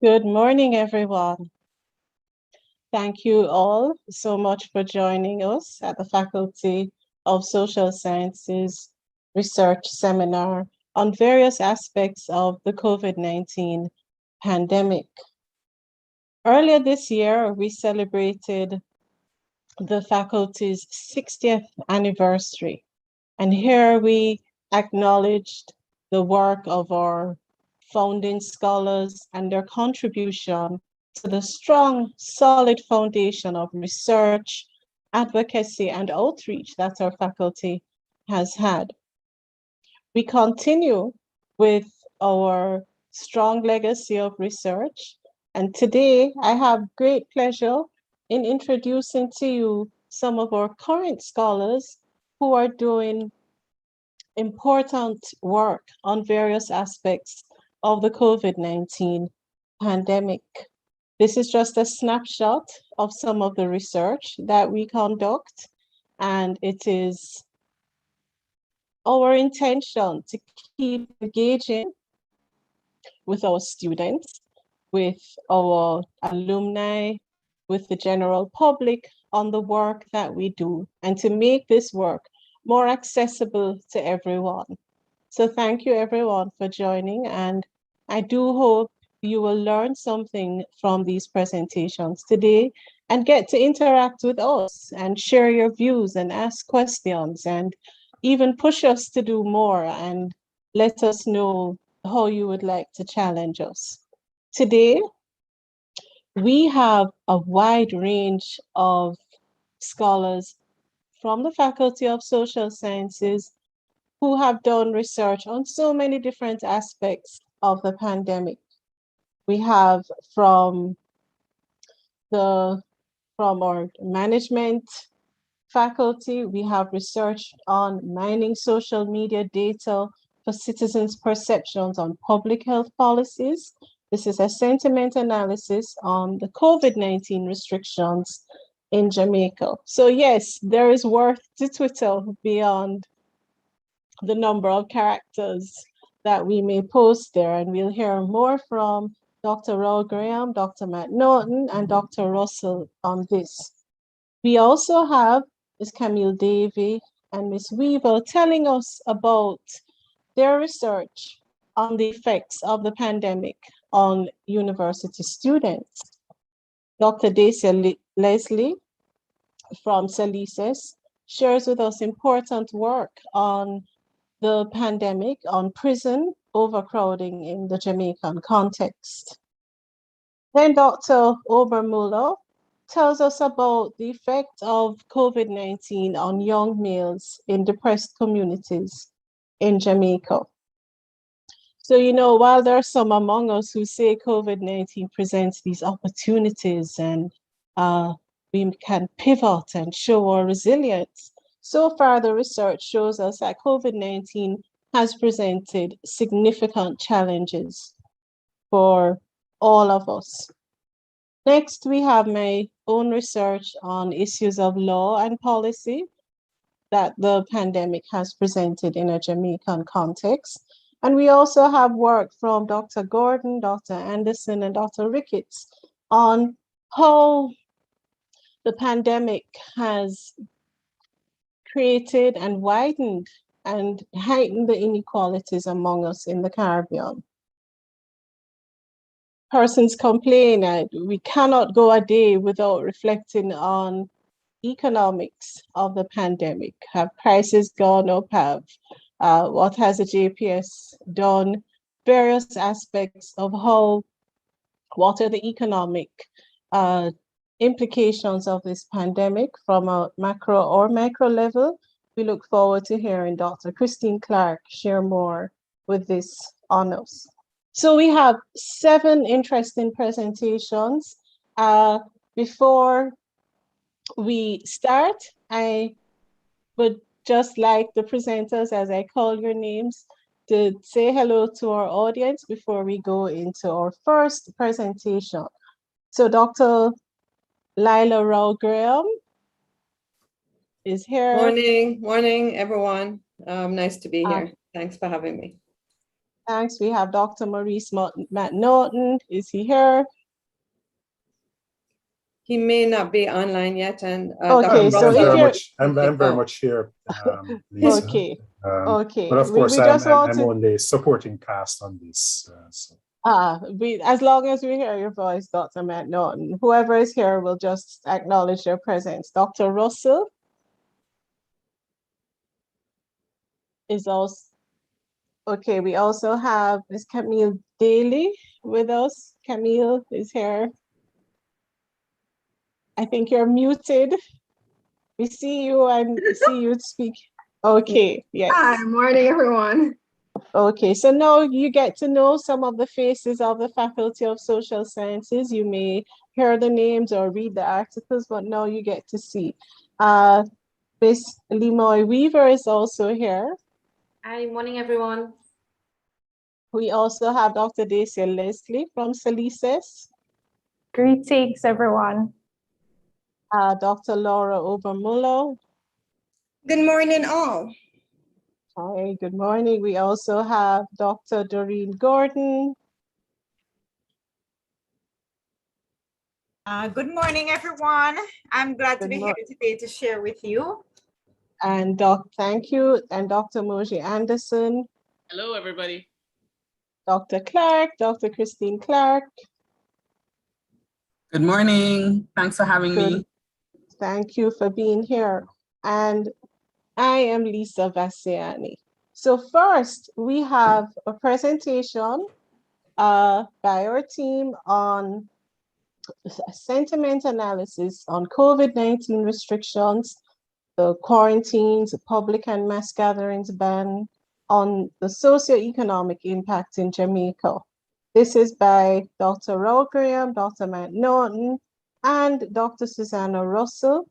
Good morning, everyone. Thank you all so much for joining us at the Faculty of Social Sciences Research Seminar on various aspects of the COVID-19 pandemic. Earlier this year, we celebrated the faculty's 60th anniversary, and here we acknowledged the work of our founding scholars and their contribution to the strong, solid foundation of research, advocacy, and outreach that our faculty has had. We continue with our strong legacy of research, and today I have great pleasure in introducing to you some of our current scholars who are doing important work on various aspects of the COVID-19 pandemic. This is just a snapshot of some of the research that we conduct, and it is our intention to keep engaging with our students, with our alumni, with the general public on the work that we do, and to make this work more accessible to everyone. So thank you everyone for joining, and I do hope you will learn something from these presentations today and get to interact with us and share your views and ask questions and even push us to do more and let us know how you would like to challenge us. Today, we have a wide range of scholars from the Faculty of Social Sciences who have done research on so many different aspects of the pandemic. We have from our management faculty, we have research on mining social media data for citizens' perceptions on public health policies. This is a sentiment analysis on the COVID-19 restrictions in Jamaica. So yes, there is worth to Twitter beyond the number of characters that we may post there, and we'll hear more from Dr. Raul Graham, Dr. Matt Norton, and Dr. Russell on this. We also have Ms. Camille Davey and Ms. Weaver telling us about their research on the effects of the pandemic on university students. Dr. Dacia Leslie from Salises shares with us important work on the pandemic, on prison overcrowding in the Jamaican context. Then Dr. Obermuller tells us about the effect of COVID-19 on young males in depressed communities in Jamaica. So, you know, while there are some among us who say COVID-19 presents these opportunities and we can pivot and show our resilience, so far the research shows us that COVID-19 has presented significant challenges for all of us. Next, we have my own research on issues of law and policy that the pandemic has presented in a Jamaican context. And we also have work from Dr. Gordon, Dr. Anderson, and Dr. Ricketts on how the pandemic has created and widened and heightened the inequalities among us in the Caribbean. Persons complain that we cannot go a day without reflecting on economics of the pandemic. Have prices gone up? What has the JPS done? Various aspects of what are the economic implications of this pandemic from a macro or micro level. We look forward to hearing Dr. Christine Clark share more with this on us. So we have 7 interesting presentations. Before we start, I would just like the presenters, as I call your names, to say hello to our audience before we go into our first presentation. So Dr. Lila Rao Graham is here. Morning, everyone. Nice to be here. Thanks for having me. Thanks. We have Dr. Maurice McNaughton. Is he here? He may not be online yet, and okay, so if you're, I'm very much here, Lisa. okay, okay. But of course, we just want I'm only supporting cast on this. So. As long as we hear your voice, Dr. McNaughton, whoever is here will just acknowledge your presence. Dr. Russell is also, okay, we also have Ms. Camille Daly with us. Camille is here. I think you're muted. We see you and see you speak. Okay, yes. Hi, morning, everyone. Okay, so now you get to know some of the faces of the Faculty of Social Sciences. You may hear the names or read the articles, but now you get to see. Miss Lemoy Weaver is also here. Hi, morning, everyone. We also have Dr. Dacia Leslie from Salises. Greetings, everyone. Dr. Laura Obermuller. Good morning, all. Hi, good morning. We also have Dr. Doreen Gordon. Good morning, everyone. I'm glad to be here today to share with you. And thank you. And Dr. Moji Anderson. Hello, everybody. Dr. Clark, Dr. Christine Clark. Good morning. Thanks for having me. Thank you for being here. And I am Lisa Vassiani. So first, we have a presentation by our team on sentiment analysis on COVID-19 restrictions, the quarantines, the public and mass gatherings ban on the socioeconomic impact in Jamaica. This is by Dr. Raul Graham, Dr. Matt Norton, and Dr. Susanna Russell.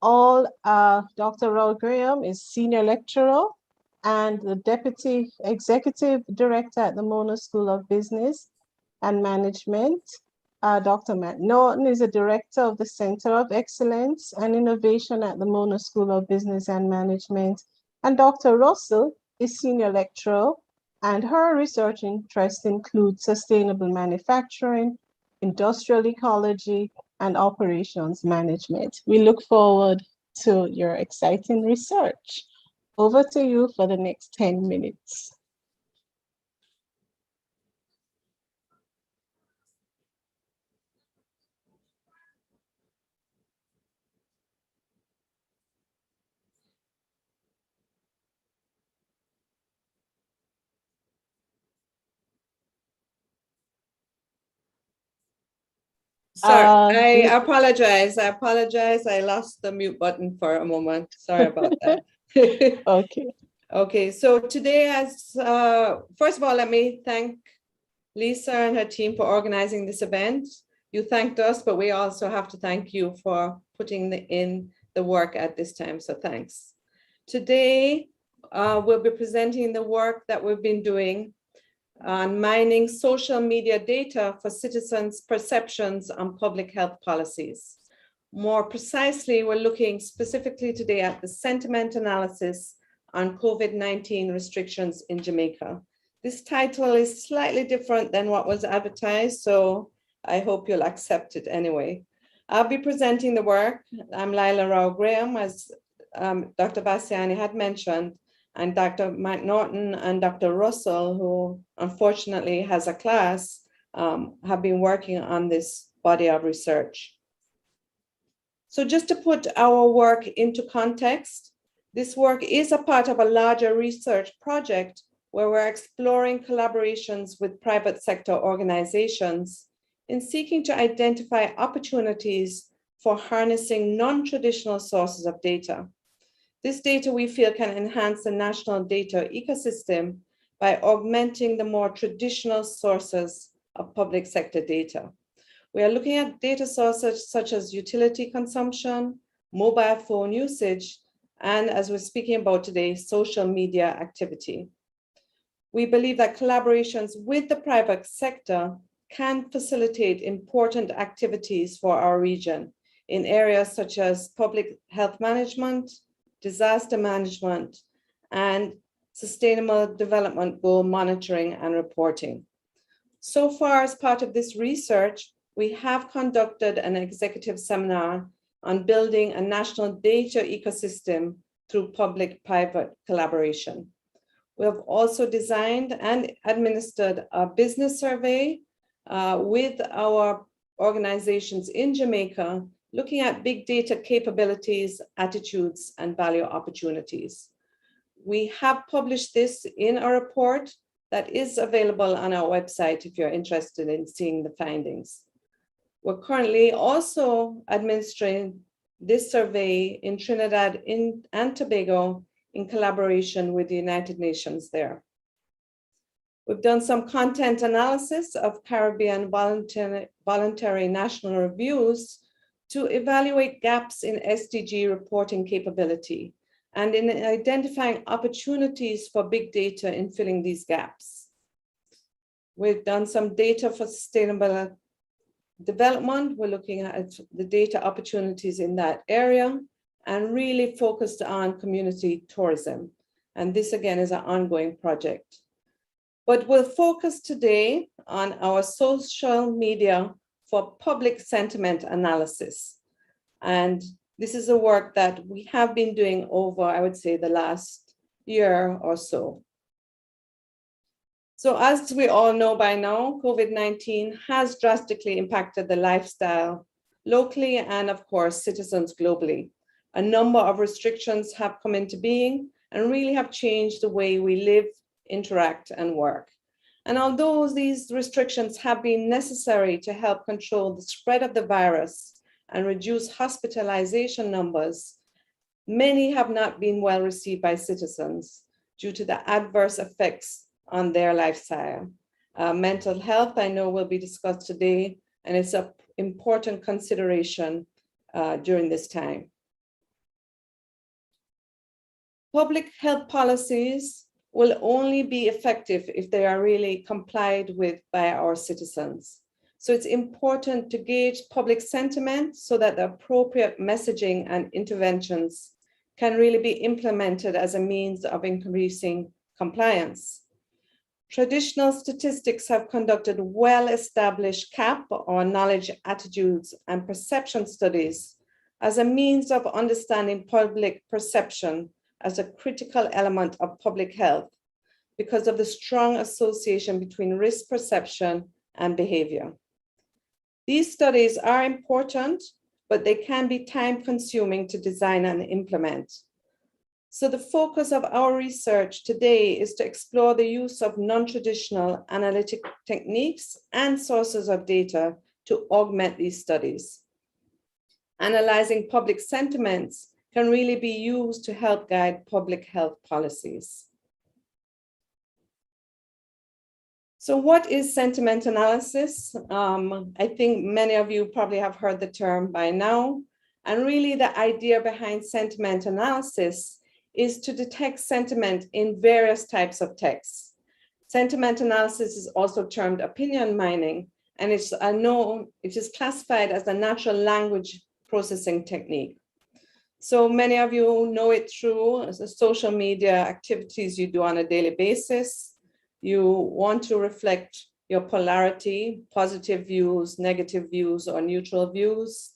Dr. Raul Graham is senior lecturer and the deputy executive director at the Mona School of Business and Management. Dr. Matt Norton is a director of the Center of Excellence and Innovation at the Mona School of Business and Management. And Dr. Russell is senior lecturer, and her research interests include sustainable manufacturing, industrial ecology, and operations management. We look forward to your exciting research. Over to you for the next 10 minutes. Sorry, I apologize. I lost the mute button for a moment. Sorry about that. Okay. Okay, so today, first of all, let me thank Lisa and her team for organizing this event. You thanked us, but we also have to thank you for putting in the work at this time, so thanks. Today, we'll be presenting the work that we've been doing on mining social media data for citizens' perceptions on public health policies. More precisely, we're looking specifically today at the sentiment analysis on COVID-19 restrictions in Jamaica. This title is slightly different than what was advertised, so I hope you'll accept it anyway. I'll be presenting the work. I'm Lila Rao Graham, as Dr. Bassiani had mentioned, and Dr. McNaughton and Dr. Russell, who unfortunately has a class, have been working on this body of research. So just to put our work into context, this work is a part of a larger research project where we're exploring collaborations with private sector organizations in seeking to identify opportunities for harnessing non-traditional sources of data. This data we feel can enhance the national data ecosystem by augmenting the more traditional sources of public sector data. We are looking at data sources such as utility consumption, mobile phone usage, and as we're speaking about today, social media activity. We believe that collaborations with the private sector can facilitate important activities for our region in areas such as public health management, disaster management, and Sustainable Development Goal Monitoring and Reporting. So far, as part of this research, we have conducted an executive seminar on building a national data ecosystem through public-private collaboration. We have also designed and administered a business survey with our organizations in Jamaica, looking at big data capabilities, attitudes, and value opportunities. We have published this in a report that is available on our website if you're interested in seeing the findings. We're currently also administering this survey in Trinidad and Tobago in collaboration with the United Nations there. We've done some content analysis of Caribbean voluntary national reviews to evaluate gaps in SDG reporting capability and in identifying opportunities for big data in filling these gaps. We've done some data for sustainable development. We're looking at the data opportunities in that area and really focused on community tourism. And this again is an ongoing project. But we'll focus today on our social media for public sentiment analysis. And this is a work that we have been doing over, I would say, the last year or so. So as we all know by now, COVID-19 has drastically impacted the lifestyle locally and of course, citizens globally. A number of restrictions have come into being and really have changed the way we live, interact, and work. And although these restrictions have been necessary to help control the spread of the virus and reduce hospitalization numbers, many have not been well received by citizens due to the adverse effects on their lifestyle. Mental health, I know, will be discussed today, and it's an important consideration during this time. Public health policies will only be effective if they are really complied with by our citizens. So it's important to gauge public sentiment so that the appropriate messaging and interventions can really be implemented as a means of increasing compliance. Traditional statistics have conducted well-established CAP or knowledge, attitudes, and perception studies as a means of understanding public perception as a critical element of public health because of the strong association between risk perception and behavior. These studies are important, but they can be time-consuming to design and implement. So the focus of our research today is to explore the use of non-traditional analytic techniques and sources of data to augment these studies. Analyzing public sentiments can really be used to help guide public health policies. So what is sentiment analysis? I think many of you probably have heard the term by now. And really the idea behind sentiment analysis is to detect sentiment in various types of texts. Sentiment analysis is also termed opinion mining, and it is classified as a natural language processing technique. So many of you know it through the social media activities you do on a daily basis. You want to reflect your polarity, positive views, negative views, or neutral views.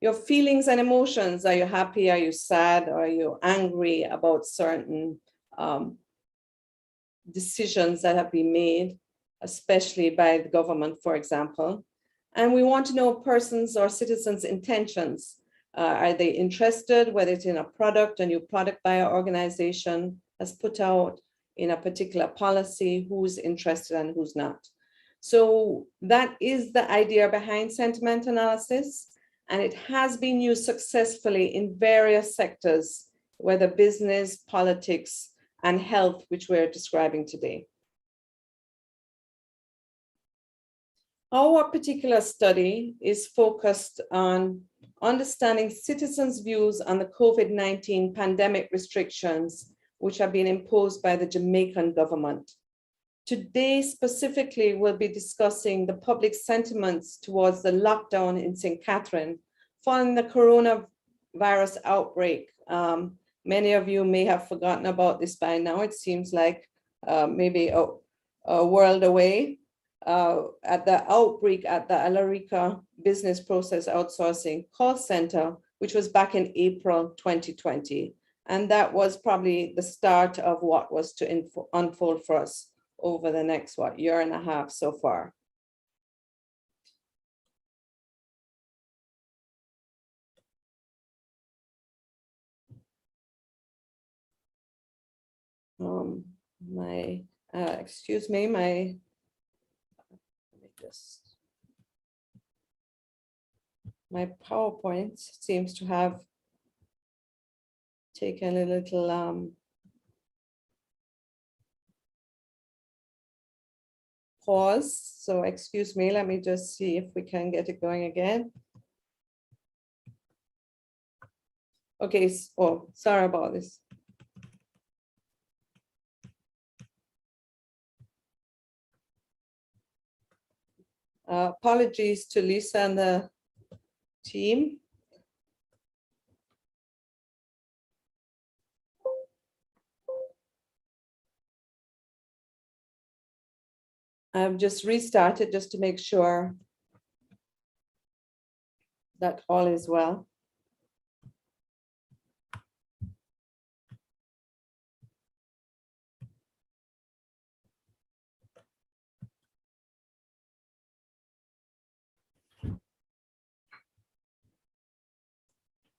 Your feelings and emotions, are you happy, are you sad, are you angry about certain decisions that have been made, especially by the government, for example. And we want to know persons or citizens' intentions. Are they interested, whether it's in a product, a new product by our organization has put out, in a particular policy, who's interested and who's not. So that is the idea behind sentiment analysis, and it has been used successfully in various sectors, whether business, politics, and health, which we're describing today. Our particular study is focused on understanding citizens' views on the COVID-19 pandemic restrictions, which have been imposed by the Jamaican government. Today, specifically, we'll be discussing the public sentiments towards the lockdown in St. Catherine following the coronavirus outbreak Many of you may have forgotten about this by now. It seems like maybe a world away. At the outbreak at the Alarica Business Process Outsourcing Call Center, which was back in April 2020. And that was probably the start of what was to unfold for us over the next, year and a half so far. Excuse me, let me just, my PowerPoint seems to have taken a little pause. So excuse me, let me just see if we can get it going again. Okay, oh, sorry about this. Apologies to Lisa and the team. I've just restarted just to make sure that all is well.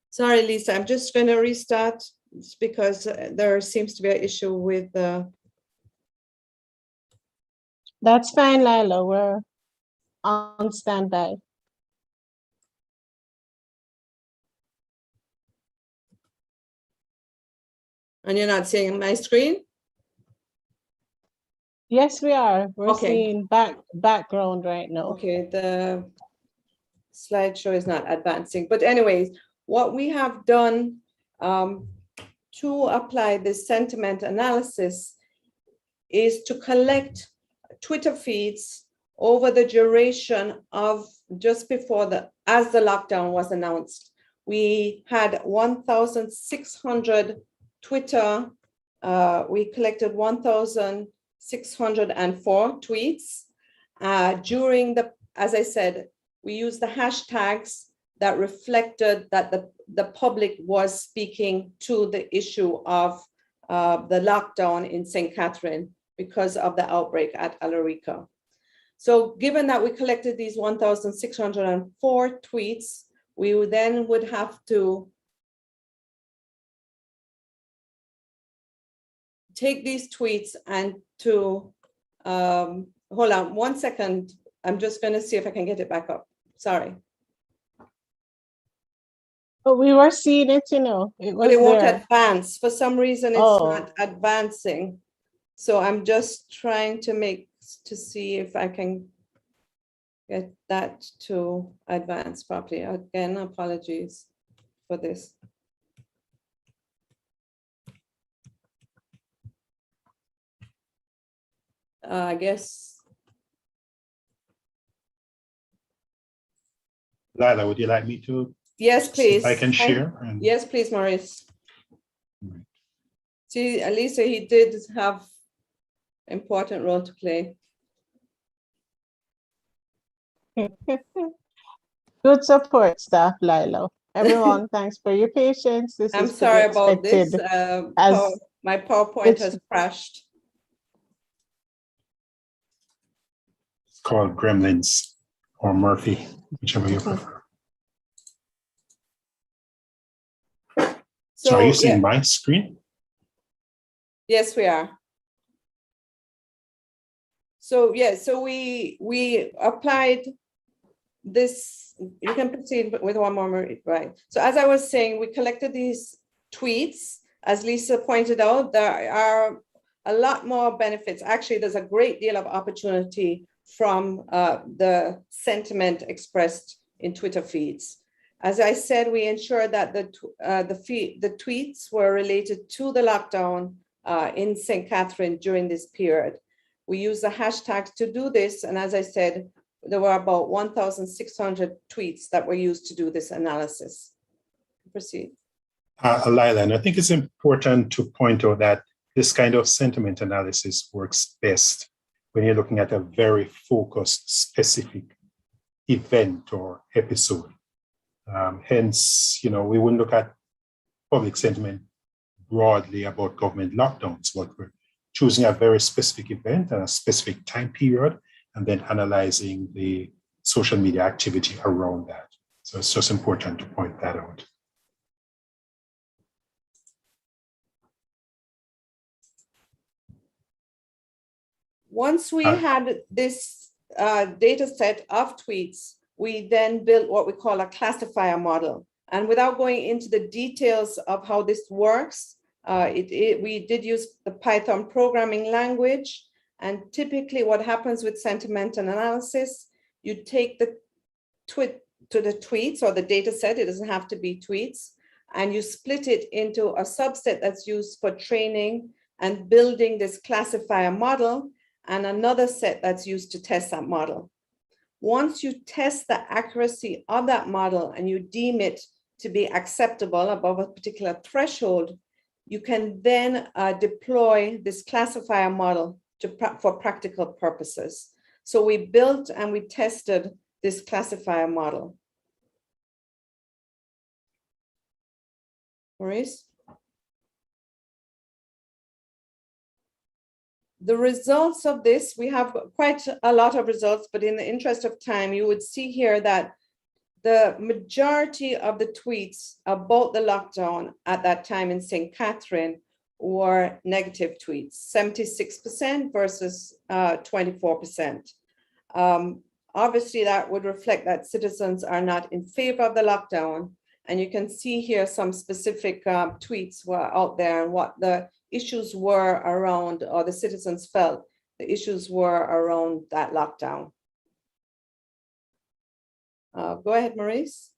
Sorry, Lisa, I'm just going to restart because there seems to be an issue with the. That's fine, Lila. We're on standby. And you're not seeing my screen? Yes, we are. We're Okay. seeing background right now. Okay, the slideshow is not advancing. But anyways, what we have done to apply this sentiment analysis is to collect Twitter feeds over the duration of just before as the lockdown was announced. We had 1,600 Twitter, we collected 1,604 tweets during as I said, we used the hashtags that reflected that the public was speaking to the issue of the lockdown in St. Catherine because of the outbreak at Alarica. So given that we collected these 1,604 tweets, we then would have to take these tweets and to, hold on 1 second. I'm just going to see if I can get it back up. Sorry. But we were seeing it, you know. But it won't there. advance. For some reason, it's not advancing. So I'm just trying to see if I can get that to advance properly. Again, apologies for this. I guess. Lila, would you like me to? Yes, please. If I can share. Yes, please, Maurice. Right. See, Lisa, he did have important role to play. Good support staff, Lila. Everyone, thanks for your patience. I'm sorry about this. My PowerPoint has crashed. It's called Gremlins or Murphy, whichever you prefer. So are you seeing my screen? Yes, we are. So so we applied this. You can proceed with one more, right? So as I was saying, we collected these tweets. As Lisa pointed out, there are a lot more benefits. Actually, there's a great deal of opportunity from the sentiment expressed in Twitter feeds. As I said, we ensured that the tweets were related to the lockdown in St. Catherine during this period. We use the hashtags to do this. And as I said, there were about 1,600 tweets that were used to do this analysis. Proceed. Lila, and I think it's important to point out that this kind of sentiment analysis works best when you're looking at a very focused, specific event or episode. Hence, we wouldn't look at public sentiment broadly about government lockdowns, but we're choosing a very specific event and a specific time period, and then analyzing the social media activity around that. So it's just important to point that out. Once we had this data set of tweets, we then built what we call a classifier model. And without going into the details of how this works, we did use the Python programming language. And typically what happens with sentiment analysis, you take the tweets or the data set, it doesn't have to be tweets, and you split it into a subset that's used for training and building this classifier model, and another set that's used to test that model. Once you test the accuracy of that model and you deem it to be acceptable above a particular threshold, you can then deploy this classifier model for practical purposes. So we built and we tested this classifier model. Maurice? The results of this, we have quite a lot of results, but in the interest of time, you would see here that the majority of the tweets about the lockdown at that time in St. Catherine were negative tweets, 76% versus 24%. Obviously, that would reflect that citizens are not in favor of the lockdown. And you can see here some specific tweets were out there and what the issues were around, or the citizens felt the issues were around that lockdown. Go ahead, Maurice.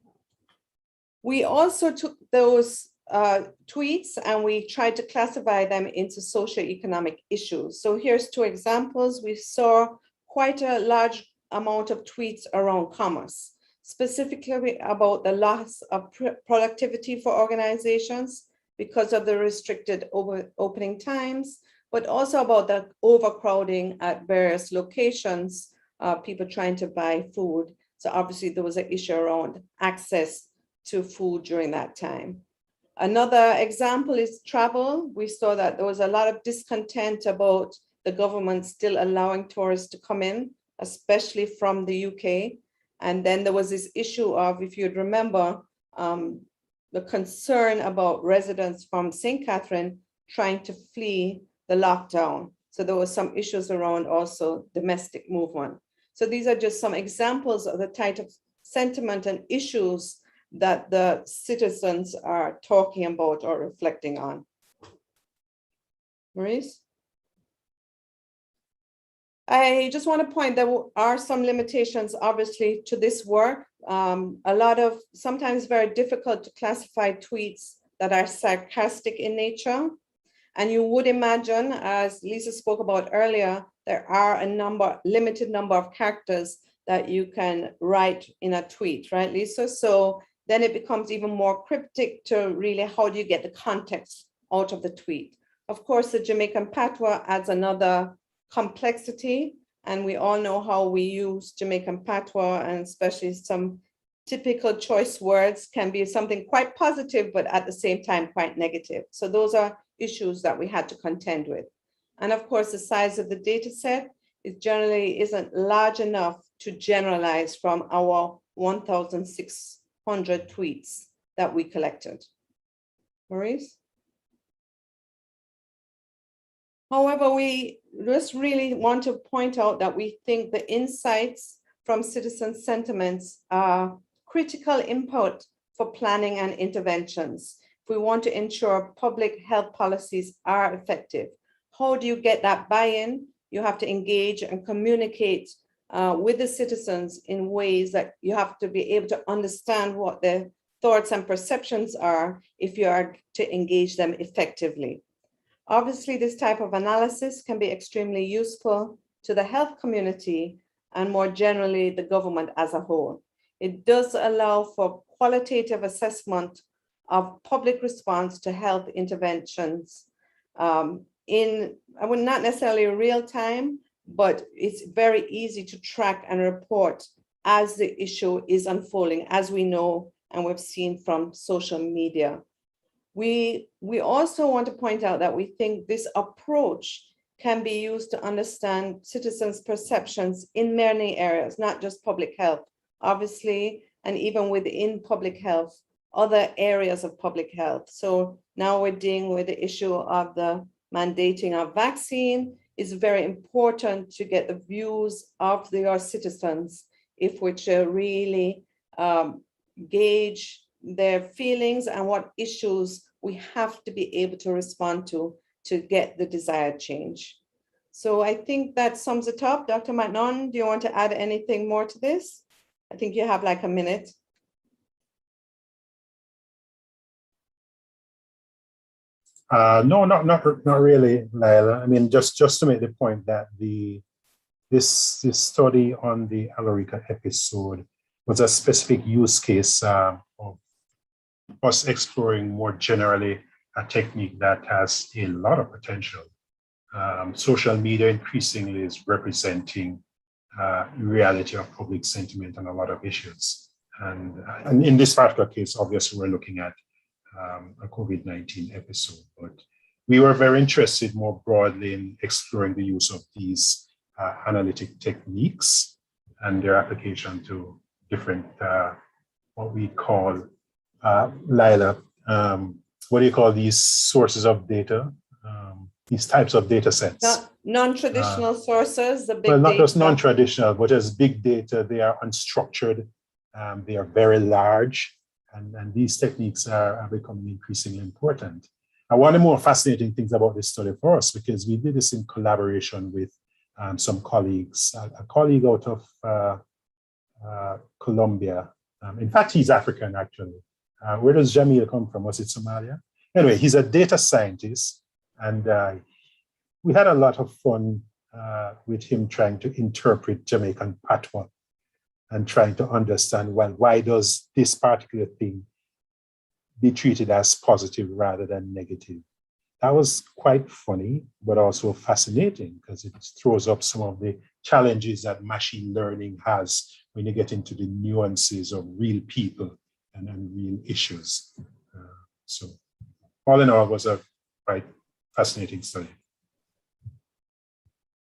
We also took those tweets and we tried to classify them into socioeconomic issues. So here's two examples. We saw quite a large amount of tweets around commerce, specifically about the loss of productivity for organizations because of the restricted opening times, but also about the overcrowding at various locations, people trying to buy food. So obviously there was an issue around access to food during that time. Another example is travel. We saw that there was a lot of discontent about the government still allowing tourists to come in, especially from the UK. And then there was this issue of, if you'd remember, the concern about residents from St. Catherine trying to flee the lockdown. So there were some issues around also domestic movement. So these are just some examples of the type of sentiment and issues that the citizens are talking about or reflecting on. Maurice? I just want to point there are some limitations, obviously, to this work. Sometimes very difficult to classify tweets that are sarcastic in nature. And you would imagine, as Lisa spoke about earlier, there are a limited number of characters that you can write in a tweet, right, Lisa? So then it becomes even more cryptic to really, how do you get the context out of the tweet? Of course, the Jamaican patois adds another complexity, and we all know how we use Jamaican patois, and especially some typical choice words can be something quite positive, but at the same time quite negative. So those are issues that we had to contend with. And of course, the size of the data set generally isn't large enough to generalize from our 1,600 tweets that we collected. Maurice? However, we just really want to point out that we think the insights from citizen sentiments are critical input for planning and interventions. If we want to ensure public health policies are effective, how do you get that buy-in? You have to engage and communicate with the citizens in ways that you have to be able to understand what their thoughts and perceptions are if you are to engage them effectively. Obviously, this type of analysis can be extremely useful to the health community and more generally the government as a whole. It does allow for qualitative assessment of public response to health interventions in, I would not necessarily real time, but it's very easy to track and report as the issue is unfolding, as we know and we've seen from social media. We also want to point out that we think this approach can be used to understand citizens' perceptions in many areas, not just public health, obviously, and even within public health, other areas of public health. So now we're dealing with the issue of the mandating of vaccine. It's very important to get the views of our citizens if we're to really gauge their feelings and what issues we have to be able to respond to get the desired change. So I think that sums it up. Dr. Magnon, do you want to add anything more to this? I think you have like a minute. No, not really, Laila. I mean, just to make the point that this study on the Alarica episode was a specific use case of us exploring more generally a technique that has a lot of potential. Social media increasingly is representing reality of public sentiment on a lot of issues. And in this particular case, obviously, we're looking at a COVID-19 episode, but we were very interested more broadly in exploring the use of these analytic techniques and their application to different, what we call, Laila, what do you call these sources of data? These types of data sets. Non-traditional sources, the big well, not data. just non-traditional, but as big data, they are unstructured, they are very large, and these techniques are becoming increasingly important. And one of the more fascinating things about this study for us, because we did this in collaboration with some colleagues, a colleague out of Colombia. In fact, he's African, actually. Where does Jamil come from? Was it Somalia? Anyway, he's a data scientist, and we had a lot of fun with him trying to interpret Jamaican patois and trying to understand, well, why does this particular thing be treated as positive rather than negative? That was quite funny, but also fascinating because it throws up some of the challenges that machine learning has when you get into the nuances of real people and real issues. So all in all, it was a quite fascinating study.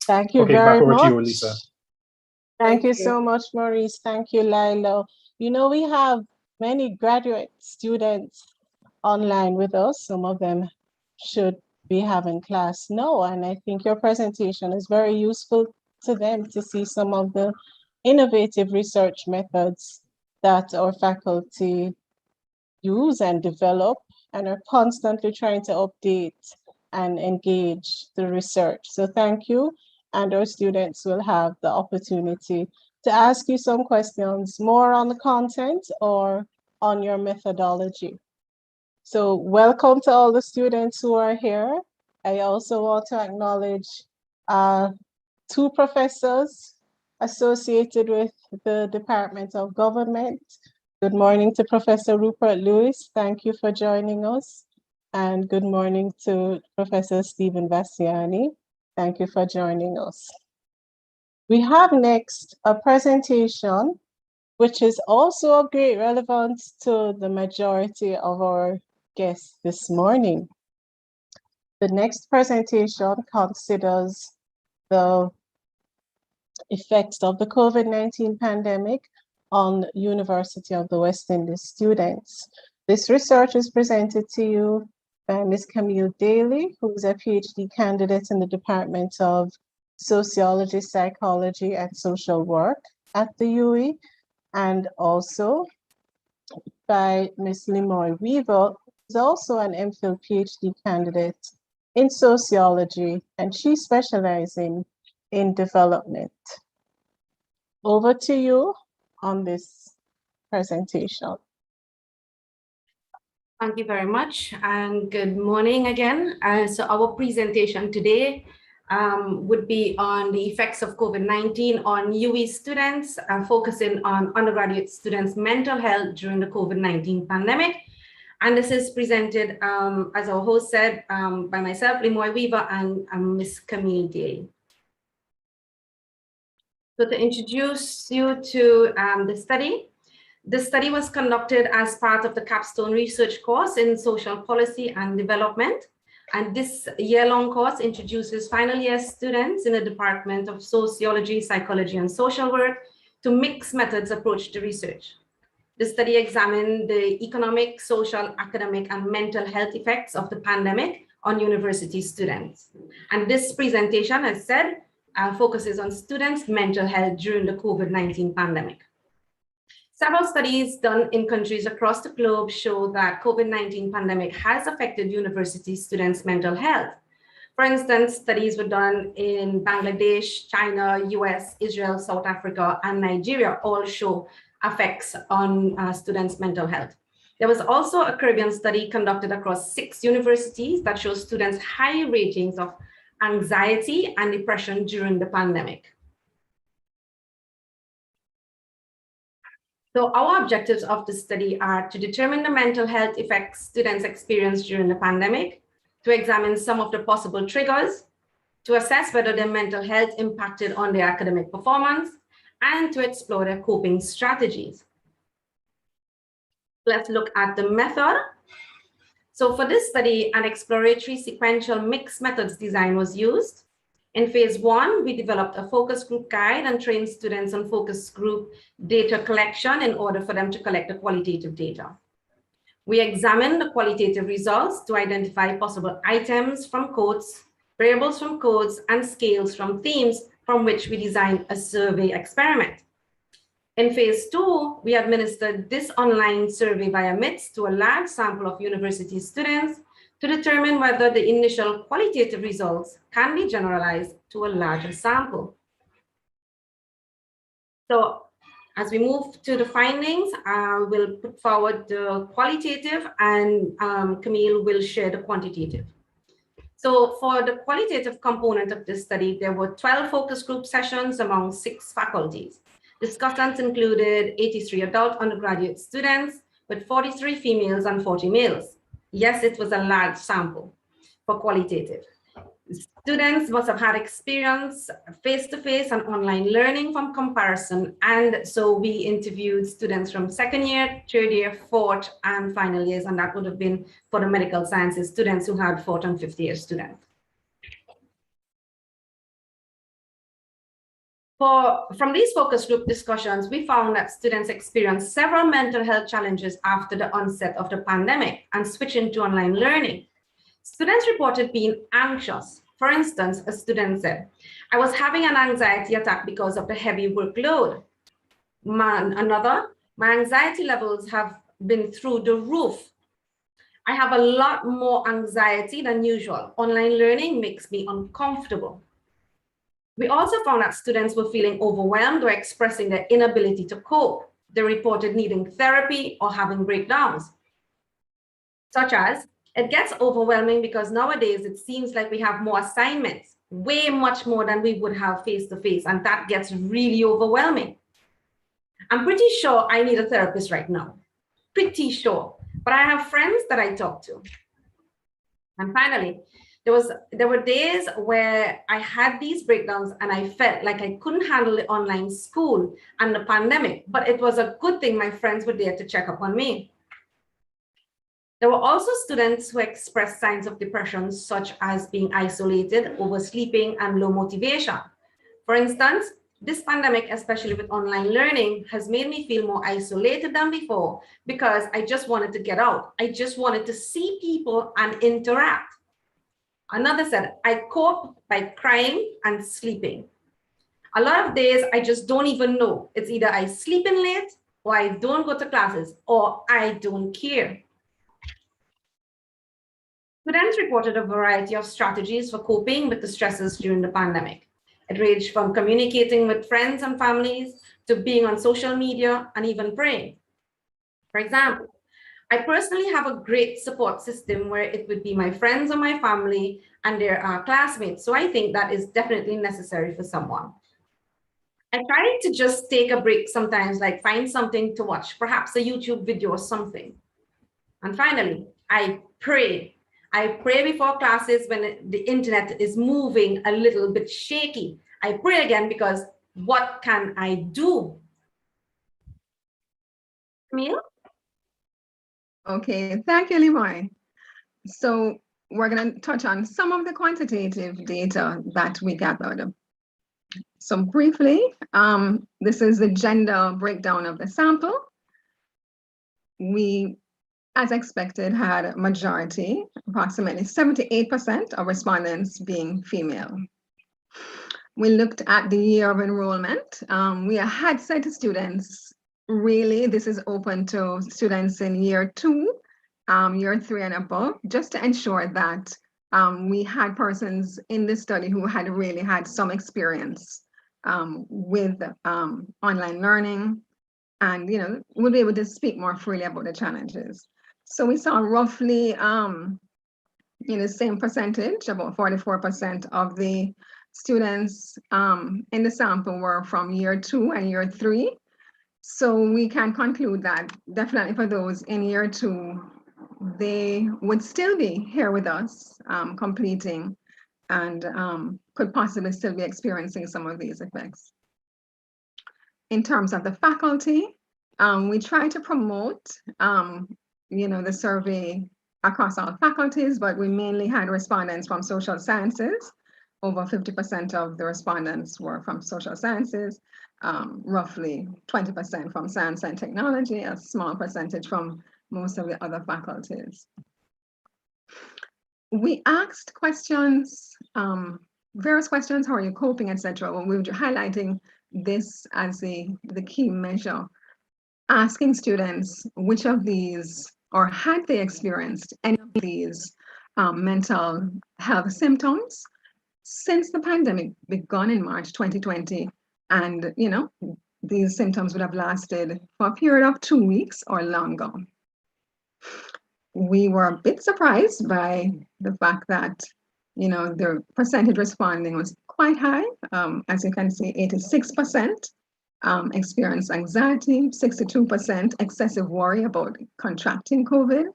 Thank you Okay, very back over much. to you, Lisa. Thank you so much, Maurice. Thank you, Lila. You know, we have many graduate students online with us. Some of them should be having class now, and I think your presentation is very useful to them to see some of the innovative research methods that our faculty use and develop and are constantly trying to update and engage the research. So thank you. And our students will have the opportunity to ask you some questions more on the content or on your methodology. So welcome to all the students who are here. I also want to acknowledge two professors associated with the Department of Government. Good morning to Professor Rupert Lewis. Thank you for joining us. And good morning to Professor Stephen Bassiani. Thank you for joining us. We have next a presentation, which is also of great relevance to the majority of our guests this morning. The next presentation considers the effects of the COVID-19 pandemic on University of the West Indies students. This research is presented to you by Ms. Camille Daly, who is a PhD candidate in the Department of Sociology, Psychology, and Social Work at the UE, and also by Ms. Limoy Weaver, who is also an MPhil PhD candidate in sociology, and she's specializing in development. Over to you on this presentation. Thank you very much, and good morning again. So our presentation today would be on the effects of COVID-19 on UE students, focusing on undergraduate students' mental health during the COVID-19 pandemic. And this is presented, as our host said, by myself, Limoy Weaver, and Ms. Camille Daly. So to introduce you to the study was conducted as part of the capstone research course in social policy and development. And this year-long course introduces final year students in the Department of Sociology, Psychology, and Social Work to mixed methods approach to research. The study examined the economic, social, academic, and mental health effects of the pandemic on university students. And this presentation, as said, focuses on students' mental health during the COVID-19 pandemic. Several studies done in countries across the globe show that COVID-19 pandemic has affected university students' mental health. For instance, studies were done in Bangladesh, China, US, Israel, South Africa, and Nigeria all show effects on students' mental health. There was also a Caribbean study conducted across 6 universities that shows students high ratings of anxiety and depression during the pandemic. So our objectives of the study are to determine the mental health effects students experience during the pandemic, to examine some of the possible triggers, to assess whether their mental health impacted on their academic performance, and to explore their coping strategies. Let's look at the method. So for this study, an exploratory sequential mixed methods design was used. In phase 1, we developed a focus group guide and trained students on focus group data collection in order for them to collect the qualitative data. We examined the qualitative results to identify possible items from codes, variables from codes, and scales from themes from which we designed a survey experiment. In phase 2, we administered this online survey via MITS to a large sample of university students to determine whether the initial qualitative results can be generalized to a larger sample. So as we move to the findings, we'll put forward the qualitative and Camille will share the quantitative. So for the qualitative component of this study, there were 12 focus group sessions among 6 faculties. Discussants included 83 adult undergraduate students with 43 females and 40 males. Yes, it was a large sample for qualitative. Students must have had experience face-to-face and online learning from comparison. And so we interviewed students from 2nd year, 3rd year, 4th, and final years. And that would have been for the medical sciences students who had 4th and 5th year students. From these focus group discussions, we found that students experienced several mental health challenges after the onset of the pandemic and switching to online learning. Students reported being anxious. For instance, a student said, "I was having an anxiety attack because of the heavy workload." My anxiety levels have been through the roof. I have a lot more anxiety than usual. Online learning makes me uncomfortable. We also found that students were feeling overwhelmed or expressing their inability to cope. They reported needing therapy or having breakdowns, such as, "It gets overwhelming because nowadays it seems like we have more assignments, way much more than we would have face-to-face, and that gets really overwhelming. I'm pretty sure I need a therapist right now. Pretty sure, but I have friends that I talk to." And finally, there were days where I had these breakdowns and I felt like I couldn't handle the online school and the pandemic, but it was a good thing my friends were there to check up on me. There were also students who expressed signs of depression, such as being isolated, oversleeping, and low motivation. For instance, this pandemic, especially with online learning, has made me feel more isolated than before because I just wanted to get out. I just wanted to see people and interact. Another said, "I cope by crying and sleeping. A lot of days I just don't even know. It's either I sleep in late or I don't go to classes or I don't care." Students reported a variety of strategies for coping with the stresses during the pandemic. It ranged from communicating with friends and families to being on social media and even praying. For example, I personally have a great support system where it would be my friends or my family and their classmates. So I think that is definitely necessary for someone. I try to just take a break sometimes, like find something to watch, perhaps a YouTube video or something. And finally, I pray. I pray before classes when the internet is moving a little bit shaky. I pray again because what can I do? Camille? Okay, thank you, Leroy. So we're going to touch on some of the quantitative data that we gathered. So briefly, this is the gender breakdown of the sample. We, as expected, had a majority, approximately 78% of respondents being female. We looked at the year of enrollment. We had said to students, really, this is open to students in year 2, year 3 and above, just to ensure that we had persons in the study who had really had some experience with online learning, and we'll be able to speak more freely about the challenges. So we saw roughly the same percentage, about 44% of the students in the sample were from year 2 and year 3. So we can conclude that definitely for those in year 2, they would still be here with us completing and could possibly still be experiencing some of these effects. In terms of the faculty, we try to promote the survey across all faculties, but we mainly had respondents from social sciences. Over 50% of the respondents were from social sciences, roughly 20% from science and technology, a small percentage from most of the other faculties. We asked questions, various questions, how are you coping, etc. When we were highlighting this as the key measure, asking students which of these, or had they experienced any of these mental health symptoms since the pandemic began in March 2020. And, these symptoms would have lasted for a period of 2 weeks or longer. We were a bit surprised by the fact that, the percentage responding was quite high. As you can see, 86% experienced anxiety, 62% excessive worry about contracting COVID,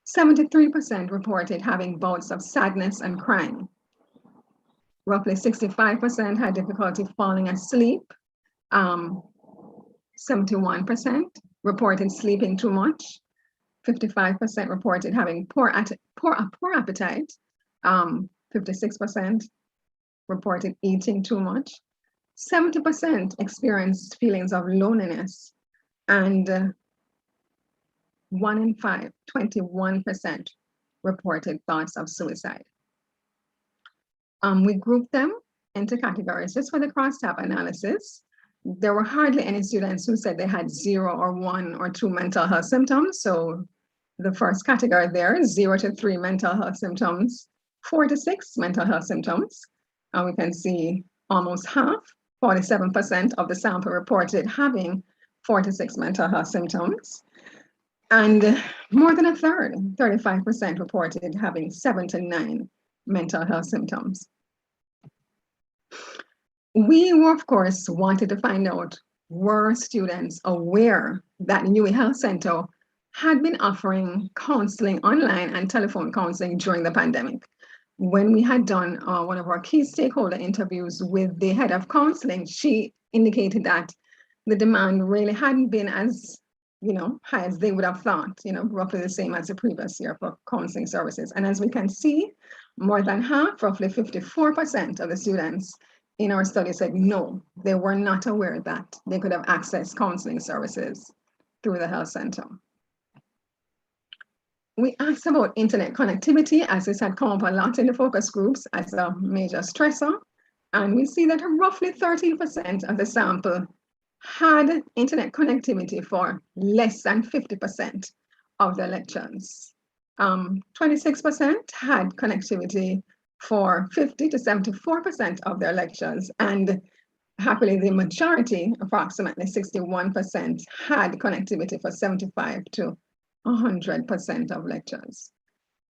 73% reported having bouts of sadness and crying. Roughly 65% had difficulty falling asleep. 71% reported sleeping too much. 55% reported having poor appetite. 56% reported eating too much. 70% experienced feelings of loneliness, and 1 in 5, 21% reported thoughts of suicide. We grouped them into categories just for the crosstab analysis. There were hardly any students who said they had 0 or 1 or 2 mental health symptoms. So the first category there is 0 to 3 mental health symptoms, 4 to 6 mental health symptoms. And we can see almost half, 47% of the sample reported having 4 to 6 mental health symptoms. And more than a third, 35% reported having 7 to 9 mental health symptoms. We, of course, wanted to find out, were students aware that UWI Health Center had been offering counseling online and telephone counseling during the pandemic? When we had done one of our key stakeholder interviews with the head of counseling, she indicated that the demand really hadn't been as high as they would have thought, roughly the same as the previous year for counseling services. And as we can see, more than half, roughly 54% of the students in our study said no, they were not aware that they could have accessed counseling services through the health center. We asked about internet connectivity, as this had come up a lot in the focus groups as a major stressor. And we see that roughly 13% of the sample had internet connectivity for less than 50% of their lectures. 26% had connectivity for 50 to 74% of their lectures. And happily, the majority, approximately 61%, had connectivity for 75 to 100% of lectures.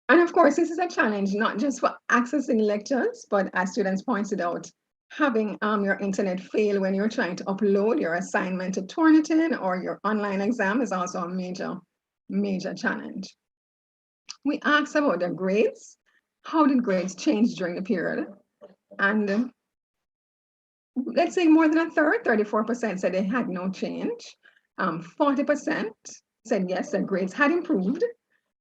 And of course, this is a challenge, not just for accessing lectures, but as students pointed out, having your internet fail when you're trying to upload your assignment to Turnitin or your online exam is also a major challenge. We asked about their grades. How did grades change during the period? And let's say more than a third, 34% said they had no change. 40% said yes, their grades had improved.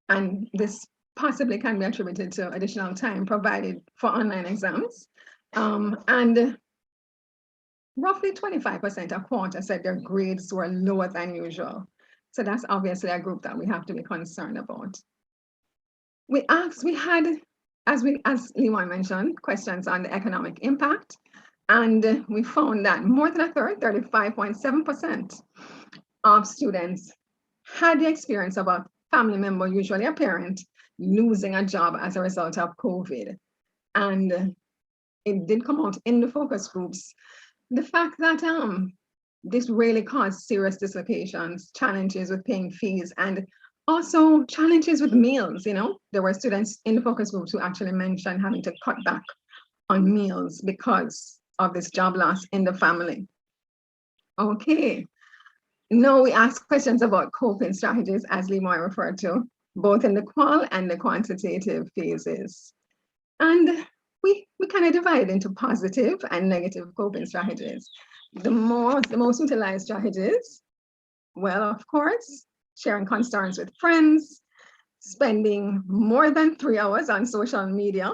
And this possibly can be attributed to additional time provided for online exams. And roughly 25%, a quarter, said their grades were lower than usual. So that's obviously a group that we have to be concerned about. We had, as Lewan mentioned, questions on the economic impact. And we found that more than a third, 35.7% of students had the experience of a family member, usually a parent, losing a job as a result of COVID. And it did come out in the focus groups. The fact that this really caused serious dislocations, challenges with paying fees, and also challenges with meals. There were students in the focus groups who actually mentioned having to cut back on meals because of this job loss in the family. Okay, now we ask questions about coping strategies, as Lemoy referred to, both in the qual and the quantitative phases. And we kind of divide into positive and negative coping strategies. The most utilized strategies, well, of course, sharing concerns with friends, spending more than 3 hours on social media,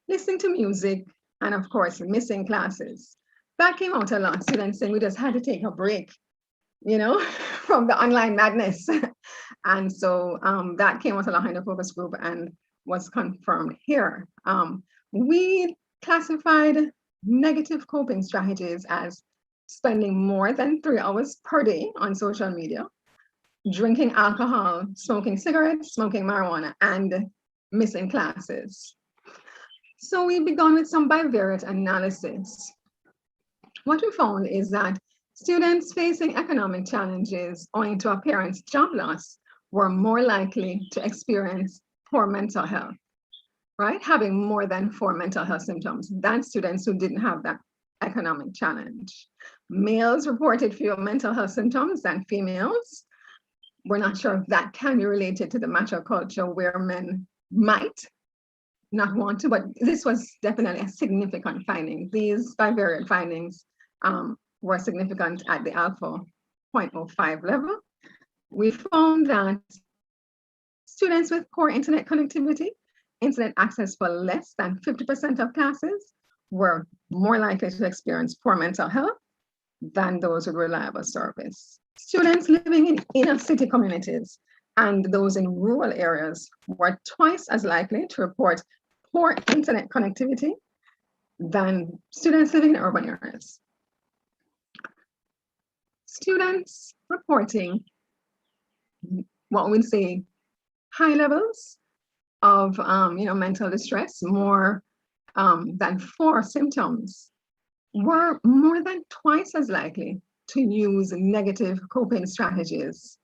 listening to music, and of course, missing classes. That came out a lot. Students saying we just had to take a break, from the online madness. And so that came out a lot in the focus group and was confirmed here. We classified negative coping strategies as spending more than 3 hours per day on social media, drinking alcohol, smoking cigarettes, smoking marijuana, and missing classes. So we began with some bivariate analysis. What we found is that students facing economic challenges owing to a parent's job loss were more likely to experience poor mental health, right? Having more than 4 mental health symptoms than students who didn't have that economic challenge. Males reported fewer mental health symptoms than females. We're not sure if that can be related to the macho culture where men might not want to, but this was definitely a significant finding. These bivariate findings were significant at the alpha 0.05 level. We found that students with poor internet connectivity, internet access for less than 50% of classes, were more likely to experience poor mental health than those with reliable service. Students living in inner city communities and those in rural areas were twice as likely to report poor internet connectivity than students living in urban areas. Students reporting what we'd say high levels of mental distress, more than 4 symptoms, were more than twice as likely to use negative coping strategies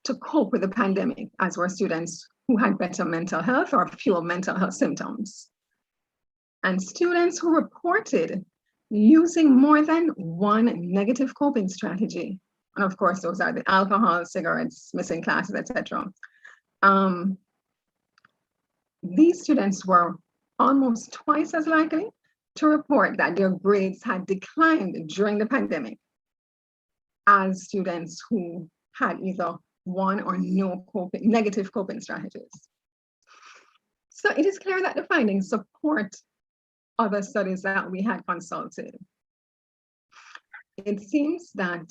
to cope with the pandemic as were students who had better mental health or fewer mental health symptoms. And students who reported using more than 1 negative coping strategy, and of course those are the alcohol, cigarettes, missing classes, etc. These students were almost twice as likely to report that their grades had declined during the pandemic as students who had either 1 or no negative coping strategies. So it is clear that the findings support other studies that we had consulted. It seems that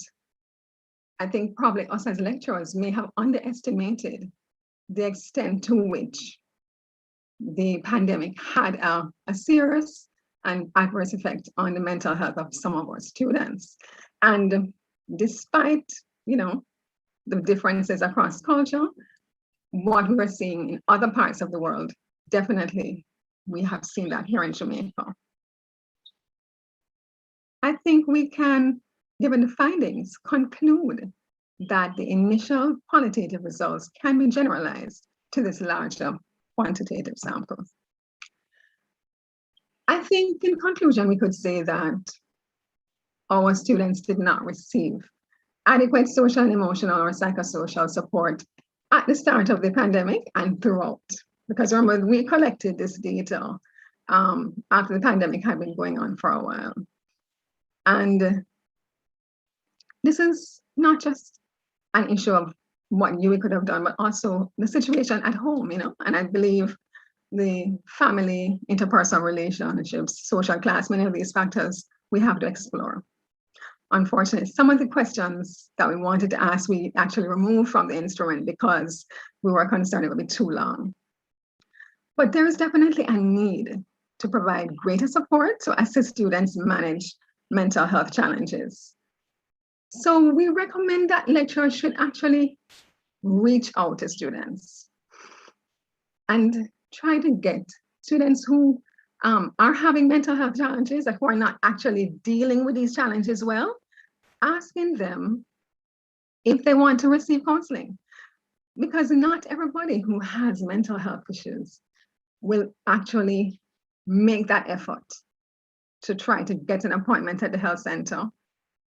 I think probably us as lecturers may have underestimated the extent to which the pandemic had a serious and adverse effect on the mental health of some of our students. And despite, the differences across culture, what we were seeing in other parts of the world, definitely we have seen that here in Jamaica. I think we can, given the findings, conclude that the initial qualitative results can be generalized to this larger quantitative sample. I think in conclusion, we could say that our students did not receive adequate social and emotional or psychosocial support at the start of the pandemic and throughout. Because remember, we collected this data after the pandemic had been going on for a while. And this is not just an issue of what you could have done, but also the situation at home, and I believe the family, interpersonal relationships, social class, many of these factors we have to explore. Unfortunately, some of the questions that we wanted to ask, we actually removed from the instrument because we were concerned it would be too long. But there is definitely a need to provide greater support to assist students manage mental health challenges. So we recommend that lecturers should actually reach out to students and try to get students who are having mental health challenges, who are not actually dealing with these challenges well, asking them if they want to receive counseling. Because not everybody who has mental health issues will actually make that effort to try to get an appointment at the health center.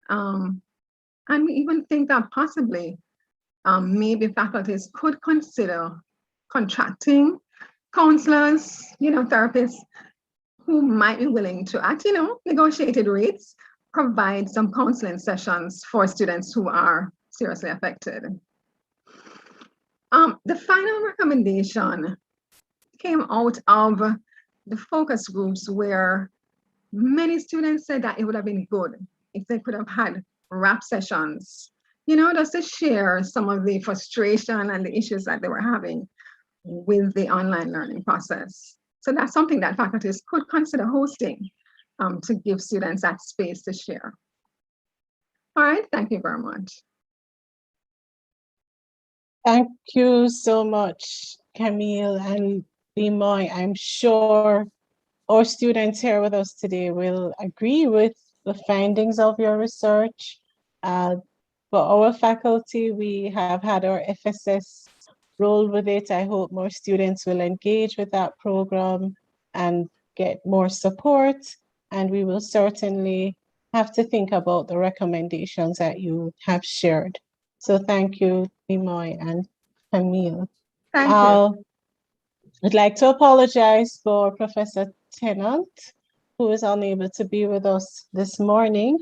And we even think that possibly maybe faculties could consider contracting counselors, therapists who might be willing to, at negotiated rates, provide some counseling sessions for students who are seriously affected. The final recommendation came out of the focus groups where many students said that it would have been good if they could have had wrap sessions, just to share some of the frustration and the issues that they were having with the online learning process. So that's something that faculties could consider hosting to give students that space to share. All right, thank you very much. Thank you so much, Camille and Bimoy. I'm sure our students here with us today will agree with the findings of your research. For our faculty, we have had our FSS roll with it. I hope more students will engage with that program and get more support. And we will certainly have to think about the recommendations that you have shared. So thank you, Bimoy and Camille. Thank you. I'd like to apologize for Professor Tennant, who is unable to be with us this morning.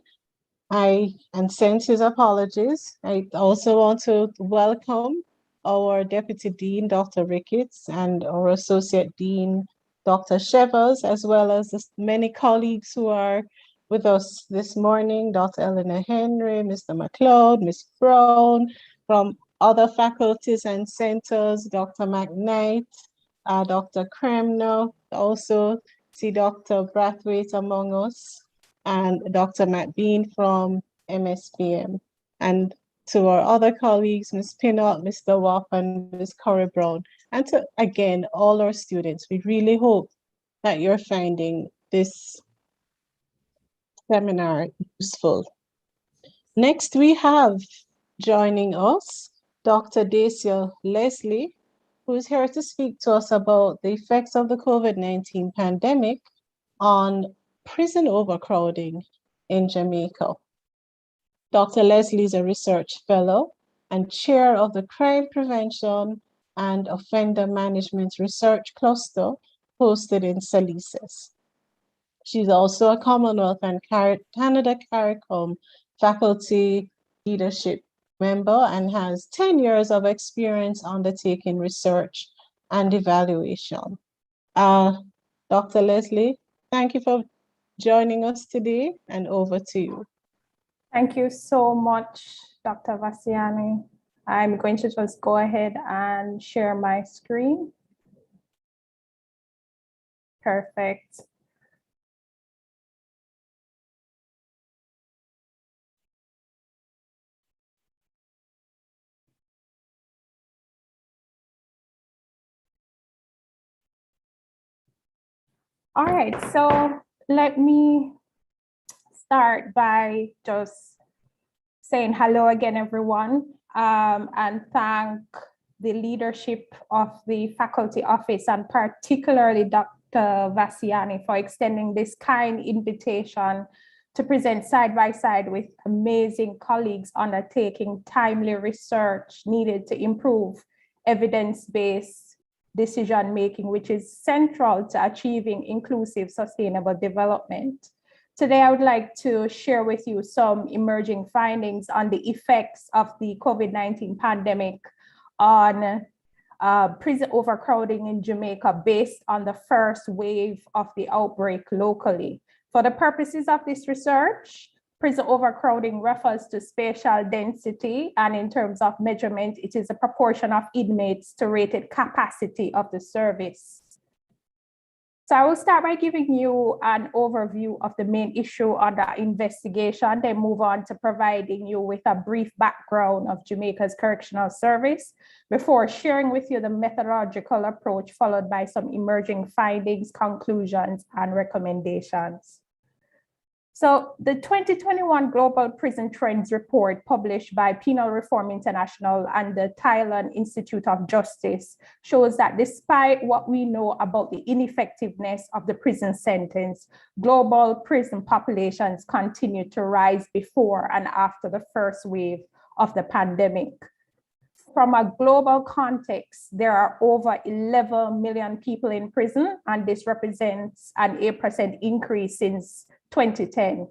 And sends his apologies. I also want to welcome our Deputy Dean, Dr. Ricketts, and our Associate Dean, Dr. Shevers, as well as the many colleagues who are with us this morning, Dr. Eleanor Henry, Mr. McLeod, Ms. Brown, from other faculties and centers, Dr. McKnight, Dr. Kremner, also see Dr. Brathwaite among us, and Dr. Matt Bean from MSPM. And to our other colleagues, Ms. Pinnock, Mr. Wapp, and Ms. Corey Brown. And to, again, all our students, we really hope that you're finding this seminar useful. Next, we have joining us, Dr. Dacia Leslie, who is here to speak to us about the effects of the COVID-19 pandemic on prison overcrowding in Jamaica. Dr. Leslie is a research fellow and chair of the Crime Prevention and Offender Management Research Cluster hosted in Salises. She's also a Commonwealth and Canada CARICOM faculty leadership member and has 10 years of experience undertaking research and evaluation. Dr. Leslie, thank you for joining us today, and over to you. Thank you so much, Dr. Vassiani. I'm going to just go ahead and share my screen. Perfect. All right, so let me start by just saying hello again, everyone, and thank the leadership of the faculty office and particularly Dr. Vassiani for extending this kind invitation to present side by side with amazing colleagues undertaking timely research needed to improve evidence-based decision-making, which is central to achieving inclusive, sustainable development. Today, I would like to share with you some emerging findings on the effects of the COVID-19 pandemic on prison overcrowding in Jamaica based on the first wave of the outbreak locally. For the purposes of this research, prison overcrowding refers to spatial density, and in terms of measurement, it is a proportion of inmates to rated capacity of the service. So I will start by giving you an overview of the main issue under investigation, then move on to providing you with a brief background of Jamaica's correctional service before sharing with you the methodological approach, followed by some emerging findings, conclusions, and recommendations. So the 2021 Global Prison Trends Report, published by Penal Reform International and the Thailand Institute of Justice, shows that despite what we know about the ineffectiveness of the prison sentence, global prison populations continue to rise before and after the first wave of the pandemic. From a global context, there are over 11 million people in prison, and this represents an 8% increase since 2010.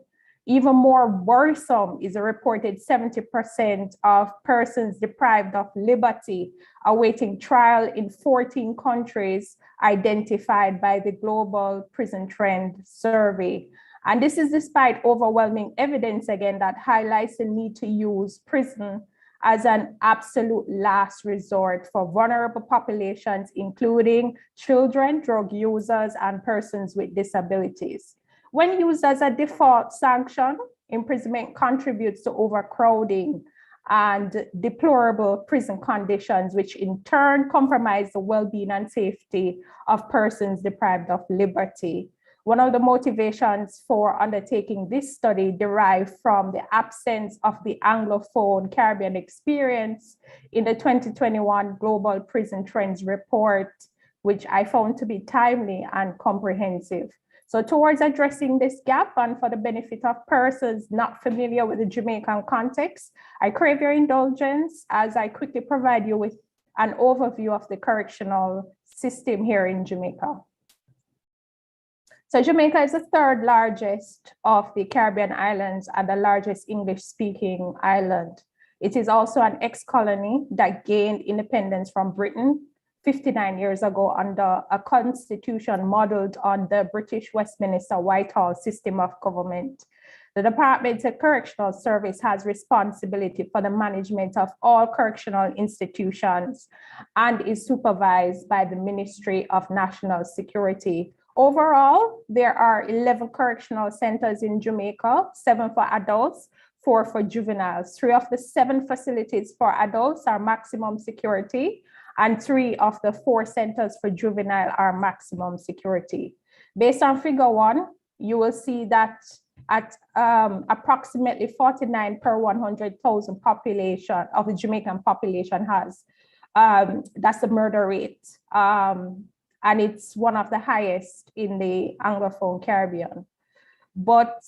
Even more worrisome is a reported 70% of persons deprived of liberty awaiting trial in 14 countries identified by the Global Prison Trend Survey. And this is despite overwhelming evidence, again, that highlights the need to use prison as an absolute last resort for vulnerable populations, including children, drug users, and persons with disabilities. When used as a default sanction, imprisonment contributes to overcrowding and deplorable prison conditions, which in turn compromise the well-being and safety of persons deprived of liberty. One of the motivations for undertaking this study derived from the absence of the Anglophone Caribbean experience in the 2021 Global Prison Trends Report, which I found to be timely and comprehensive. So towards addressing this gap and for the benefit of persons not familiar with the Jamaican context, I crave your indulgence as I quickly provide you with an overview of the correctional system here in Jamaica. So Jamaica is the third largest of the Caribbean islands and the largest English-speaking island. It is also an ex-colony that gained independence from Britain 59 years ago under a constitution modeled on the British Westminster Whitehall system of government. The Department of Correctional Service has responsibility for the management of all correctional institutions and is supervised by the Ministry of National Security. Overall, there are 11 correctional centers in Jamaica, 7 for adults, 4 for juveniles. 3 of the 7 facilities for adults are maximum security, and 3 of the 4 centers for juvenile are maximum security. Based on figure 1, you will see that at approximately 49 per 100,000 population of the Jamaican population has, that's the murder rate. And it's one of the highest in the Anglophone Caribbean. But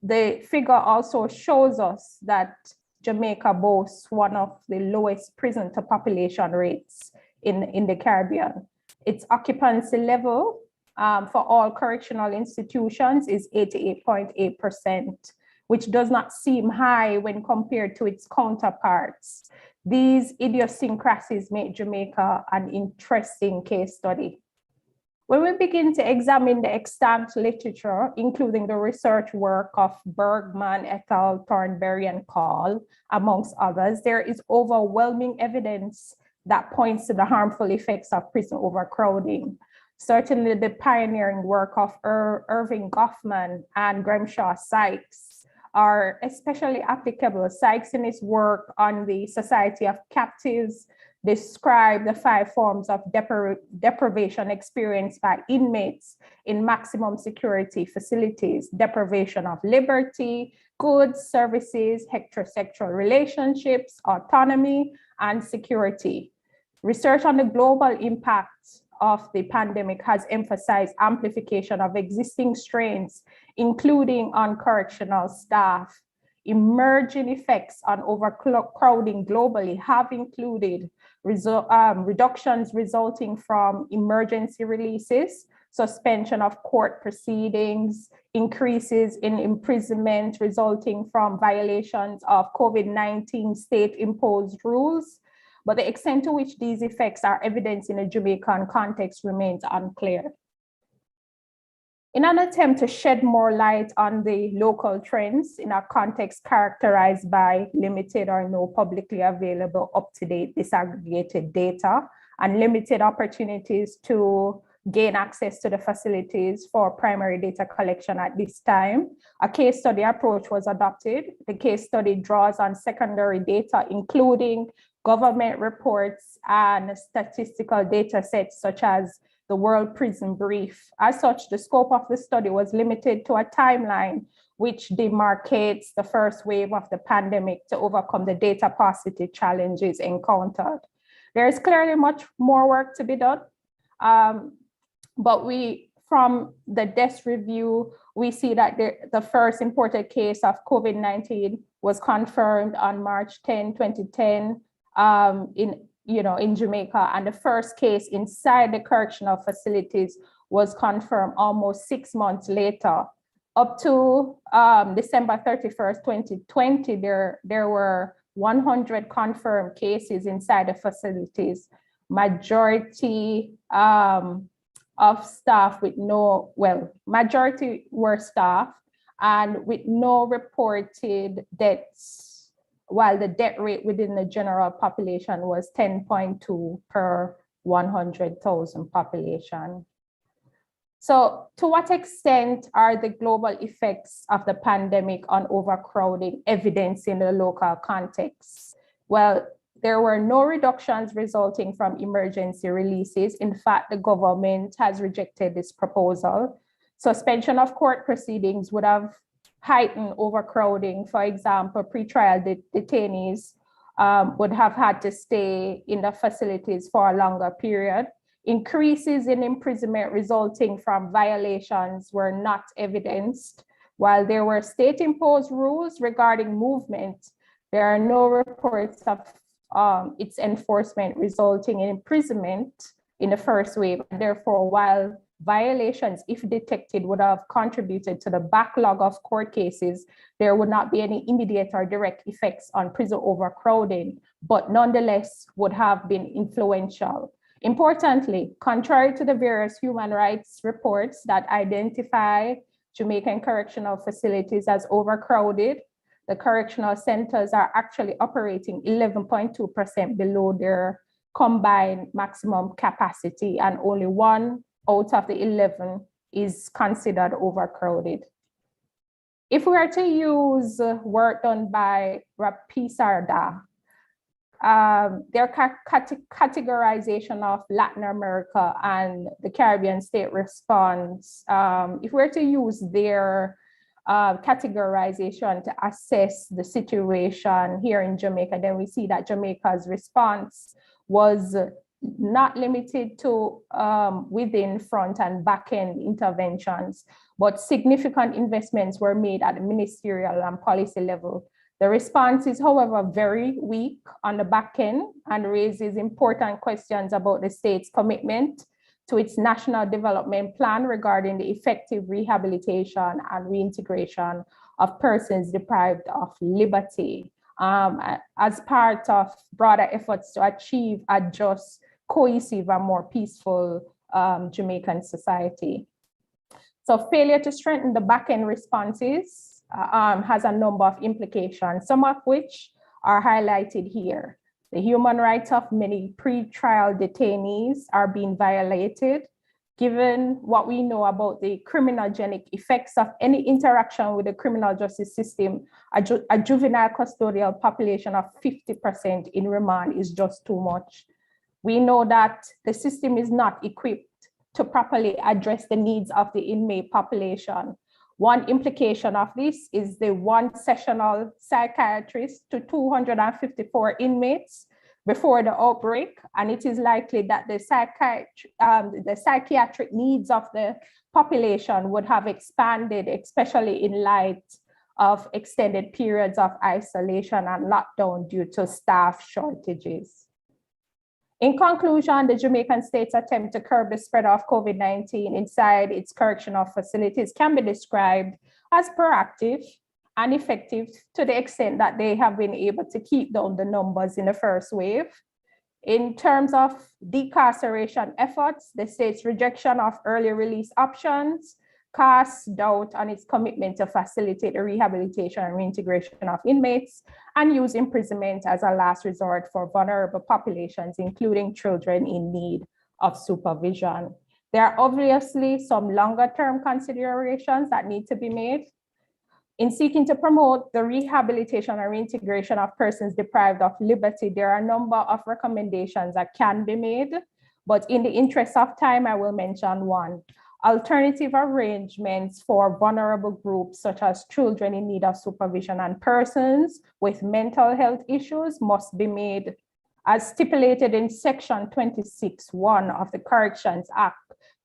the figure also shows us that Jamaica boasts one of the lowest prison to population rates in the Caribbean. Its occupancy level for all correctional institutions is 88.8%, which does not seem high when compared to its counterparts. These idiosyncrasies make Jamaica an interesting case study. When we begin to examine the extant literature, including the research work of Bergman et al., Thornberry and Call, amongst others, there is overwhelming evidence that points to the harmful effects of prison overcrowding. Certainly the pioneering work of Irving Goffman and Grimshaw Sykes are especially applicable. Sykes in his work on the Society of Captives describe the 5 forms of deprivation experienced by inmates in maximum security facilities: deprivation of liberty, goods, services, heterosexual relationships, autonomy, and security. Research on the global impact of the pandemic has emphasized amplification of existing strains, including on correctional staff. Emerging effects on overcrowding globally have included reductions resulting from emergency releases, suspension of court proceedings, increases in imprisonment resulting from violations of COVID-19 state-imposed rules. But the extent to which these effects are evidenced in a Jamaican context remains unclear. In an attempt to shed more light on the local trends in a context characterized by limited or no publicly available up-to-date disaggregated data and limited opportunities to gain access to the facilities for primary data collection at this time, a case study approach was adopted. The case study draws on secondary data, including government reports and statistical data sets such as the World Prison Brief. As such, the scope of the study was limited to a timeline which demarcates the first wave of the pandemic to overcome the data paucity challenges encountered. There is clearly much more work to be done, but from the desk review, we see that the first imported case of COVID-19 was confirmed on March 10, 2010 in Jamaica, and the first case inside the correctional facilities was confirmed almost 6 months later. Up to December 31st, 2020, there were 100 confirmed cases inside the facilities. Majority of staff with majority were staff and with no reported deaths, while the death rate within the general population was 10.2 per 100,000 population. So to what extent are the global effects of the pandemic on overcrowding evidenced in the local context? Well, there were no reductions resulting from emergency releases. In fact, the government has rejected this proposal. Suspension of court proceedings would have heightened overcrowding. For example, pretrial detainees would have had to stay in the facilities for a longer period. Increases in imprisonment resulting from violations were not evidenced. While there were state-imposed rules regarding movement, there are no reports of its enforcement resulting in imprisonment in the first wave. Therefore, while violations, if detected, would have contributed to the backlog of court cases, there would not be any immediate or direct effects on prison overcrowding, but nonetheless would have been influential. Importantly, contrary to the various human rights reports that identify Jamaican correctional facilities as overcrowded, the correctional centers are actually operating 11.2% below their combined maximum capacity, and only 1 out of the 11 is considered overcrowded. If we are to use work done by Rapisarda, their categorization of Latin America and the Caribbean state response, if we're to use their categorization to assess the situation here in Jamaica, then we see that Jamaica's response was not limited to within front and back end interventions, but significant investments were made at the ministerial and policy level. The response is, however, very weak on the back end and raises important questions about the state's commitment to its national development plan regarding the effective rehabilitation and reintegration of persons deprived of liberty as part of broader efforts to achieve a just, cohesive, and more peaceful Jamaican society. So failure to strengthen the back-end responses has a number of implications, some of which are highlighted here. The human rights of many pre-trial detainees are being violated. Given what we know about the criminogenic effects of any interaction with the criminal justice system, a juvenile custodial population of 50% in remand is just too much. We know that the system is not equipped to properly address the needs of the inmate population. One implication of this is the one sessional psychiatrist to 254 inmates before the outbreak, and it is likely that the psychiatric needs of the population would have expanded, especially in light of extended periods of isolation and lockdown due to staff shortages. In conclusion, the Jamaican state's attempt to curb the spread of COVID-19 inside its correctional facilities can be described as proactive and effective to the extent that they have been able to keep down the numbers in the first wave. In terms of decarceration efforts, the state's rejection of early release options casts doubt on its commitment to facilitate the rehabilitation and reintegration of inmates and use imprisonment as a last resort for vulnerable populations, including children in need of supervision. There are obviously some longer-term considerations that need to be made. In seeking to promote the rehabilitation and reintegration of persons deprived of liberty, there are a number of recommendations that can be made, but in the interest of time, I will mention one. Alternative arrangements for vulnerable groups such as children in need of supervision and persons with mental health issues must be made as stipulated in Section 26(1) of the Corrections Act.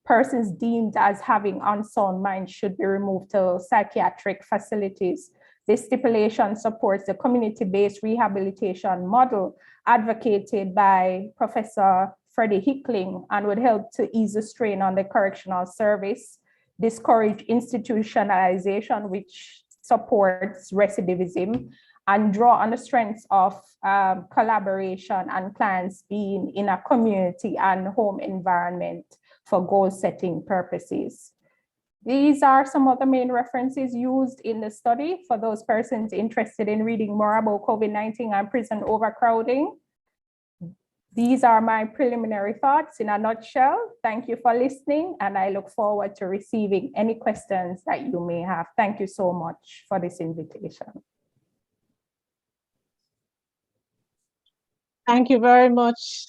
Persons deemed as having unsound minds should be removed to psychiatric facilities. This stipulation supports the community-based rehabilitation model advocated by Professor Freddie Hickling and would help to ease the strain on the correctional service, discourage institutionalization, which supports recidivism, and draw on the strengths of collaboration and clients being in a community and home environment for goal-setting purposes. These are some of the main references used in the study for those persons interested in reading more about COVID-19 and prison overcrowding. These are my preliminary thoughts in a nutshell. Thank you for listening, and I look forward to receiving any questions that you may have. Thank you so much for this invitation. Thank you very much,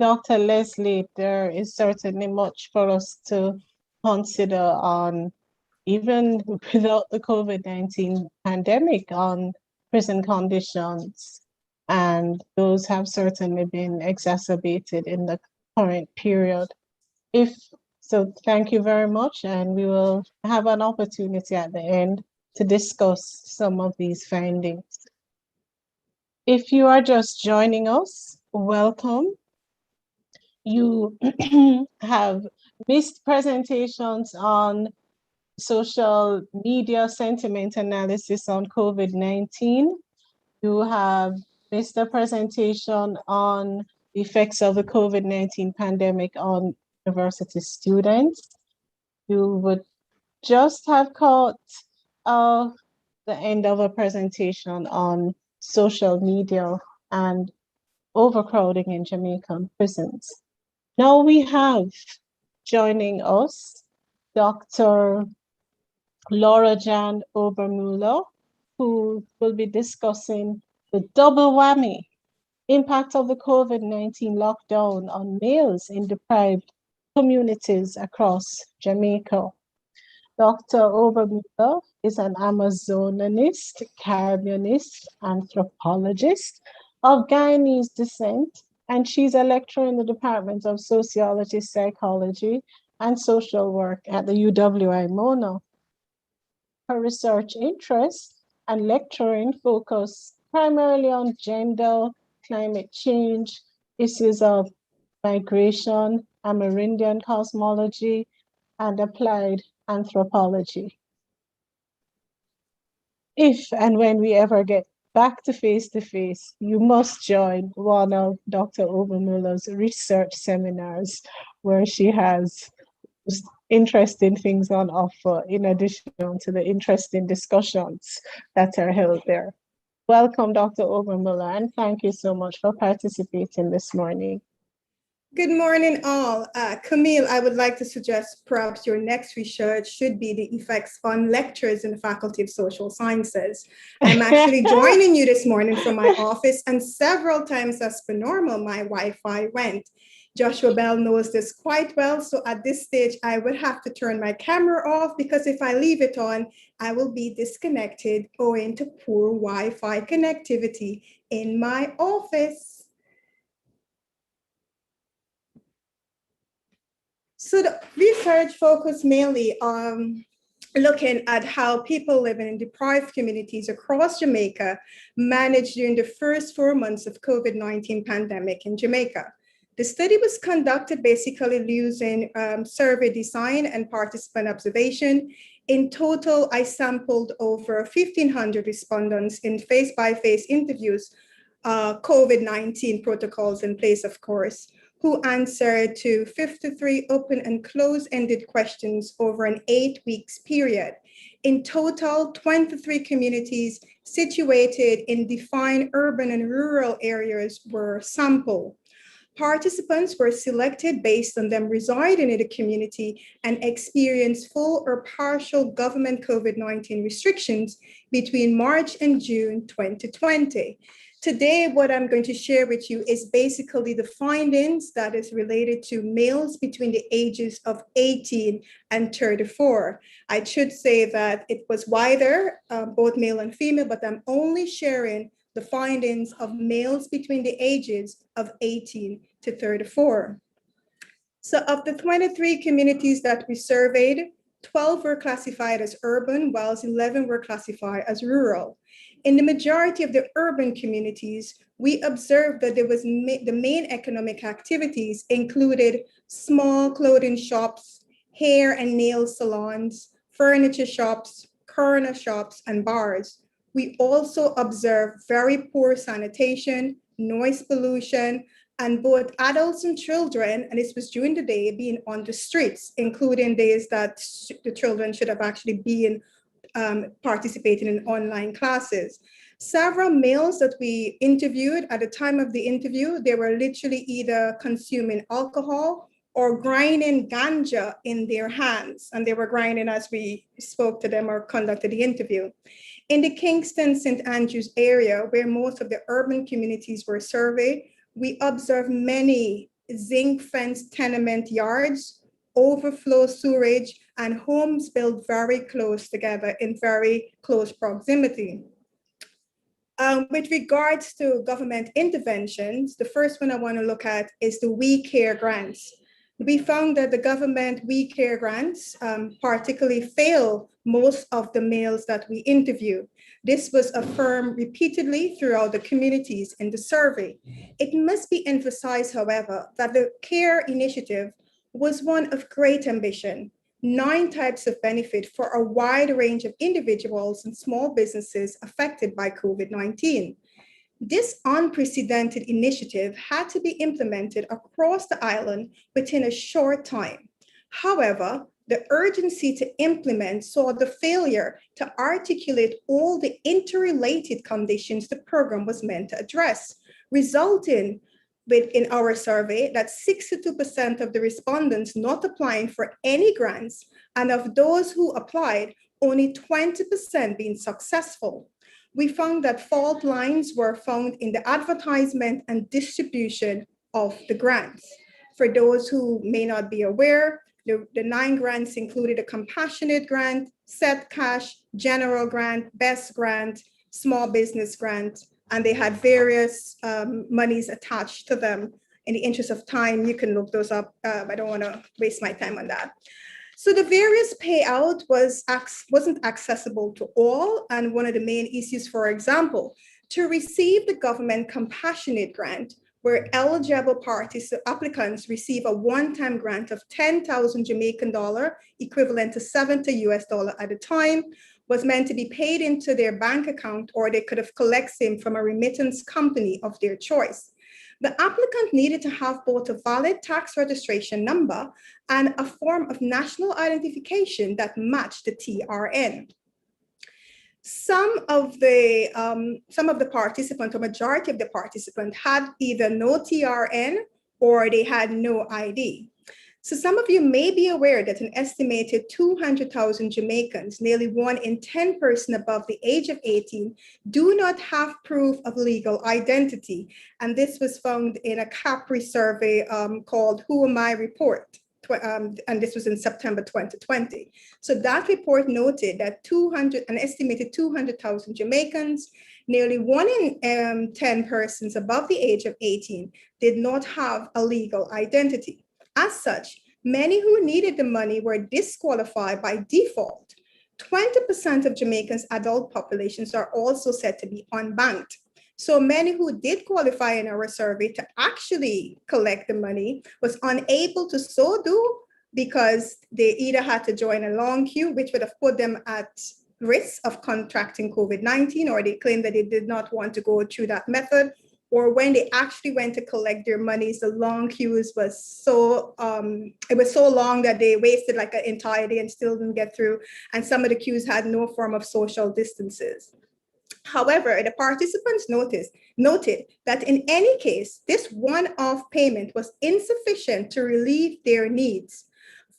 Dr. Leslie. There is certainly much for us to consider on, even without the COVID-19 pandemic, on prison conditions. And those have certainly been exacerbated in the current period. So thank you very much, and we will have an opportunity at the end to discuss some of these findings. If you are just joining us, welcome. You have missed presentations on social media sentiment analysis on COVID-19. You have missed a presentation on the effects of the COVID-19 pandemic on university students. You would just have caught the end of a presentation on social media and overcrowding in Jamaican prisons. Now we have joining us Dr. Laura Jan Obermuller, who will be discussing the double whammy impact of the COVID-19 lockdown on males in deprived communities across Jamaica. Dr. Obermuller is an Amazonist, Caribbeanist, anthropologist of Guyanese descent, and she's a lecturer in the Department of Sociology, Psychology, and Social Work at the UWI-Mona. Her research interests and lecturing focus primarily on gender, climate change, issues of migration, Amerindian cosmology, and applied anthropology. If and when we ever get back to face, you must join one of Dr. Obermuller's research seminars, where she has interesting things on offer in addition to the interesting discussions that are held there. Welcome, Dr. Obermuller, and thank you so much for participating this morning. Good morning, all. Camille, I would like to suggest perhaps your next research should be the effects on lectures in the Faculty of Social Sciences. I'm actually joining you this morning from my office, and several times as per normal, my Wi-Fi went. Joshua Bell knows this quite well, so at this stage, I would have to turn my camera off, because if I leave it on, I will be disconnected owing to poor Wi-Fi connectivity in my office. So the research focused mainly on looking at how people living in deprived communities across Jamaica managed during the first 4 months of COVID-19 pandemic in Jamaica. The study was conducted basically using survey design and participant observation. In total, I sampled over 1,500 respondents in face-by-face interviews, COVID-19 protocols in place, of course, who answered to 53 open and close-ended questions over an 8 weeks period. In total, 23 communities situated in defined urban and rural areas were sampled. Participants were selected based on them residing in the community and experienced full or partial government COVID-19 restrictions between March and June 2020. Today, what I'm going to share with you is basically the findings that is related to males between the ages of 18 and 34. I should say that it was wider, both male and female, but I'm only sharing the findings of males between the ages of 18 to 34. So of the 23 communities that we surveyed, 12 were classified as urban, whilst 11 were classified as rural. In the majority of the urban communities, we observed that there was the main economic activities included small clothing shops, hair and nail salons, furniture shops, corner shops, and bars. We also observed very poor sanitation, noise pollution, and both adults and children, and this was during the day, being on the streets, including days that the children should have actually been participating in online classes. Several males that we interviewed, at the time of the interview, they were literally either consuming alcohol or grinding ganja in their hands, and they were grinding as we spoke to them or conducted the interview. In the Kingston, St. Andrews area, where most of the urban communities were surveyed, we observed many zinc fenced tenement yards, overflow sewerage, and homes built very close together in very close proximity. With regards to government interventions, the first one I want to look at is the We Care grants. We found that the government We Care grants particularly fail most of the males that we interviewed. This was affirmed repeatedly throughout the communities in the survey. It must be emphasized, however, that the CARE initiative was one of great ambition, 9 types of benefit for a wide range of individuals and small businesses affected by COVID-19. This unprecedented initiative had to be implemented across the island within a short time. However, the urgency to implement saw the failure to articulate all the interrelated conditions the program was meant to address, resulting in our survey that 62% of the respondents not applying for any grants, and of those who applied, only 20% being successful. We found that fault lines were found in the advertisement and distribution of the grants. For those who may not be aware, the 9 grants included a compassionate grant, set cash, general grant, best grant, small business grant, and they had various monies attached to them. In the interest of time, you can look those up. I don't want to waste my time on that. So the various payout wasn't accessible to all. And one of the main issues, for example, to receive the government compassionate grant, where eligible applicants receive a one-time grant of 10,000 Jamaican dollar, equivalent to $70 US at a time, was meant to be paid into their bank account, or they could have collected them from a remittance company of their choice. The applicant needed to have both a valid tax registration number and a form of national identification that matched the TRN. Some of the participants, or majority of the participants, had either no TRN or they had no ID. So some of you may be aware that an estimated 200,000 Jamaicans, nearly 1 in 10 persons above the age of 18, do not have proof of legal identity. And this was found in a CAPRI survey called Who Am I Report? And this was in September 2020. So that report noted that an estimated 200,000 Jamaicans, nearly 1 in 10 persons above the age of 18, did not have a legal identity. As such, many who needed the money were disqualified by default. 20% of Jamaica's adult populations are also said to be unbanked. So many who did qualify in our survey to actually collect the money was unable to so do because they either had to join a long queue, which would have put them at risk of contracting COVID-19, or they claimed that they did not want to go through that method, or when they actually went to collect their monies, the long queues was so, it was so long that they wasted like an entire day and still didn't get through. And some of the queues had no form of social distances. However, the participants noted that in any case, this one-off payment was insufficient to relieve their needs.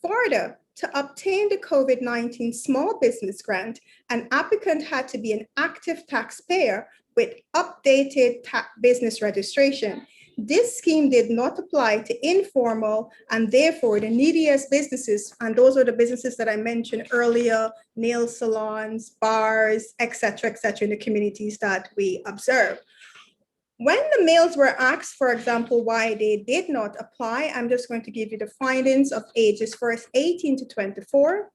Further, to obtain the COVID-19 small business grant, an applicant had to be an active taxpayer with updated business registration. This scheme did not apply to informal and therefore the neediest businesses, and those are the businesses that I mentioned earlier, nail salons, bars, et cetera, in the communities that we observe. When the males were asked, for example, why they did not apply, I'm just going to give you the findings of ages first 18 to 24.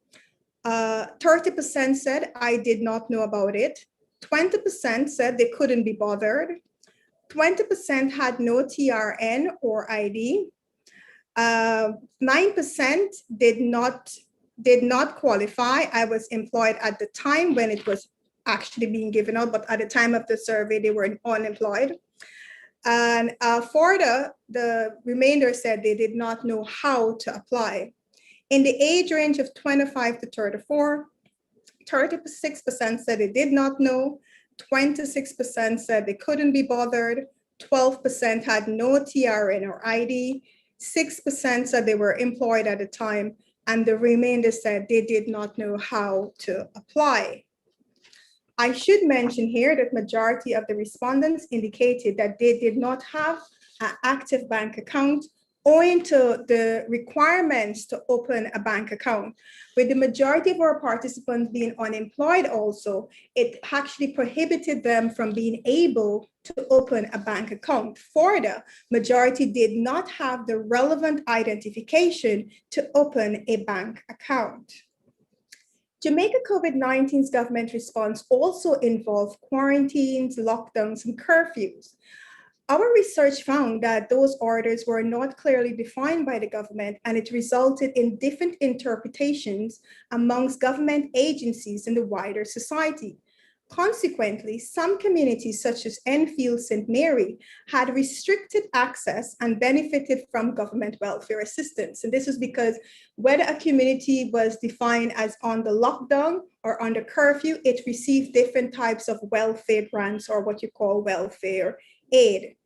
30% said, I did not know about it. 20% said they couldn't be bothered. 20% had no TRN or ID. 9% did not qualify. I was employed at the time when it was actually being given out, but at the time of the survey, they were unemployed. And for the remainder said they did not know how to apply. In the age range of 25 to 34, 36% said they did not know, 26% said they couldn't be bothered, 12% had no TRN or ID, 6% said they were employed at the time, and the remainder said they did not know how to apply. I should mention here that majority of the respondents indicated that they did not have an active bank account owing to the requirements to open a bank account. With the majority of our participants being unemployed also, it actually prohibited them from being able to open a bank account. For the majority did not have the relevant identification to open a bank account. Jamaica COVID-19's government response also involved quarantines, lockdowns, and curfews. Our research found that those orders were not clearly defined by the government, and it resulted in different interpretations amongst government agencies and the wider society. Consequently, some communities such as Enfield St. Mary had restricted access and benefited from government welfare assistance. And this is because whether a community was defined as on the lockdown or under curfew, it received different types of welfare grants or what you call welfare aid.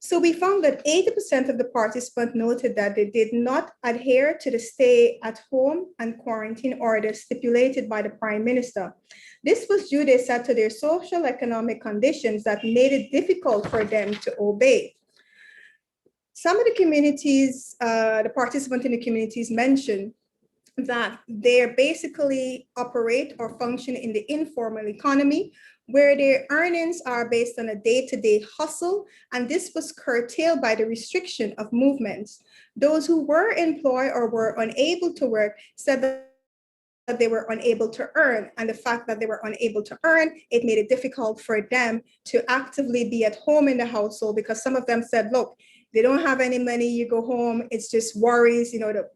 So we found that 80% of the participants noted that they did not adhere to the stay at home and quarantine orders stipulated by the Prime Minister. This was due, they said, to their social economic conditions that made it difficult for them to obey. Some of the communities, the participants in the communities mentioned that they basically operate or function in the informal economy, where their earnings are based on a day-to-day hustle, and this was curtailed by the restriction of movements. Those who were employed or were unable to work said that they were unable to earn, and the fact that they were unable to earn, it made it difficult for them to actively be at home in the household, because some of them said, look, they don't have any money, you go home, it's just worries, you know, the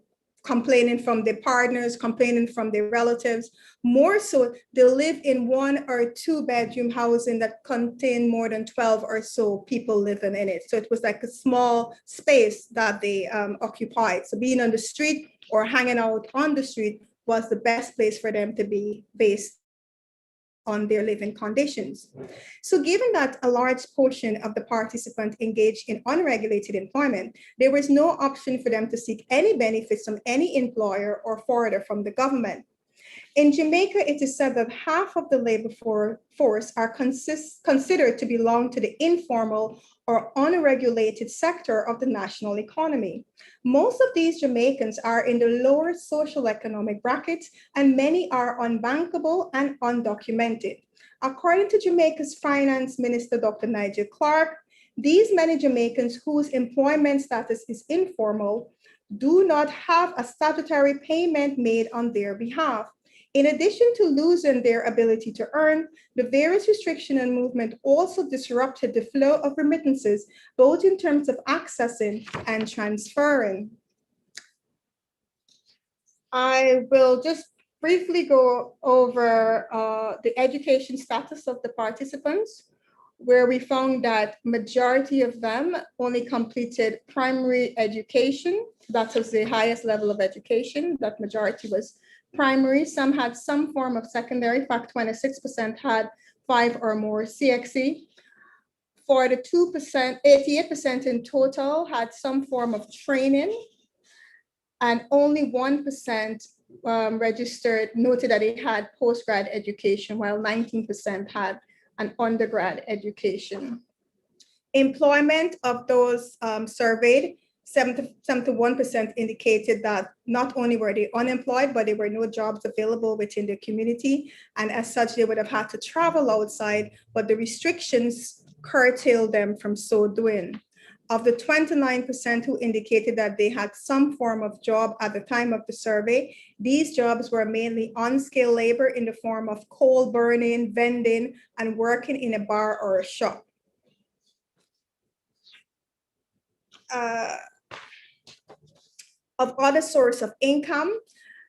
complaining from their partners, complaining from their relatives. More so, they live in 1 or 2 bedroom housing that contain more than 12 or so people living in it. So it was like a small space that they occupied. So being on the street or hanging out on the street was the best place for them to be based on their living conditions. So given that a large portion of the participants engaged in unregulated employment, there was no option for them to seek any benefits from any employer or further from the government. In Jamaica, it is said that half of the labor force are considered to belong to the informal or unregulated sector of the national economy. Most of these Jamaicans are in the lower social economic brackets, and many are unbankable and undocumented. According to Jamaica's Finance Minister, Dr. Nigel Clark, these many Jamaicans whose employment status is informal do not have a statutory payment made on their behalf. In addition to losing their ability to earn, the various restriction and movement also disrupted the flow of remittances, both in terms of accessing and transferring. I will just briefly go over the education status of the participants, where we found that majority of them only completed primary education. That was the highest level of education. That majority was primary. Some had some form of secondary. In fact, 26% had 5 or more CXE. For the 2%, 88% in total had some form of training, and only 1% noted that they had postgrad education, while 19% had an undergrad education. Employment of those surveyed, 71% indicated that not only were they unemployed, but there were no jobs available within the community. And as such, they would have had to travel outside, but the restrictions curtailed them from so doing. Of the 29% who indicated that they had some form of job at the time of the survey, these jobs were mainly unskilled labor in the form of coal burning, vending, and working in a bar or a shop. Of other source of income,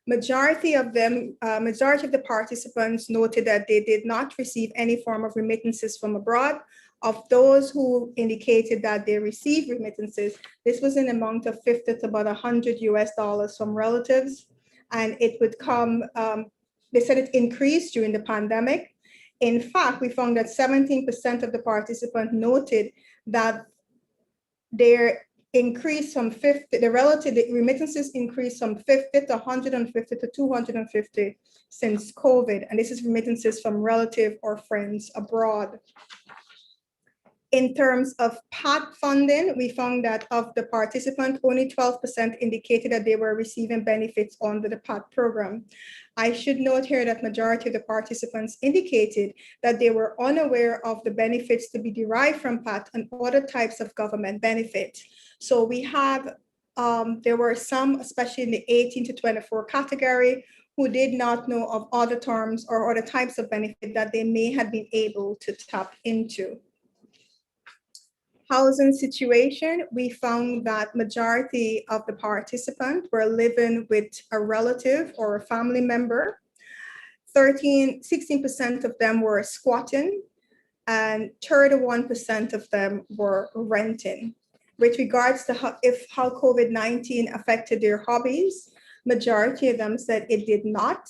majority of the participants noted that they did not receive any form of remittances from abroad. Of those who indicated that they received remittances, this was an amount of 50 to about $100 from relatives. And it would come, they said it increased during the pandemic. In fact, we found that 17% of the participants noted that their increase from 50, the remittances increased from 50 to 150 to 250 since COVID. And this is remittances from relative or friends abroad. In terms of PAT funding, we found that of the participants, only 12% indicated that they were receiving benefits under the PAT program. I should note here that majority of the participants indicated that they were unaware of the benefits to be derived from PAT and other types of government benefits. So we have, there were some, especially in the 18 to 24 category, who did not know of other terms or other types of benefit that they may have been able to tap into. Housing situation, we found that majority of the participants were living with a relative or a family member. 16% of them were squatting, and 31% of them were renting. With regards to how COVID-19 affected their hobbies, majority of them said it did not,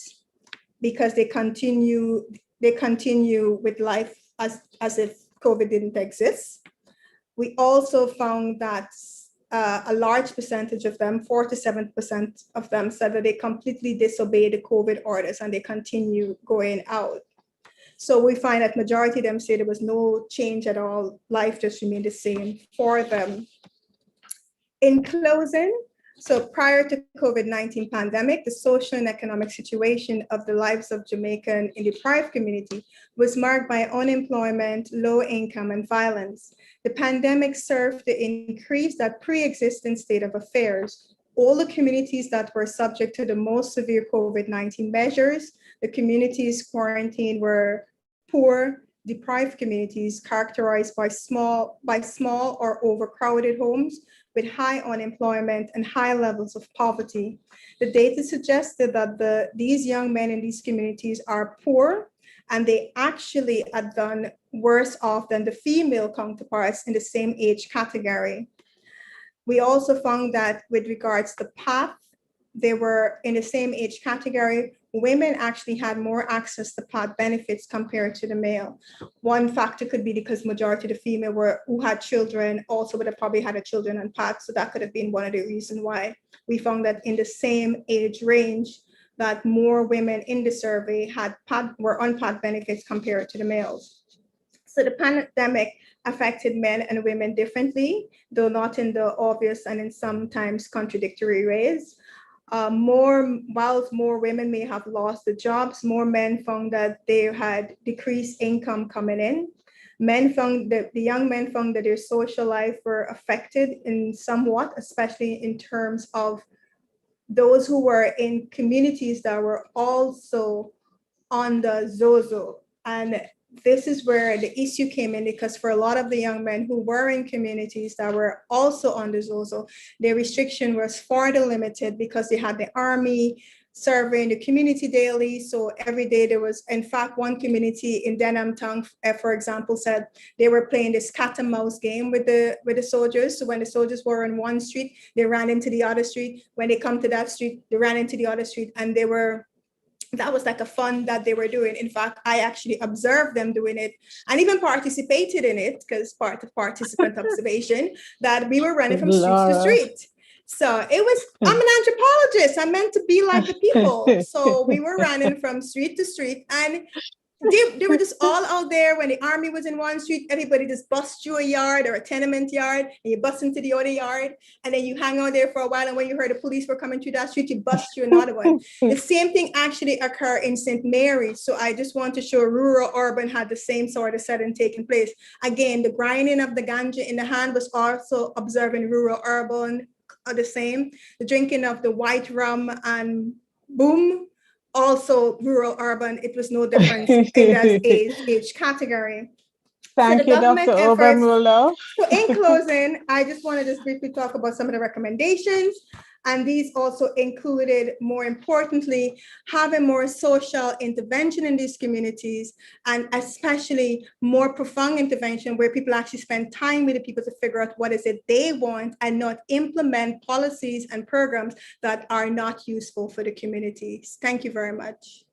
because they continue with life as if COVID didn't exist. We also found that a large percentage of them, 47% of them, said that they completely disobeyed the COVID orders and they continue going out. So we find that majority of them say there was no change at all. Life just remained the same for them. In closing, so prior to COVID-19 pandemic, the social and economic situation of the lives of Jamaican in the deprived community was marked by unemployment, low income, and violence. The pandemic served to increase that pre-existing state of affairs. All the communities that were subject to the most severe COVID-19 measures, the communities quarantined were poor, deprived communities characterized by small or overcrowded homes with high unemployment and high levels of poverty. The data suggested that these young men in these communities are poor, and they actually had done worse off than the female counterparts in the same age category. We also found that with regards to PATH, they were in the same age category. Women actually had more access to PATH benefits compared to the male. One factor could be because majority of the female who had children also would have probably had a children on PATH. So that could have been one of the reasons why we found that in the same age range, that more women in the survey were on PATH benefits compared to the males. So the pandemic affected men and women differently, though not in the obvious and in sometimes contradictory ways. While more women may have lost the jobs, more men found that they had decreased income coming in. The young men found that their social life were affected in somewhat, especially in terms of those who were in communities that were also on the Zozo. And this is where the issue came in, because for a lot of the young men who were in communities that were also on the Zozo, their restriction was far too limited because they had the army serving the community daily. So every day there was, in fact, one community in Denham Town, for example, said they were playing this cat and mouse game with the soldiers. So when the soldiers were on one street, they ran into the other street. When they come to that street, they ran into the other street, and that was like a fun that they were doing. In fact, I actually observed them doing it and even participated in it, because part of participant observation, that we were running from street to street. So it was, I'm an anthropologist. I'm meant to be like the people. So we were running from street to street, and they were just all out there. When the army was in one street, everybody just bust you a yard or a tenement yard, and you bust into the other yard, and then you hang out there for a while. And when you heard the police were coming through that street, you bust you another one. The same thing actually occurred in St. Mary. So I just want to show rural urban had the same sort of setting taking place. Again, the grinding of the ganja in the hand was also observed in rural urban, the same. The drinking of the white rum and boom, also rural urban. It was no difference in that age category. Thank you, Dr. Obermuller. So in closing, I just want to just briefly talk about some of the recommendations. And these also included, more importantly, having more social intervention in these communities, and especially more profound intervention where people actually spend time with the people to figure out what is it they want, and not implement policies and programs that are not useful for the communities. Thank you very much.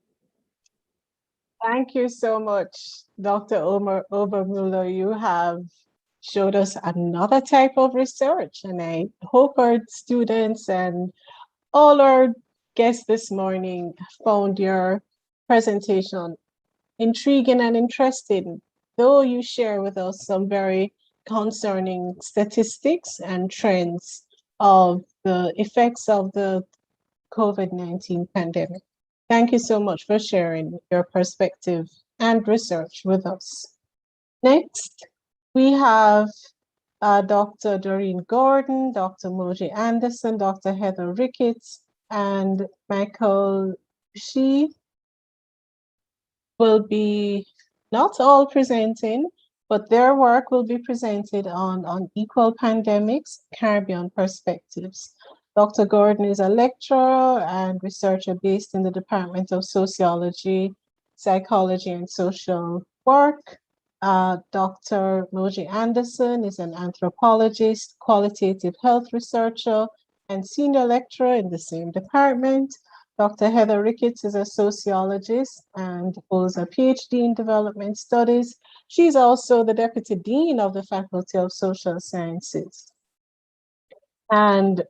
Thank you so much, Dr. Obermuller. You have showed us another type of research, and I hope our students and all our guests this morning found your presentation intriguing and interesting, though you share with us some very concerning statistics and trends of the effects of the COVID-19 pandemic. Thank you so much for sharing your perspective and research with us. Next, we have Dr. Doreen Gordon, Dr. Moji Anderson, Dr. Heather Ricketts, and Michael. She will be not all presenting, but their work will be presented on equal pandemics, Caribbean perspectives. Dr. Gordon is a lecturer and researcher based in the Department of Sociology, Psychology, and Social Work. Dr. Moji Anderson is an anthropologist, qualitative health researcher, and senior lecturer in the same department. Dr. Heather Ricketts is a sociologist and holds a PhD in development studies. She's also the Deputy Dean of the Faculty of Social Sciences. And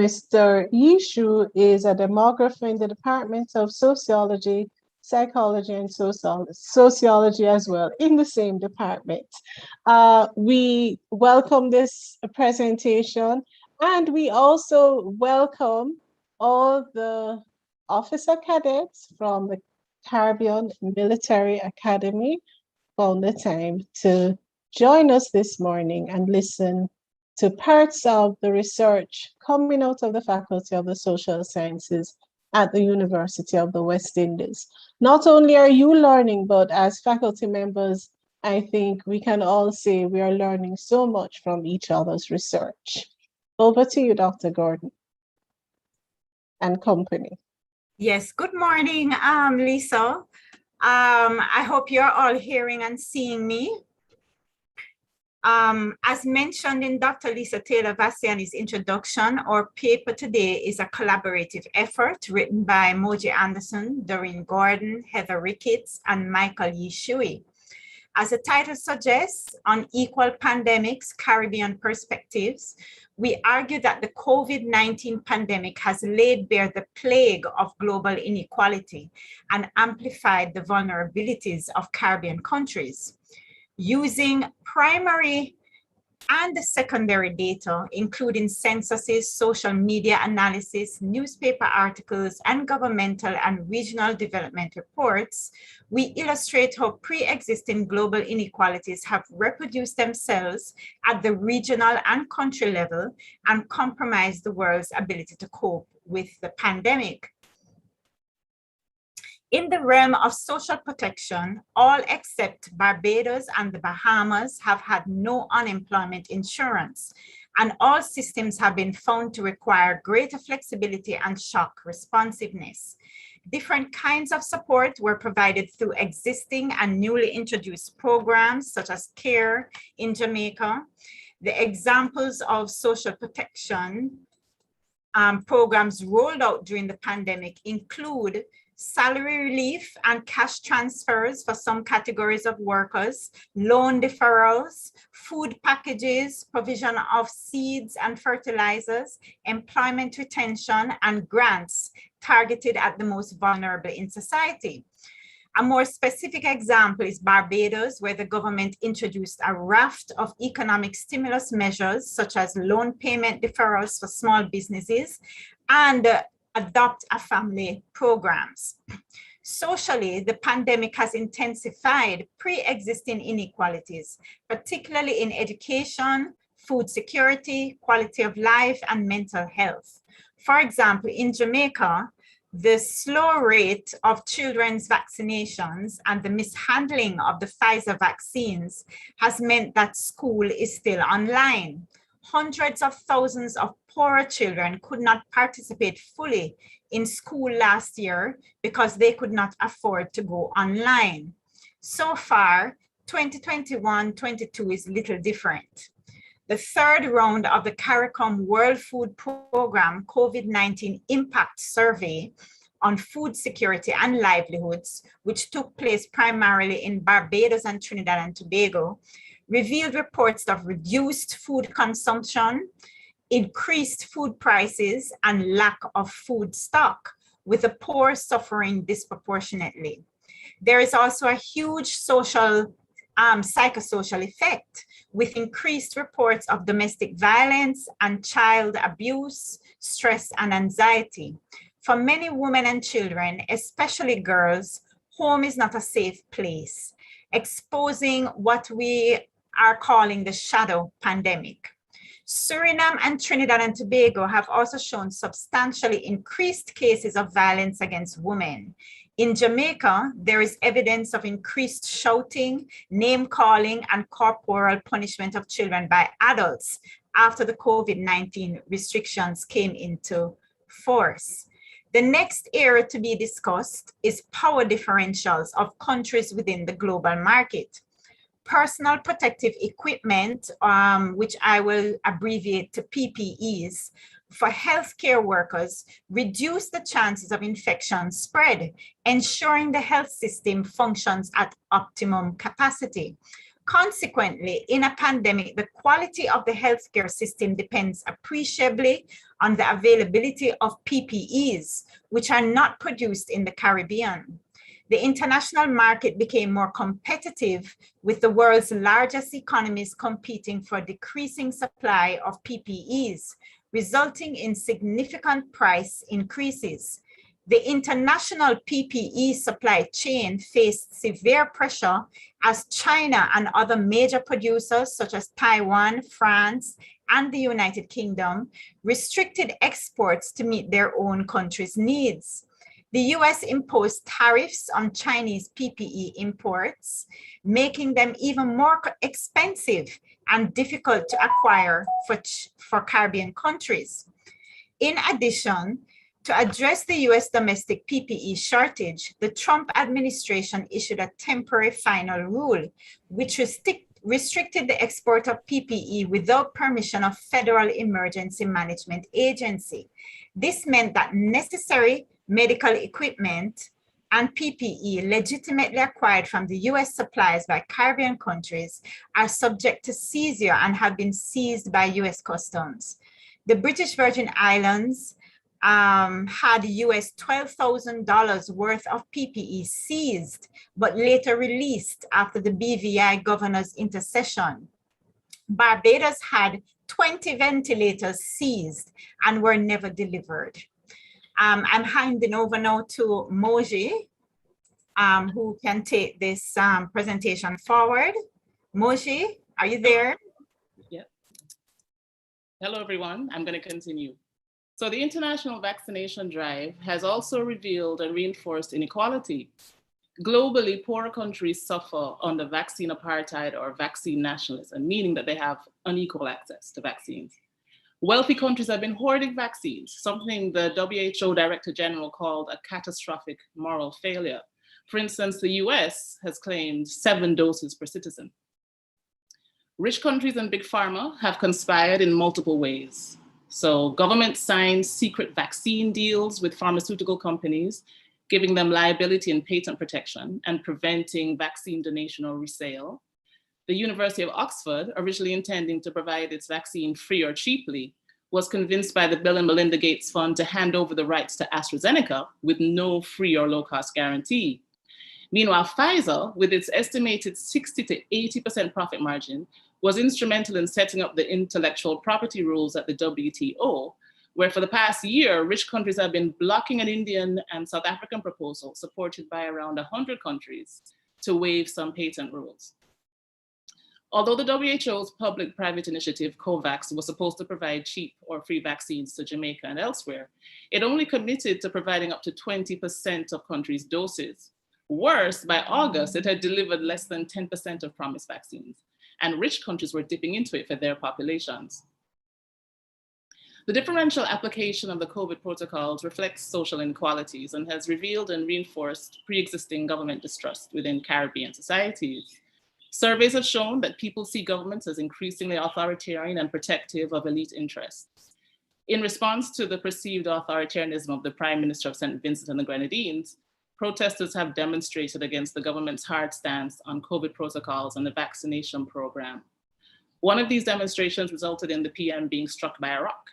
Mr. Yishu is a demographer in the Department of Sociology, Psychology, and Sociology as well, in the same department. We welcome this presentation, and we also welcome all the officer cadets from the Caribbean Military Academy found the time to join us this morning and listen to parts of the research coming out of the Faculty of the Social Sciences at the University of the West Indies. Not only are you learning, but as faculty members, I think we can all say we are learning so much from each other's research. Over to you, Dr. Gordon and company. Yes, good morning, Lisa. I hope you're all hearing and seeing me. As mentioned in Dr. Lisa Taylor Vassiani's introduction, our paper today is a collaborative effort written by Moji Anderson, Doreen Gordon, Heather Ricketts, and Michael Yishui. As the title suggests, on equal pandemics, Caribbean perspectives, we argue that the COVID-19 pandemic has laid bare the plague of global inequality and amplified the vulnerabilities of Caribbean countries. Using primary and the secondary data, including censuses, social media analysis, newspaper articles, and governmental and regional development reports, we illustrate how pre-existing global inequalities have reproduced themselves at the regional and country level and compromised the world's ability to cope with the pandemic. In the realm of social protection, all except Barbados and the Bahamas have had no unemployment insurance, and all systems have been found to require greater flexibility and shock responsiveness. Different kinds of support were provided through existing and newly introduced programs such as CARE in Jamaica. The examples of social protection programs rolled out during the pandemic include salary relief and cash transfers for some categories of workers, loan deferrals, food packages, provision of seeds and fertilizers, employment retention, and grants targeted at the most vulnerable in society. A more specific example is Barbados, where the government introduced a raft of economic stimulus measures, such as loan payment deferrals for small businesses and adopt a family programs. Socially, the pandemic has intensified pre-existing inequalities, particularly in education, food security, quality of life, and mental health. For example, in Jamaica, the slow rate of children's vaccinations and the mishandling of the Pfizer vaccines has meant that school is still online. Hundreds of thousands of poorer children could not participate fully in school last year because they could not afford to go online. So far, 2021-22 is little different. The third round of the CARICOM World Food Programme COVID-19 Impact Survey on food security and livelihoods, which took place primarily in Barbados and Trinidad and Tobago, revealed reports of reduced food consumption, increased food prices, and lack of food stock, with the poor suffering disproportionately. There is also a huge social, psychosocial effect, with increased reports of domestic violence and child abuse, stress, and anxiety. For many women and children, especially girls, home is not a safe place, exposing what we are calling the shadow pandemic. Suriname and Trinidad and Tobago have also shown substantially increased cases of violence against women. In Jamaica, there is evidence of increased shouting, name-calling, and corporal punishment of children by adults after the COVID-19 restrictions came into force. The next area to be discussed is power differentials of countries within the global market. Personal protective equipment, which I will abbreviate to PPEs, for healthcare workers reduce the chances of infection spread, ensuring the health system functions at optimum capacity. Consequently, in a pandemic, the quality of the healthcare system depends appreciably on the availability of PPEs, which are not produced in the Caribbean. The international market became more competitive, with the world's largest economies competing for a decreasing supply of PPEs, resulting in significant price increases. The international PPE supply chain faced severe pressure as China and other major producers such as Taiwan, France, and the United Kingdom restricted exports to meet their own country's needs. The US imposed tariffs on Chinese PPE imports, making them even more expensive and difficult to acquire for Caribbean countries. In addition, to address the US domestic PPE shortage, the Trump administration issued a temporary final rule, which restricted the export of PPE without permission of Federal Emergency Management Agency. This meant that necessary medical equipment and PPE legitimately acquired from the US suppliers by Caribbean countries are subject to seizure and have been seized by US Customs. The British Virgin Islands had US $12,000 worth of PPE seized, but later released after the BVI governor's intercession. Barbados had 20 ventilators seized and were never delivered. I'm handing over now to Moji, who can take this presentation forward. Moji, are you there? Yeah. Hello, everyone. I'm going to continue. So the international vaccination drive has also revealed and reinforced inequality. Globally, poorer countries suffer under vaccine apartheid or vaccine nationalism, meaning that they have unequal access to vaccines. Wealthy countries have been hoarding vaccines, something the WHO Director General called a catastrophic moral failure. For instance, the US has claimed 7 doses per citizen. Rich countries and big pharma have conspired in multiple ways. So governments signed secret vaccine deals with pharmaceutical companies, giving them liability and patent protection and preventing vaccine donation or resale. The University of Oxford, originally intending to provide its vaccine free or cheaply, was convinced by the Bill and Melinda Gates Fund to hand over the rights to AstraZeneca with no free or low-cost guarantee. Meanwhile, Pfizer, with its estimated 60 to 80% profit margin, was instrumental in setting up the intellectual property rules at the WTO, where for the past year, rich countries have been blocking an Indian and South African proposal supported by around 100 countries to waive some patent rules. Although the WHO's public-private initiative, COVAX, was supposed to provide cheap or free vaccines to Jamaica and elsewhere, it only committed to providing up to 20% of countries' doses. Worse, by August, it had delivered less than 10% of promised vaccines, and rich countries were dipping into it for their populations. The differential application of the COVID protocols reflects social inequalities and has revealed and reinforced pre-existing government distrust within Caribbean societies. Surveys have shown that people see governments as increasingly authoritarian and protective of elite interests. In response to the perceived authoritarianism of the Prime Minister of St. Vincent and the Grenadines, protesters have demonstrated against the government's hard stance on COVID protocols and the vaccination program. One of these demonstrations resulted in the PM being struck by a rock.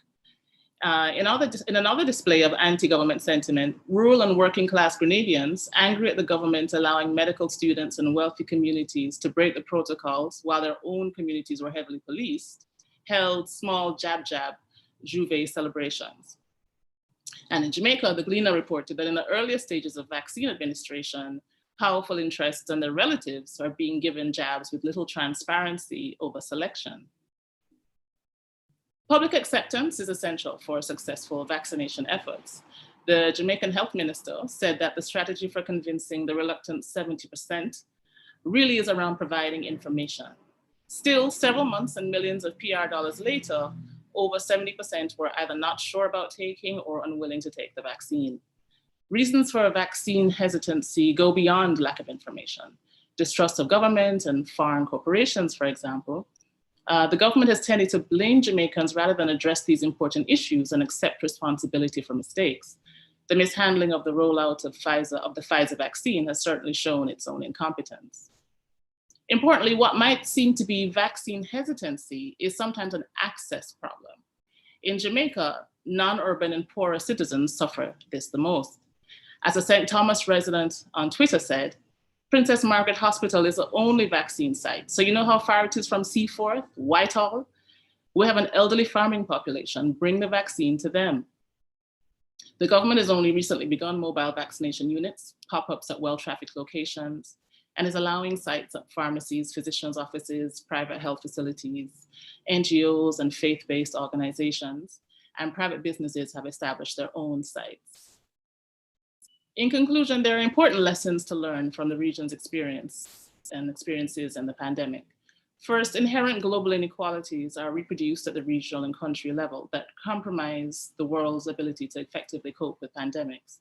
In another display of anti-government sentiment, rural and working class Grenadians, angry at the government allowing medical students and wealthy communities to break the protocols while their own communities were heavily policed, held small jab-jab Juve celebrations. And in Jamaica, the Gleaner reported that in the earliest stages of vaccine administration, powerful interests and their relatives are being given jabs with little transparency over selection. Public acceptance is essential for successful vaccination efforts. The Jamaican health minister said that the strategy for convincing the reluctant 70% really is around providing information. Still, several months and millions of PR dollars later, over 70% were either not sure about taking or unwilling to take the vaccine. Reasons for a vaccine hesitancy go beyond lack of information. Distrust of government and foreign corporations, for example. The government has tended to blame Jamaicans rather than address these important issues and accept responsibility for mistakes. The mishandling of the rollout of the Pfizer vaccine has certainly shown its own incompetence. Importantly, what might seem to be vaccine hesitancy is sometimes an access problem. In Jamaica, non-urban and poorer citizens suffer this the most. As a St. Thomas resident on Twitter said, Princess Margaret Hospital is the only vaccine site. So you know how far it is from Seaforth, Whitehall? We have an elderly farming population. Bring the vaccine to them. The government has only recently begun mobile vaccination units, pop-ups at well-trafficked locations, and is allowing sites at pharmacies, physicians' offices, private health facilities, NGOs and faith-based organizations, and private businesses have established their own sites. In conclusion, there are important lessons to learn from the region's experiences in the pandemic. First, inherent global inequalities are reproduced at the regional and country level that compromise the world's ability to effectively cope with pandemics.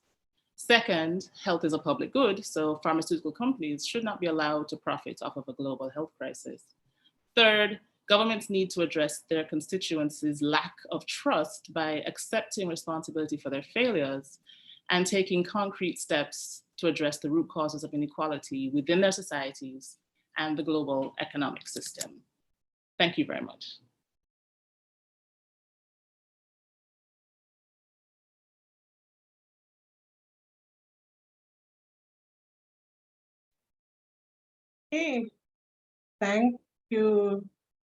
Second, health is a public good, so pharmaceutical companies should not be allowed to profit off of a global health crisis. Third, governments need to address their constituencies' lack of trust by accepting responsibility for their failures and taking concrete steps to address the root causes of inequality within their societies and the global economic system. Thank you very much. Okay, thank you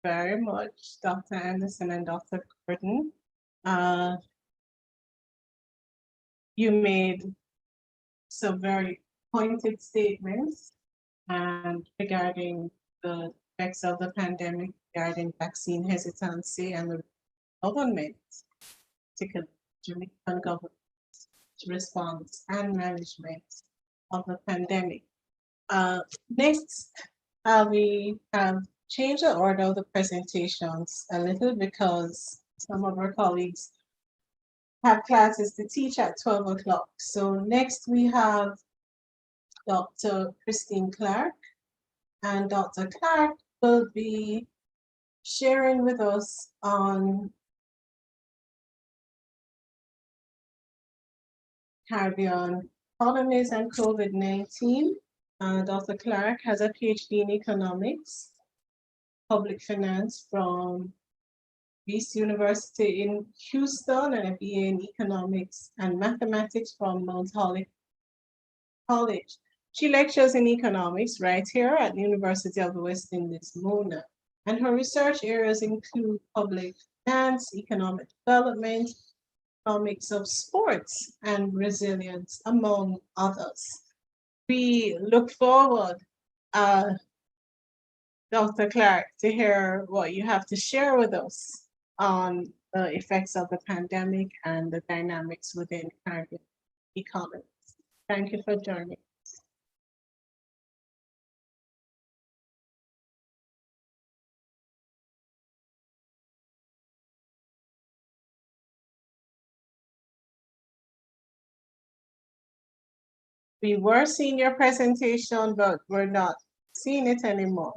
very much, Dr. Anderson and Dr. Gordon. You made some very pointed statements regarding the effects of the pandemic, regarding vaccine hesitancy and the government, particularly Jamaican government response and management of the pandemic. Next, we have changed the order of the presentations a little because some of our colleagues have classes to teach at 12 o'clock. So next we have Dr. Christine Clark, and Dr. Clark will be sharing with us on Caribbean economies and COVID-19. Dr. Clark has a PhD in economics, public finance from East University in Houston, and a BA in economics and mathematics from Mount Holly College. She lectures in economics right here at the University of the West Indies, Mona, and her research areas include public finance, economic development, economics of sports, and resilience, among others. We look forward, Dr. Clark, to hear what you have to share with us on the effects of the pandemic and the dynamics within Caribbean economies. Thank you for joining. We were seeing your presentation, but we're not seeing it anymore.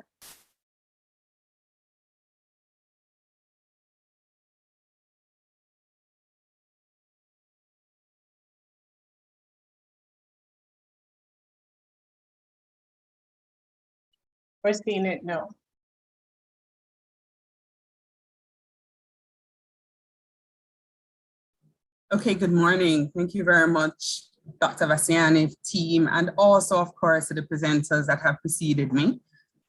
We're seeing it now. Okay, good morning. Thank you very much, Dr. Vassiani, team, and also, of course, to the presenters that have preceded me.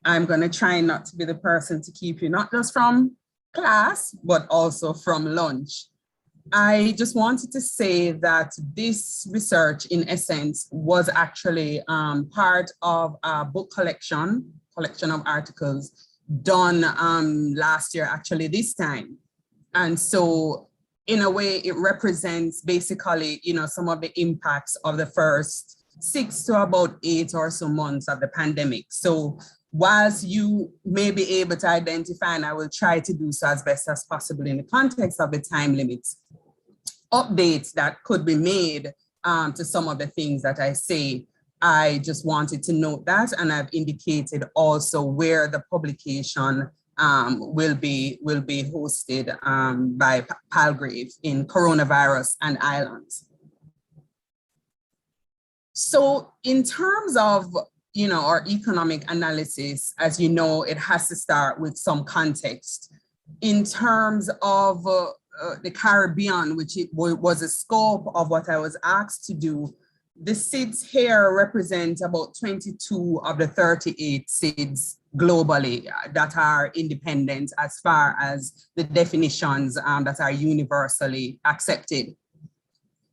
I'm going to try not to be the person to keep you not just from class, but also from lunch. I just wanted to say that this research, in essence, was actually part of a book collection of articles done last year, actually this time. And so in a way, it represents basically, some of the impacts of the first 6 to about 8 or so months of the pandemic. So whilst you may be able to identify, and I will try to do so as best as possible in the context of the time limits, updates that could be made to some of the things that I say, I just wanted to note that, and I've indicated also where the publication will be hosted by Palgrave in Coronavirus and Islands. So in terms of our economic analysis, as you know, it has to start with some context. In terms of the Caribbean, which was a scope of what I was asked to do, the SIDS here represent about 22 of the 38 SIDS globally that are independent as far as the definitions that are universally accepted.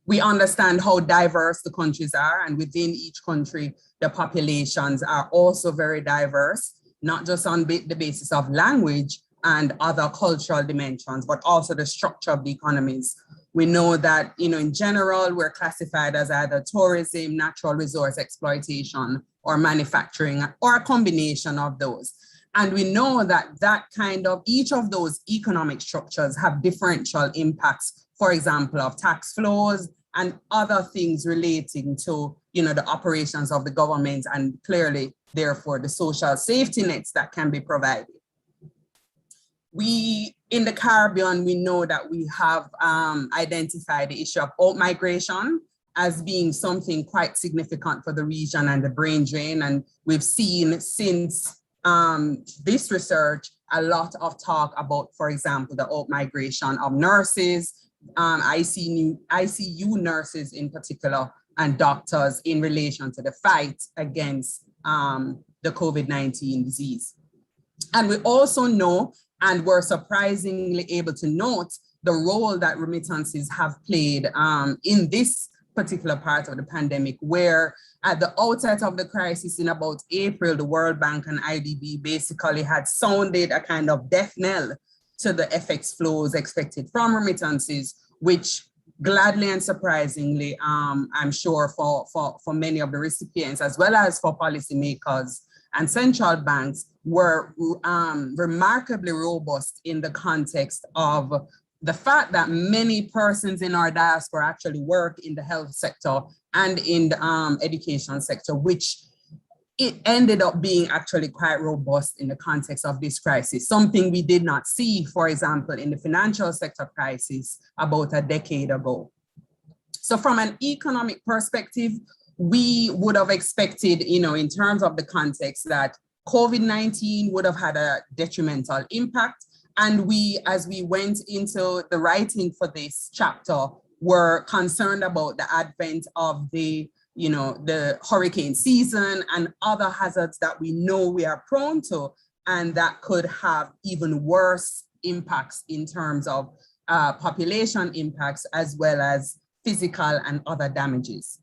We understand how diverse the countries are, and within each country, the populations are also very diverse, not just on the basis of language and other cultural dimensions, but also the structure of the economies. We know that, in general, we're classified as either tourism, natural resource exploitation, or manufacturing, or a combination of those. And we know that each of those economic structures have differential impacts, for example, of tax flows and other things relating to, the operations of the government, and clearly, therefore, the social safety nets that can be provided. In the Caribbean, we know that we have identified the issue of out-migration as being something quite significant for the region and the brain drain. And we've seen since this research, a lot of talk about, for example, the out-migration of nurses, ICU nurses in particular, and doctors in relation to the fight against the COVID-19 disease. And we also know And we're surprisingly able to note the role that remittances have played in this particular part of the pandemic, where at the outset of the crisis in about April, the World Bank and IDB basically had sounded a kind of death knell to the FX flows expected from remittances, which gladly and surprisingly, I'm sure for many of the recipients, as well as for policymakers and central banks, were remarkably robust in the context of the fact that many persons in our diaspora actually work in the health sector and in the education sector, which it ended up being actually quite robust in the context of this crisis, something we did not see, for example, in the financial sector crisis about a decade ago. So from an economic perspective, we would have expected, in terms of the context, that COVID-19 would have had a detrimental impact. And we, as we went into the writing for this chapter, were concerned about the advent of the hurricane season and other hazards that we know we are prone to, and that could have even worse impacts in terms of population impacts, as well as physical and other damages.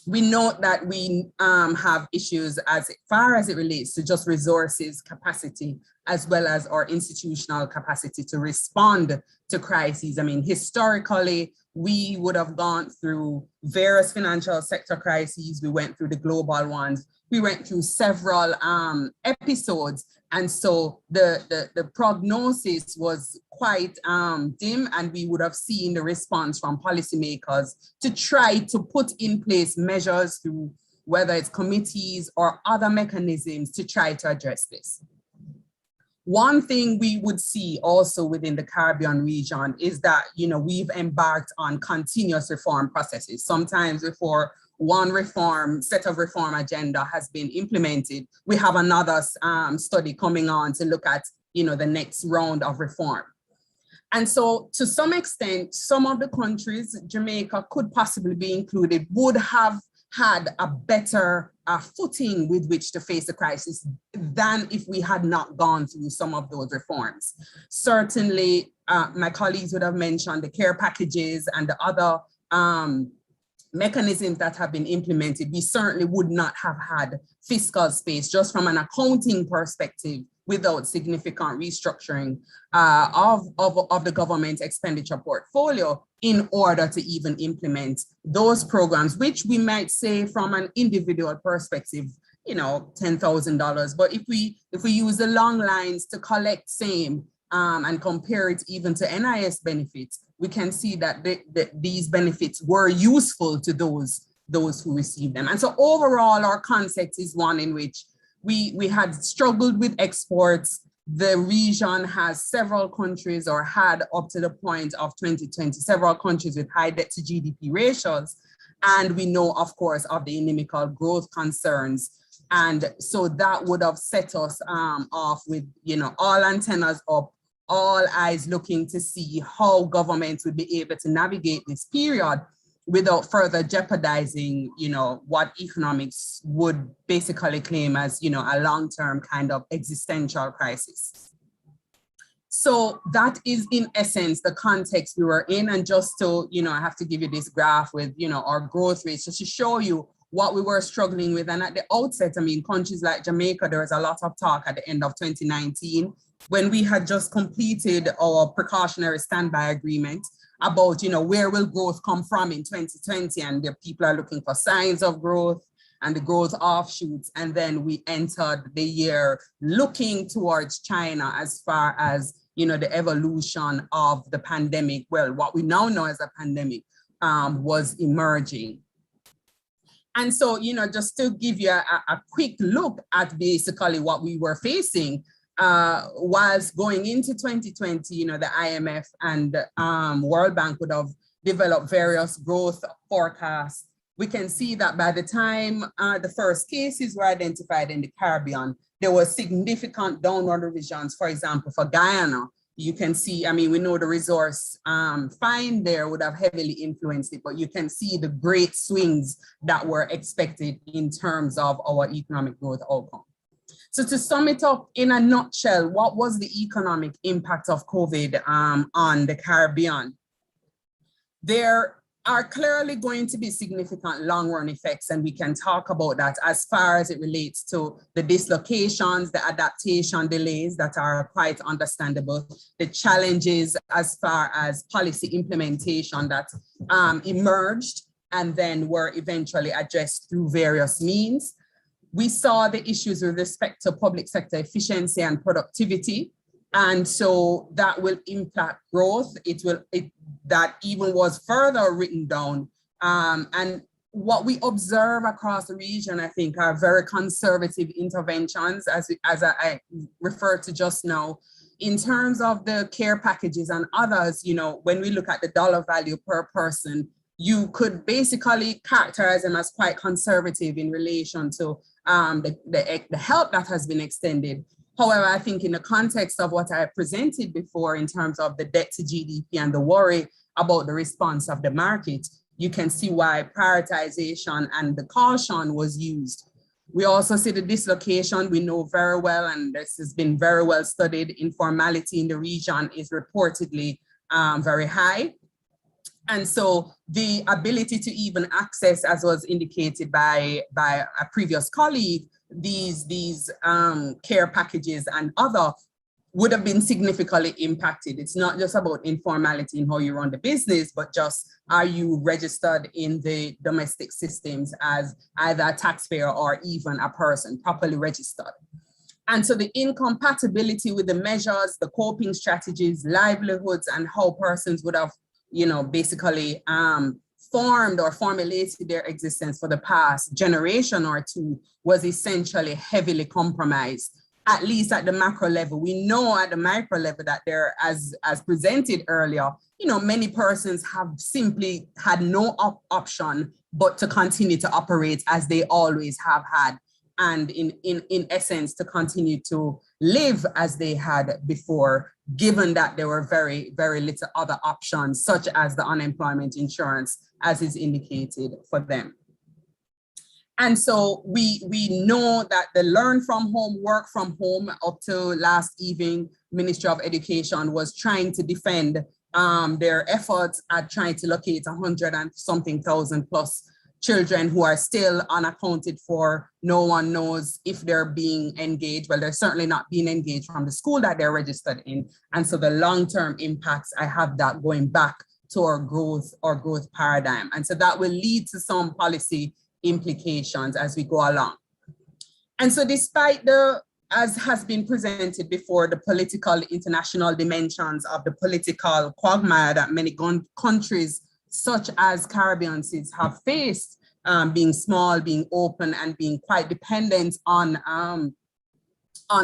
We note that we have issues as far as it relates to just resources, capacity, as well as our institutional capacity to respond to crises. I mean, historically, we would have gone through various financial sector crises. We went through the global ones. We went through several episodes. And so the prognosis was quite dim, and we would have seen the response from policymakers to try to put in place measures through whether it's committees or other mechanisms to try to address this. One thing we would see also within the Caribbean region is that, we've embarked on continuous reform processes. Sometimes before one set of reform agenda has been implemented, we have another study coming on to look at, the next round of reform. And so to some extent, some of the countries, Jamaica could possibly be included, would have had a better footing with which to face the crisis than if we had not gone through some of those reforms. Certainly, my colleagues would have mentioned the care packages and the other mechanisms that have been implemented. We certainly would not have had fiscal space just from an accounting perspective without significant restructuring of the government expenditure portfolio in order to even implement those programs, which we might say from an individual perspective, $10,000. But if we use the long lines to collect same and compare it even to NIS benefits, we can see that these benefits were useful to those who receive them. And so overall, our context is one in which we had struggled with exports. The region has several countries, or had up to the point of 2020, several countries with high debt to GDP ratios. And we know, of course, of the inimical growth concerns. And so that would have set us off with, all antennas up, all eyes looking to see how governments would be able to navigate this period without further jeopardizing, what economics would basically claim as, a long-term kind of existential crisis. So that is in essence the context we were in. And just to, I have to give you this graph with, our growth rates just to show you what we were struggling with. And at the outset, I mean, countries like Jamaica, there was a lot of talk at the end of 2019 when we had just completed our precautionary standby agreement about, where will growth come from in 2020? And the people are looking for signs of growth and the growth offshoots. And then we entered the year looking towards China as far as, the evolution of the pandemic. Well, what we now know as a pandemic was emerging. And so, just to give you a quick look at basically what we were facing, whilst going into 2020, the IMF and World Bank would have developed various growth forecasts. We can see that by the time the first cases were identified in the Caribbean, there were significant downward revisions. For example, for Guyana, you can see, I mean, we know the resource find there would have heavily influenced it, but you can see the great swings that were expected in terms of our economic growth outcome. So to sum it up in a nutshell, what was the economic impact of COVID on the Caribbean? There are clearly going to be significant long-run effects, and we can talk about that as far as it relates to the dislocations, the adaptation delays that are quite understandable, the challenges as far as policy implementation that emerged and then were eventually addressed through various means. We saw the issues with respect to public sector efficiency and productivity. And so that will impact growth. That even was further written down. And what we observe across the region, I think, are very conservative interventions, as I referred to just now, in terms of the care packages and others. You know, when we look at the dollar value per person, you could basically characterize them as quite conservative in relation to the help that has been extended. However, I think in the context of what I presented before in terms of the debt to GDP and the worry about the response of the market, you can see why prioritization and the caution was used. We also see the dislocation. We know very well, and this has been very well studied, informality in the region is reportedly very high. And so the ability to even access, as was indicated by a previous colleague, these care packages and other would have been significantly impacted. It's not just about informality in how you run the business, but just, are you registered in the domestic systems as either a taxpayer or even a person properly registered? And so the incompatibility with the measures, the coping strategies, livelihoods, and how persons would have, you know, basically formed or formulated their existence for the past generation or two was essentially heavily compromised, at least at the macro level. We know at the micro level that there, as presented earlier, you know, many persons have simply had no option but to continue to operate as they always have had, and in essence, to continue to live as they had before, given that there were very, very little other options, such as the unemployment insurance, as is indicated for them. And so we know that the learn from home, work from home, up to last evening, Ministry of Education was trying to defend their efforts at trying to locate 100 and something thousand plus children who are still unaccounted for. No one knows if they're being engaged. Well, they're certainly not being engaged from the school that they're registered in. And so the long-term impacts, I have that going back to our growth paradigm. And so that will lead to some policy implications as we go along. And so despite the, as has been presented before, the political international dimensions of the political quagmire that many countries such as Caribbean states have faced, being small, being open, and being quite dependent on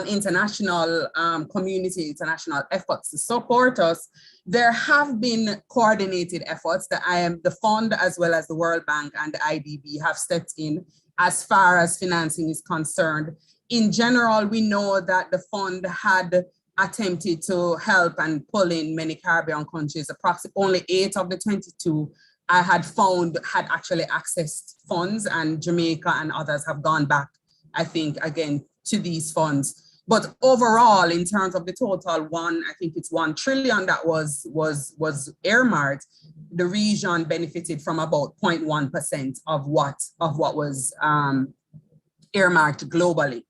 international community, international efforts to support us, there have been coordinated efforts. The fund, as well as the World Bank and the IDB, have stepped in as far as financing is concerned. In general, we know that the fund had attempted to help and pull in many Caribbean countries. Approximately only 8 of the 22 I had found had actually accessed funds, and Jamaica and others have gone back, I think, again, to these funds. But overall, in terms of the total I think it's 1 trillion that was earmarked, the region benefited from about 0.1% of what was earmarked globally.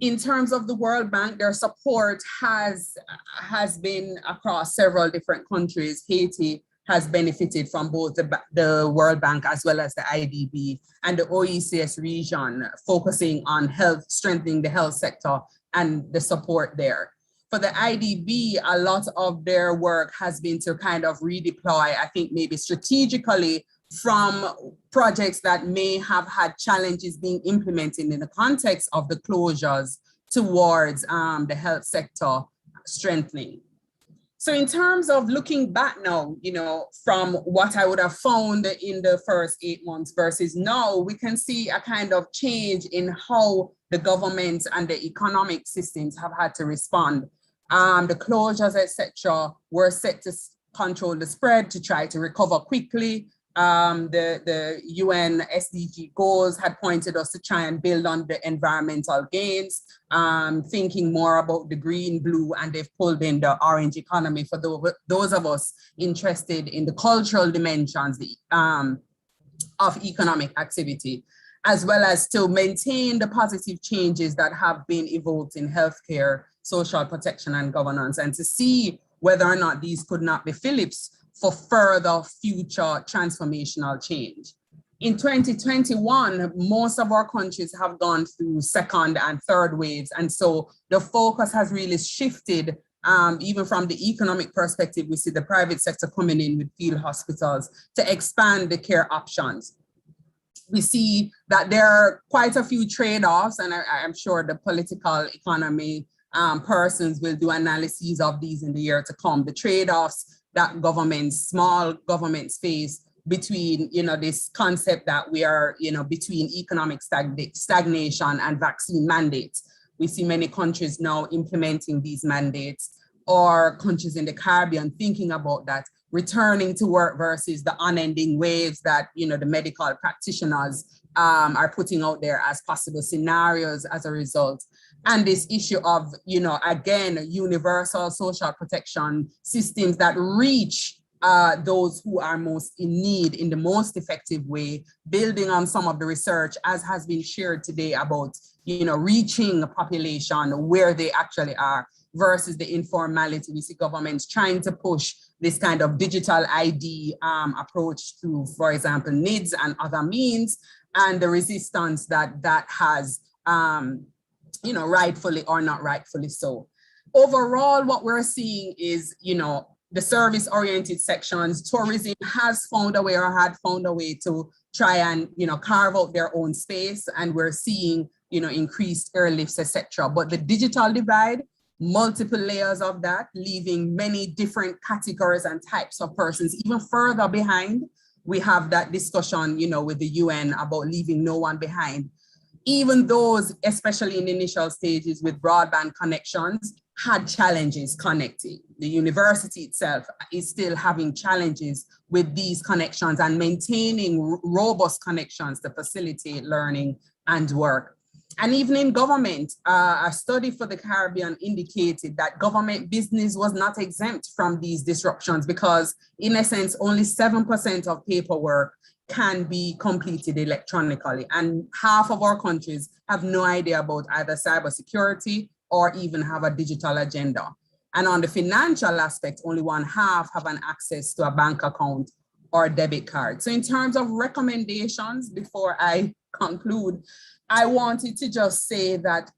In terms of the World Bank, their support has been across several different countries. Haiti has benefited from both the World Bank as well as the IDB, and the OECS region, focusing on health, strengthening the health sector and the support there. For the IDB, a lot of their work has been to kind of redeploy, I think maybe strategically, from projects that may have had challenges being implemented in the context of the closures towards the health sector strengthening. So in terms of looking back now, you know, from what I would have found in the first 8 months versus now, we can see a kind of change in how the government and the economic systems have had to respond. The closures, etc., were set to control the spread, to try to recover quickly. The UN SDG goals had pointed us to try and build on the environmental gains, thinking more about the green, blue, and they've pulled in the orange economy for those of us interested in the cultural dimensions of economic activity, as well as to maintain the positive changes that have been evoked in healthcare, social protection, and governance, and to see whether or not these could not be Phillips for further future transformational change. In 2021, most of our countries have gone through second and third waves. And so the focus has really shifted, even from the economic perspective. We see the private sector coming in with field hospitals to expand the care options. We see that there are quite a few trade-offs, and I'm sure the political economy persons will do analyses of these in the year to come. The trade-offs that governments, small governments face between, this concept that we are, between economic stagnation and vaccine mandates. We see many countries now implementing these mandates, or countries in the Caribbean thinking about that, returning to work versus the unending waves that, the medical practitioners are putting out there as possible scenarios as a result. And this issue of, again, universal social protection systems that reach those who are most in need in the most effective way, building on some of the research as has been shared today about, reaching a population where they actually are versus the informality. We see governments trying to push this kind of digital ID approach to, for example, NIDS and other means, and the resistance that has, rightfully or not rightfully so. Overall, what we're seeing is, the service-oriented sections, tourism has found a way or had found a way to try and, carve out their own space. And we're seeing, increased airlifts, etc. But the digital divide, multiple layers of that, leaving many different categories and types of persons even further behind. We have that discussion, with the UN about leaving no one behind. Even those, especially in the initial stages with broadband connections, had challenges connecting. The university itself is still having challenges with these connections and maintaining robust connections to facilitate learning and work. And even in government, a study for the Caribbean indicated that government business was not exempt from these disruptions because, in essence, only 7% of paperwork can be completed electronically. And half of our countries have no idea about either cybersecurity or even have a digital agenda. And on the financial aspect, only 1/2 have an access to a bank account or debit card. So in terms of recommendations, before I conclude, I wanted to just say that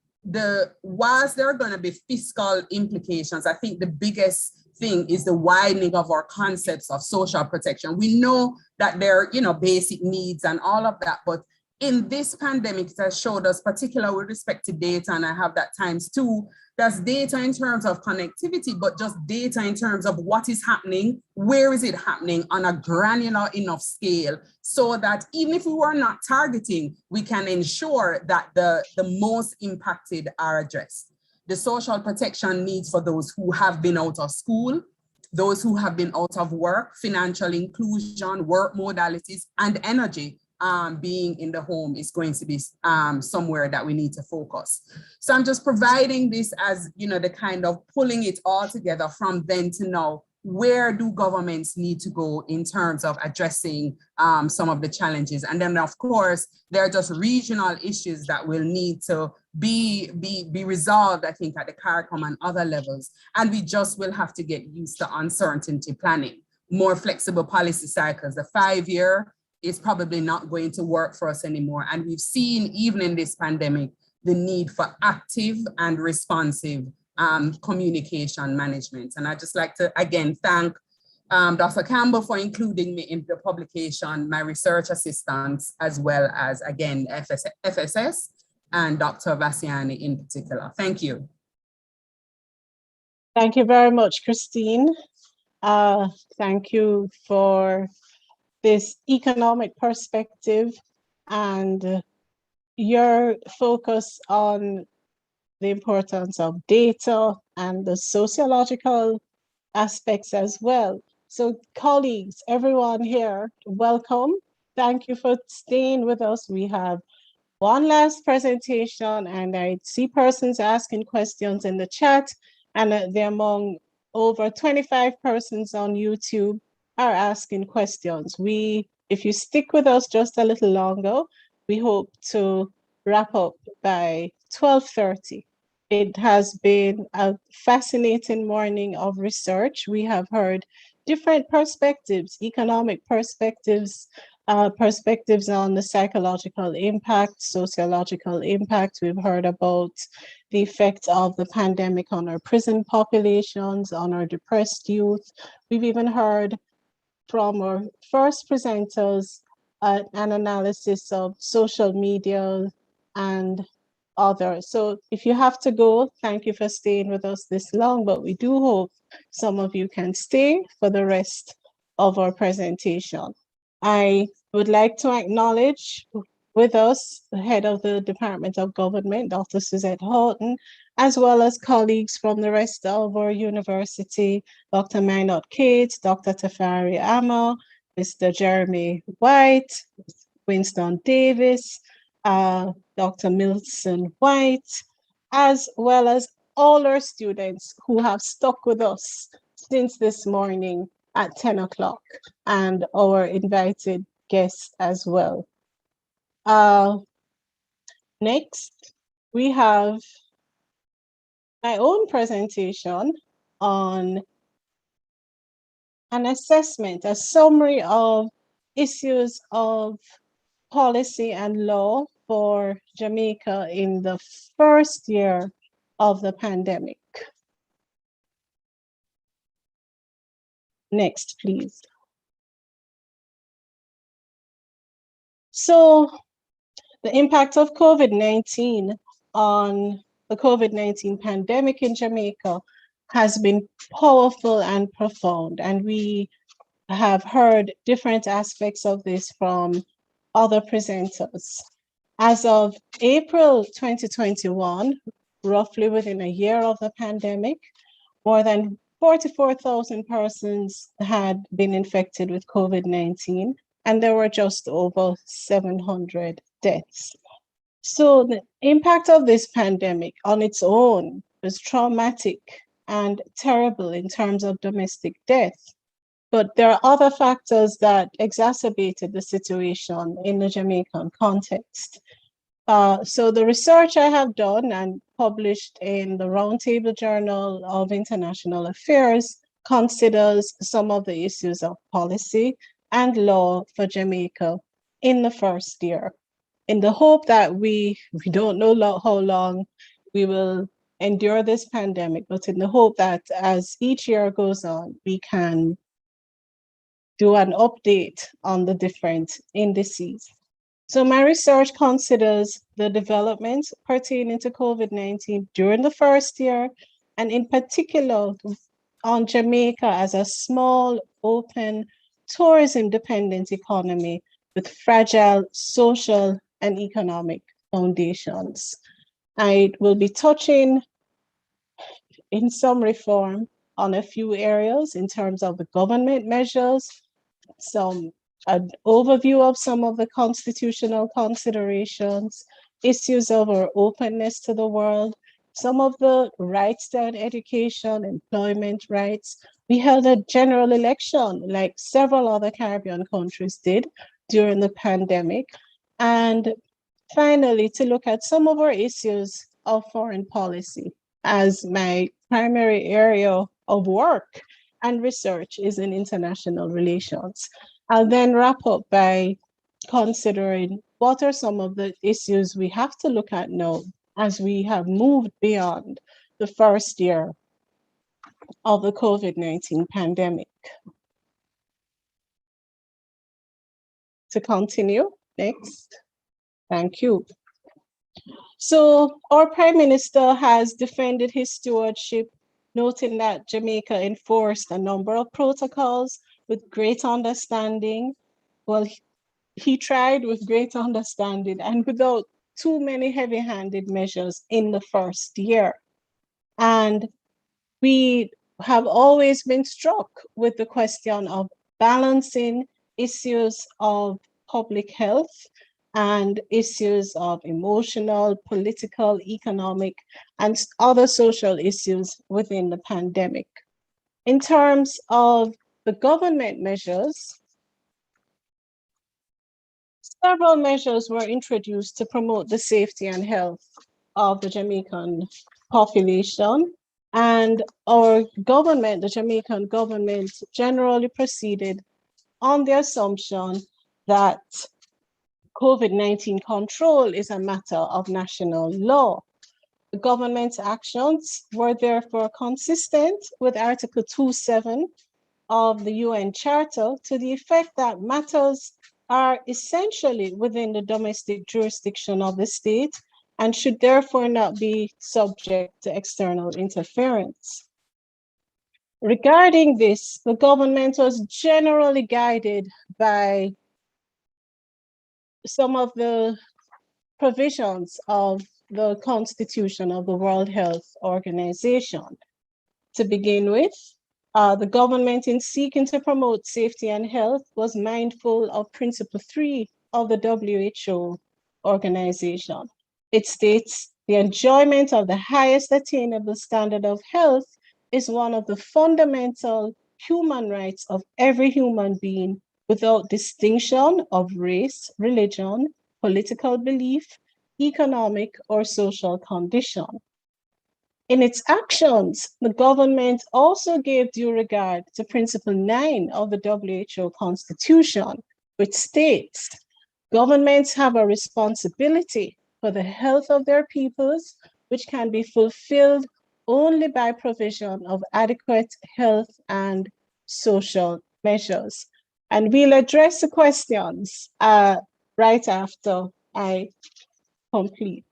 whilst there are going to be fiscal implications, I think the biggest thing is the widening of our concepts of social protection. We know that there are, basic needs and all of that, but in this pandemic, it has showed us, particularly with respect to data, and I have that times two, that's data in terms of connectivity, but just data in terms of what is happening, where is it happening on a granular enough scale, so that even if we were not targeting, we can ensure that the most impacted are addressed. The social protection needs for those who have been out of school, those who have been out of work, financial inclusion, work modalities, and energy. Being in the home is going to be somewhere that we need to focus. So I'm just providing this as, the kind of pulling it all together from then to now. Where do governments need to go in terms of addressing some of the challenges? And then, of course, there are just regional issues that will need to be resolved, I think, at the CARICOM and other levels. And we just will have to get used to uncertainty planning, more flexible policy cycles. The 5-year is probably not going to work for us anymore. And we've seen, even in this pandemic, the need for active and responsive communication management. And I'd just like to, again, thank Dr. Campbell for including me in the publication, my research assistants, as well as, again, FSS and Dr. Vassiani in particular. Thank you. Thank you very much, Christine. Thank you for this economic perspective and your focus on the importance of data and the sociological aspects as well. So colleagues, everyone here, welcome. Thank you for staying with us. We have one last presentation, and I see persons asking questions in the chat, and they're among over 25 persons on YouTube are asking questions. If you stick with us just a little longer, we hope to wrap up by 12:30. It has been a fascinating morning of research. We have heard different perspectives, economic perspectives, perspectives on the psychological impact, sociological impact. We've heard about the effect of the pandemic on our prison populations, on our depressed youth. We've even heard from our first presenters an analysis of social media and others. So if you have to go, thank you for staying with us this long, but we do hope some of you can stay for the rest of our presentation. I would like to acknowledge with us the head of the Department of Government, Dr. Suzette Houghton, as well as colleagues from the rest of our university, Dr. Minot Cates, Dr. Tafari Amo, Mr. Jeremy White, Winston Davis, Dr. Milson White, as well as all our students who have stuck with us since this morning at 10 o'clock, and our invited guests as well. Next, we have my own presentation on an assessment, a summary of issues of policy and law for Jamaica in the first year of the pandemic. Next, please. So the impact of COVID-19 on the COVID-19 pandemic in Jamaica has been powerful and profound, and we have heard different aspects of this from other presenters. As of April 2021, roughly within a year of the pandemic, more than 44,000 persons had been infected with COVID-19, and there were just over 700 deaths. So the impact of this pandemic on its own was traumatic and terrible in terms of domestic death. But there are other factors that exacerbated the situation in the Jamaican context. So the research I have done and published in the Roundtable Journal of International Affairs considers some of the issues of policy and law for Jamaica in the first year, in the hope that we don't know how long we will endure this pandemic, but in the hope that as each year goes on, we can do an update on the different indices. So my research considers the developments pertaining to COVID-19 during the first year, and in particular on Jamaica as a small, open, tourism-dependent economy with fragile social and economic foundations. I will be touching in some reform on a few areas in terms of the government measures, an overview of some of the constitutional considerations, issues of our openness to the world, some of the rights to education, employment rights. We held a general election like several other Caribbean countries did during the pandemic. And finally, to look at some of our issues of foreign policy, as my primary area of work and research is in international relations. I'll then wrap up by considering what are some of the issues we have to look at now as we have moved beyond the first year of the COVID-19 pandemic. To continue, next. Thank you. So our Prime Minister has defended his stewardship, noting that Jamaica enforced a number of protocols with great understanding. Well, he tried with great understanding and without too many heavy-handed measures in the first year. And we have always been struck with the question of balancing issues of public health and issues of emotional, political, economic, and other social issues within the pandemic. In terms of the government measures, several measures were introduced to promote the safety and health of the Jamaican population. And our government, the Jamaican government, generally proceeded on the assumption that COVID-19 control is a matter of national law. The government's actions were therefore consistent with Article 2.7 of the UN Charter to the effect that matters are essentially within the domestic jurisdiction of the state and should therefore not be subject to external interference. Regarding this, the government was generally guided by some of the provisions of the Constitution of the World Health Organization. To begin with, the government, in seeking to promote safety and health, was mindful of Principle 3 of the WHO organization. It states, the enjoyment of the highest attainable standard of health is one of the fundamental human rights of every human being without distinction of race, religion, political belief, economic, or social condition. In its actions, the government also gave due regard to Principle 9 of the WHO Constitution, which states, governments have a responsibility for the health of their peoples, which can be fulfilled only by provision of adequate health and social measures. And we'll address the questions right after I complete.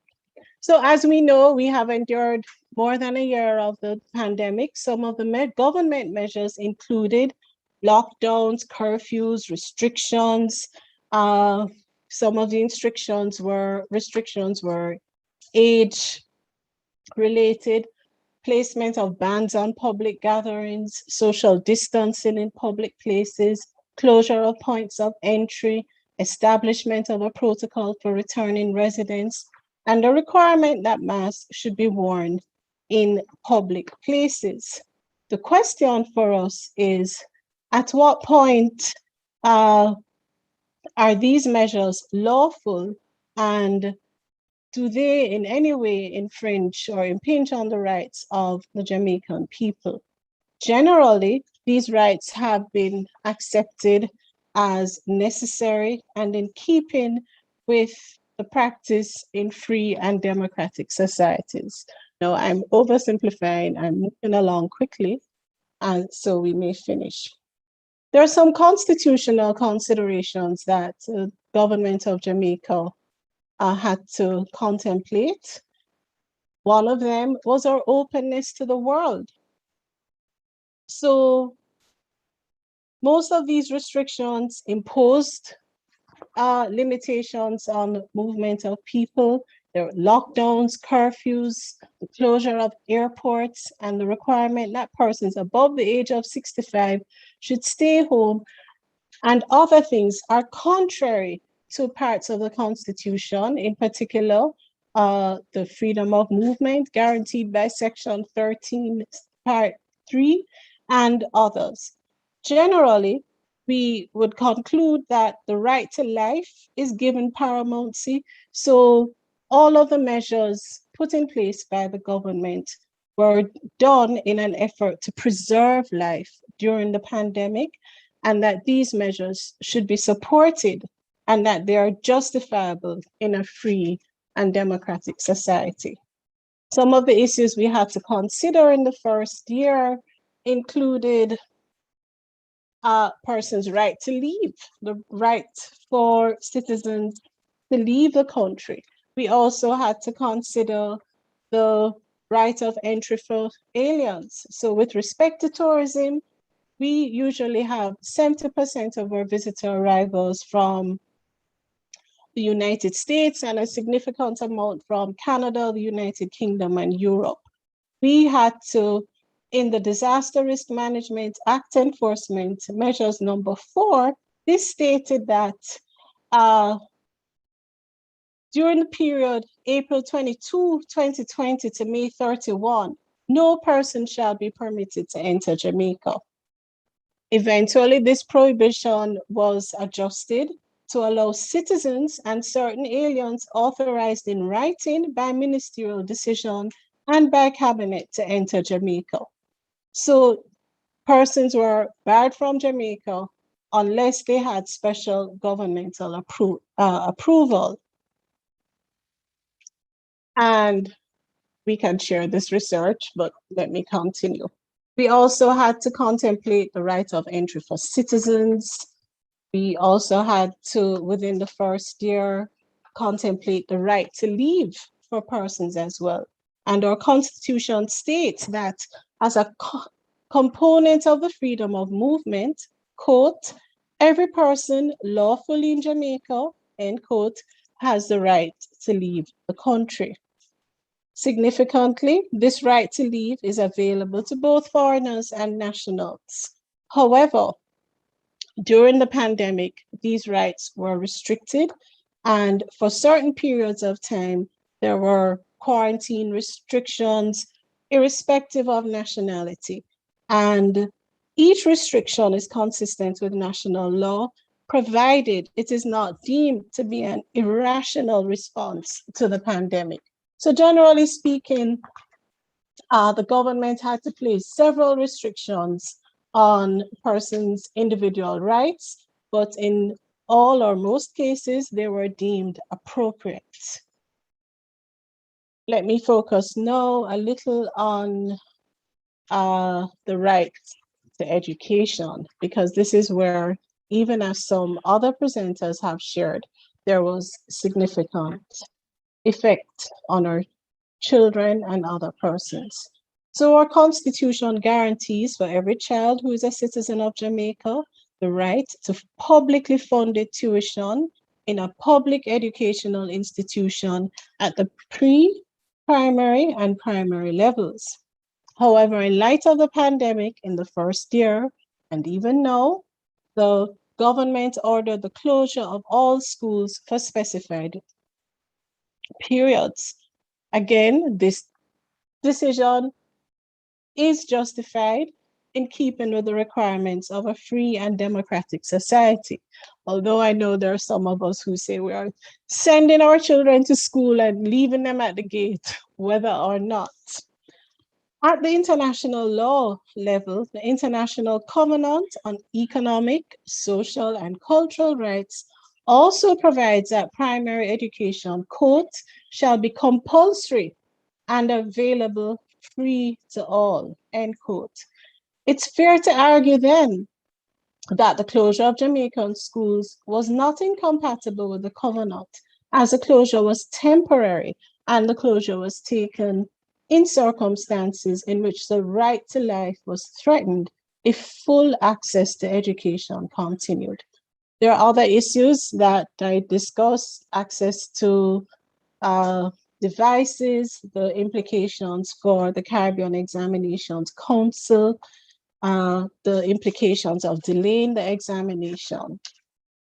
So as we know, we have endured more than a year of the pandemic. Some of the government measures included lockdowns, curfews, restrictions. Some of the restrictions were age-related, placement of bans on public gatherings, social distancing in public places, closure of points of entry, establishment of a protocol for returning residents, and the requirement that masks should be worn in public places. The question for us is, at what point are these measures lawful, and do they in any way infringe or impinge on the rights of the Jamaican people? Generally, these rights have been accepted as necessary and in keeping with the practice in free and democratic societies. Now, I'm oversimplifying, I'm moving along quickly, and so we may finish. There are some constitutional considerations that the government of Jamaica had to contemplate. One of them was our openness to the world. So most of these restrictions imposed limitations on the movement of people. There were lockdowns, curfews, the closure of airports, and the requirement that persons above the age of 65 should stay home, and other things are contrary to parts of the Constitution, in particular, the freedom of movement guaranteed by Section 13, Part 3, and others. Generally, we would conclude that the right to life is given paramountcy. So all of the measures put in place by the government were done in an effort to preserve life during the pandemic, and that these measures should be supported and that they are justifiable in a free and democratic society. Some of the issues we had to consider in the first year included a person's right to leave, the right for citizens to leave the country. We also had to consider the right of entry for aliens. So with respect to tourism, we usually have 70% of our visitor arrivals from the United States and a significant amount from Canada, the United Kingdom, and Europe. We had to in the Disaster Risk Management Act Enforcement Measures number 4, this stated that during the period April 22, 2020 to May 31, no person shall be permitted to enter Jamaica. Eventually, this prohibition was adjusted to allow citizens and certain aliens authorized in writing by ministerial decision and by cabinet to enter Jamaica. So persons were barred from Jamaica unless they had special governmental approval. And we can share this research, but let me continue. We also had to contemplate the right of entry for citizens. We also had to, within the first year, contemplate the right to leave for persons as well. And our Constitution states that as a component of the freedom of movement, quote, every person lawfully in Jamaica, end quote, has the right to leave the country. Significantly, this right to leave is available to both foreigners and nationals. However, during the pandemic, these rights were restricted, and for certain periods of time, there were quarantine restrictions irrespective of nationality. And each restriction is consistent with national law, provided it is not deemed to be an irrational response to the pandemic. So generally speaking, the government had to place several restrictions on persons' individual rights, but in all or most cases, they were deemed appropriate. Let me focus now a little on the right to education, because this is where, even as some other presenters have shared, there was significant effect on our children and other persons. So our Constitution guarantees for every child who is a citizen of Jamaica the right to publicly funded tuition in a public educational institution at the pre-primary and primary levels. However, in light of the pandemic in the first year, and even now, the government ordered the closure of all schools for specified periods. Again, this decision is justified in keeping with the requirements of a free and democratic society. Although I know there are some of us who say we are sending our children to school and leaving them at the gate, whether or not. At the international law level, the International Covenant on Economic, Social, and Cultural Rights also provides that primary education, quote, shall be compulsory and available free to all, end quote. It's fair to argue then that the closure of Jamaican schools was not incompatible with the covenant, as the closure was temporary and the closure was taken in circumstances in which the right to life was threatened if full access to education continued. There are other issues that I discussed: access to devices, the implications for the Caribbean Examinations Council, the implications of delaying the examination.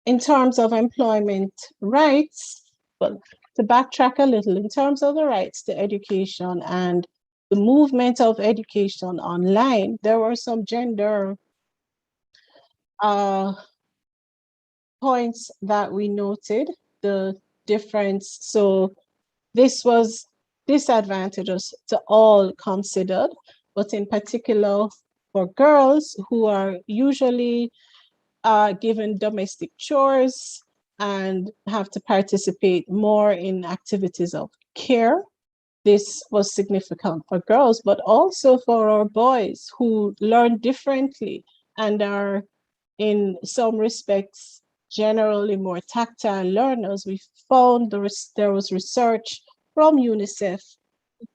In terms of employment rights, well, to backtrack a little, in terms of the rights to education and the movement of education online, there were some gender points that we noted, the difference. So this was disadvantageous to all considered, but in particular for girls who are usually given domestic chores and have to participate more in activities of care. This was significant for girls, but also for our boys who learn differently and are in some respects generally more tactile learners. We found there was research from UNICEF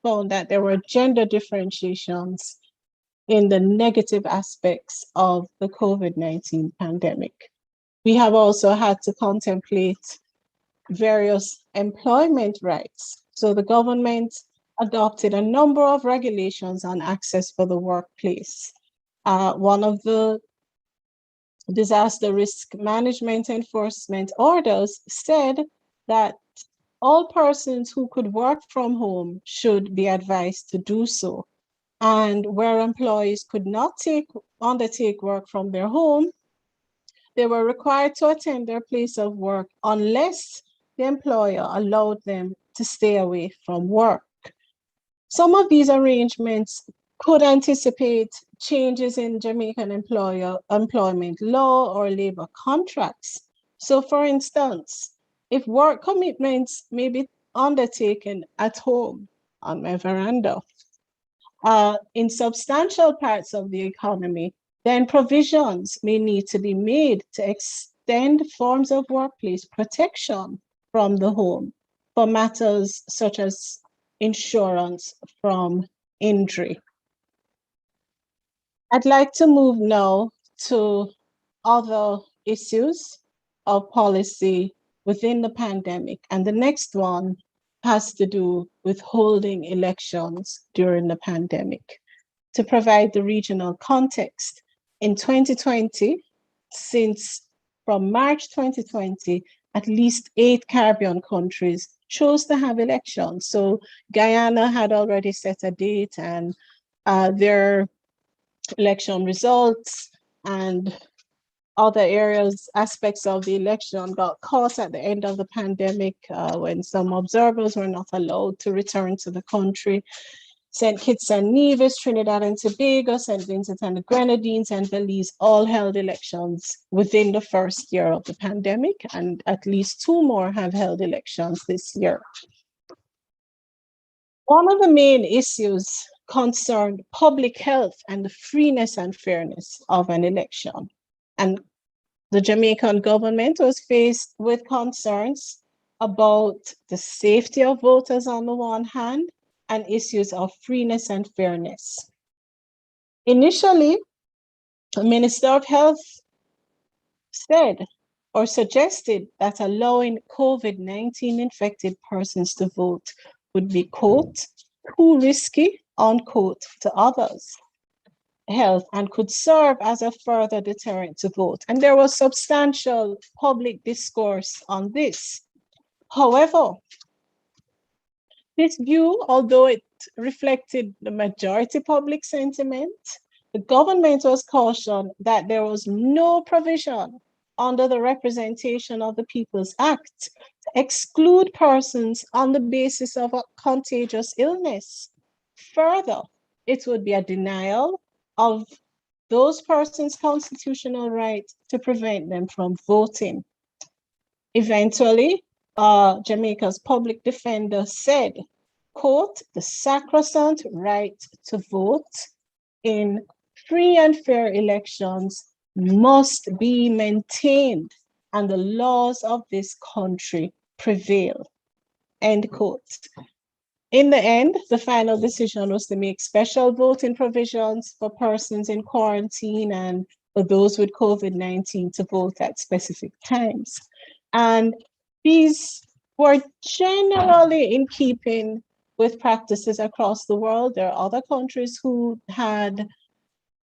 found that there were gender differentiations in the negative aspects of the COVID-19 pandemic. We have also had to contemplate various employment rights. So the government adopted a number of regulations on access for the workplace. One of the disaster risk management enforcement orders said that all persons who could work from home should be advised to do so. And where employees could not undertake work from their home, they were required to attend their place of work unless the employer allowed them to stay away from work. Some of these arrangements could anticipate changes in Jamaican employment law or labor contracts. So for instance, if work commitments may be undertaken at home on my veranda, in substantial parts of the economy, then provisions may need to be made to extend forms of workplace protection from the home for matters such as insurance from injury. I'd like to move now to other issues of policy within the pandemic. And the next one has to do with holding elections during the pandemic. To provide the regional context, in 2020, from March 2020, at least 8 Caribbean countries chose to have elections. So Guyana had already set a date, and their election results and other areas, aspects of the election got caught at the end of the pandemic when some observers were not allowed to return to the country. St. Kitts and Nevis, Trinidad and Tobago, St. Vincent and the Grenadines, and Belize all held elections within the first year of the pandemic, and at least 2 more have held elections this year. One of the main issues concerned public health and the freeness and fairness of an election. And the Jamaican government was faced with concerns about the safety of voters on the one hand, and issues of freeness and fairness. Initially, the Minister of Health said or suggested that allowing COVID-19 infected persons to vote would be, quote, too risky, unquote, to others' health and could serve as a further deterrent to vote. And there was substantial public discourse on this. However, this view, although it reflected the majority public sentiment, the government was cautioned that there was no provision under the Representation of the People's Act to exclude persons on the basis of a contagious illness. Further, it would be a denial of those persons' constitutional right to prevent them from voting. Eventually, Jamaica's public defender said, quote, the sacrosanct right to vote in free and fair elections must be maintained and the laws of this country prevail, end quote. In the end, the final decision was to make special voting provisions for persons in quarantine and for those with COVID-19 to vote at specific times. And these were generally in keeping with practices across the world. There are other countries who had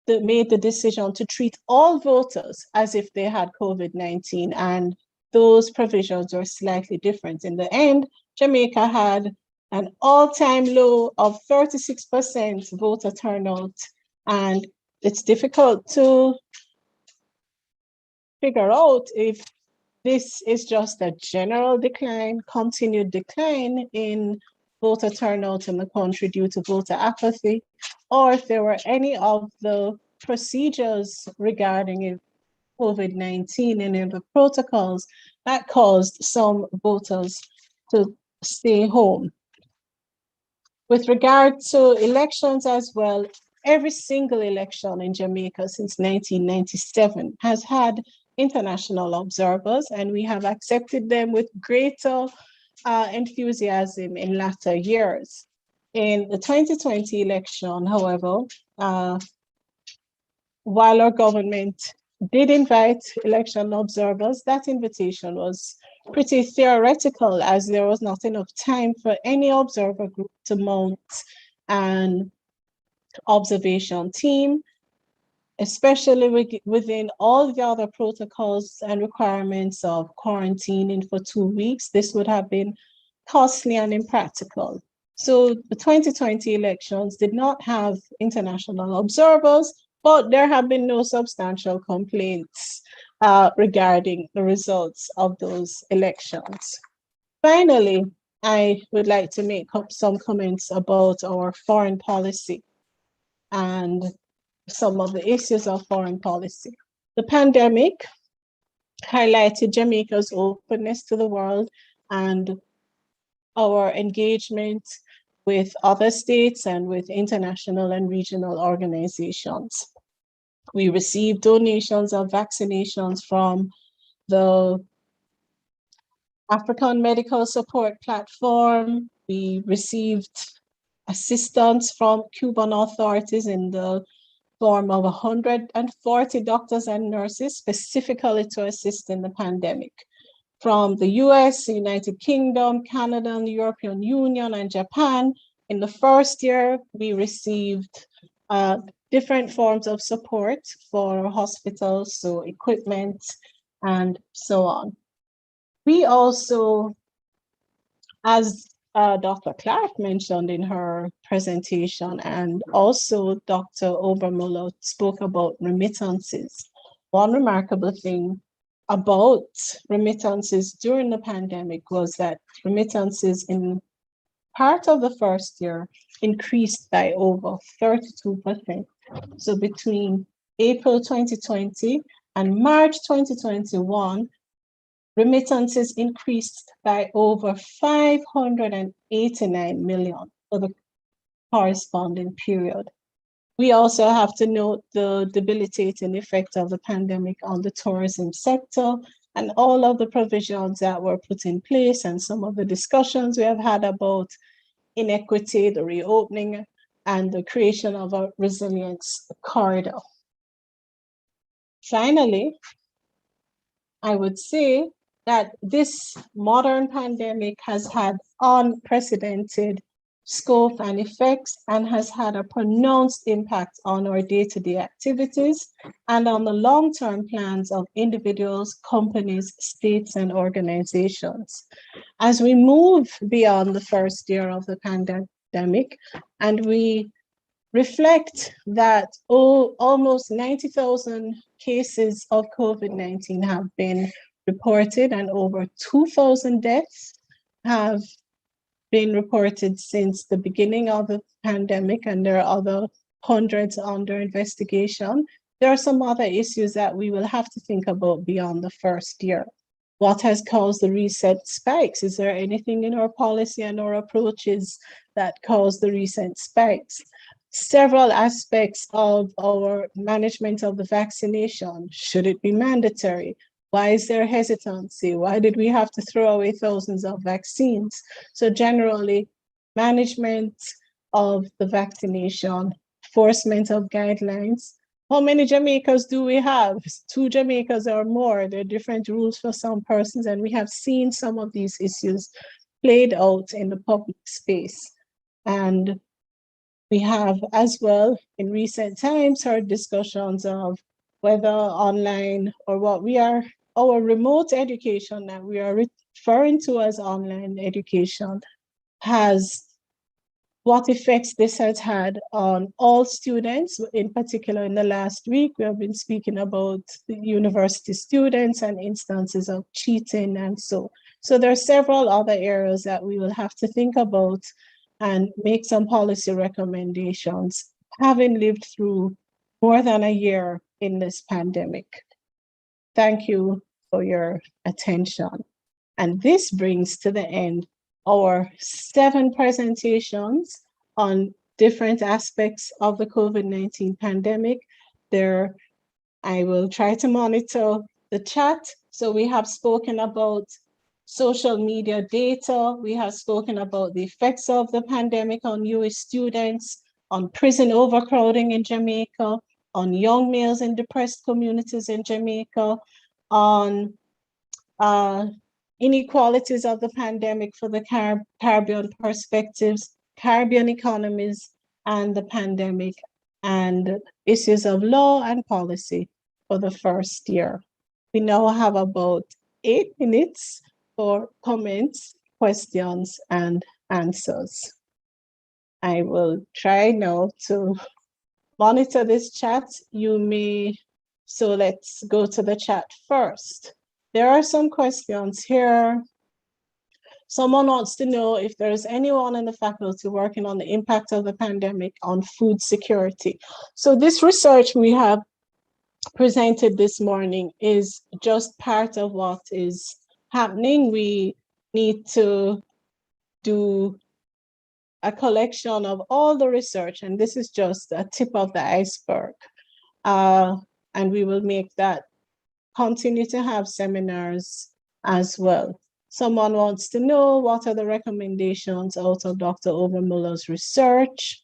made the decision to treat all voters as if they had COVID-19, and those provisions were slightly different. In the end, Jamaica had an all-time low of 36% voter turnout, and it's difficult to figure out if this is just a general decline, continued decline in voter turnout in the country due to voter apathy, or if there were any of the procedures regarding COVID-19 and in the protocols that caused some voters to stay home. With regard to elections as well, every single election in Jamaica since 1997 has had international observers, and we have accepted them with greater enthusiasm in latter years. In the 2020 election, however, while our government did invite election observers, that invitation was pretty theoretical, as there was not enough time for any observer group to mount an observation team, especially within all the other protocols and requirements of quarantining for 2 weeks. This would have been costly and impractical. So the 2020 elections did not have international observers, but there have been no substantial complaints regarding the results of those elections. Finally, I would like to make some comments about our foreign policy and some of the issues of foreign policy. The pandemic highlighted Jamaica's openness to the world and our engagement with other states and with international and regional organizations. We received donations of vaccinations from the African Medical Support Platform. We received assistance from Cuban authorities in the form of 140 doctors and nurses specifically to assist in the pandemic. From the US, the United Kingdom, Canada, the European Union, and Japan, in the first year, we received different forms of support for hospitals, so equipment and so on. We also, as Dr. Clark mentioned in her presentation, and also Dr. Obermuller spoke about remittances. One remarkable thing about remittances during the pandemic was that remittances in part of the first year increased by over 32%. So between April 2020 and March 2021, remittances increased by over 589 million for the corresponding period. We also have to note the debilitating effect of the pandemic on the tourism sector and all of the provisions that were put in place and some of the discussions we have had about inequity, the reopening, and the creation of a resilience corridor. Finally, I would say that this modern pandemic has had unprecedented scope and effects and has had a pronounced impact on our day-to-day activities and on the long-term plans of individuals, companies, states, and organizations. As we move beyond the first year of the pandemic and we reflect that almost 90,000 cases of COVID-19 have been reported and over 2,000 deaths have been reported since the beginning of the pandemic, and there are other hundreds under investigation. There are some other issues that we will have to think about beyond the first year. What has caused the recent spikes? Is there anything in our policy and our approaches that caused the recent spikes? Several aspects of our management of the vaccination. Should it be mandatory? Why is there hesitancy? Why did we have to throw away thousands of vaccines? So generally, management of the vaccination, enforcement of guidelines. How many Jamaicans do we have? 2 Jamaicans or more. There are different rules for some persons, and we have seen some of these issues played out in the public space. And we have as well in recent times heard discussions of whether online or what we are, our remote education that we are referring to as online education has, what effects this has had on all students. In particular, in the last week, we have been speaking about the university students and instances of cheating and so. So there are several other areas that we will have to think about and make some policy recommendations, having lived through more than a year in this pandemic. Thank you for your attention. And this brings to the end our 7 presentations on different aspects of the COVID-19 pandemic. There, I will try to monitor the chat. So we have spoken about social media data. We have spoken about the effects of the pandemic on US students, on prison overcrowding in Jamaica, on young males in depressed communities in Jamaica, on inequalities of the pandemic for the Caribbean perspectives, Caribbean economies, and the pandemic, and issues of law and policy for the first year. We now have about 8 minutes for comments, questions, and answers. I will try now to monitor this chat. So let's go to the chat first. There are some questions here. Someone wants to know if there's anyone in the faculty working on the impact of the pandemic on food security. So this research we have presented this morning is just part of what is happening. We need to do a collection of all the research, and this is just a tip of the iceberg. And we will continue to have seminars as well. Someone wants to know what are the recommendations out of Dr. Overmuller's research.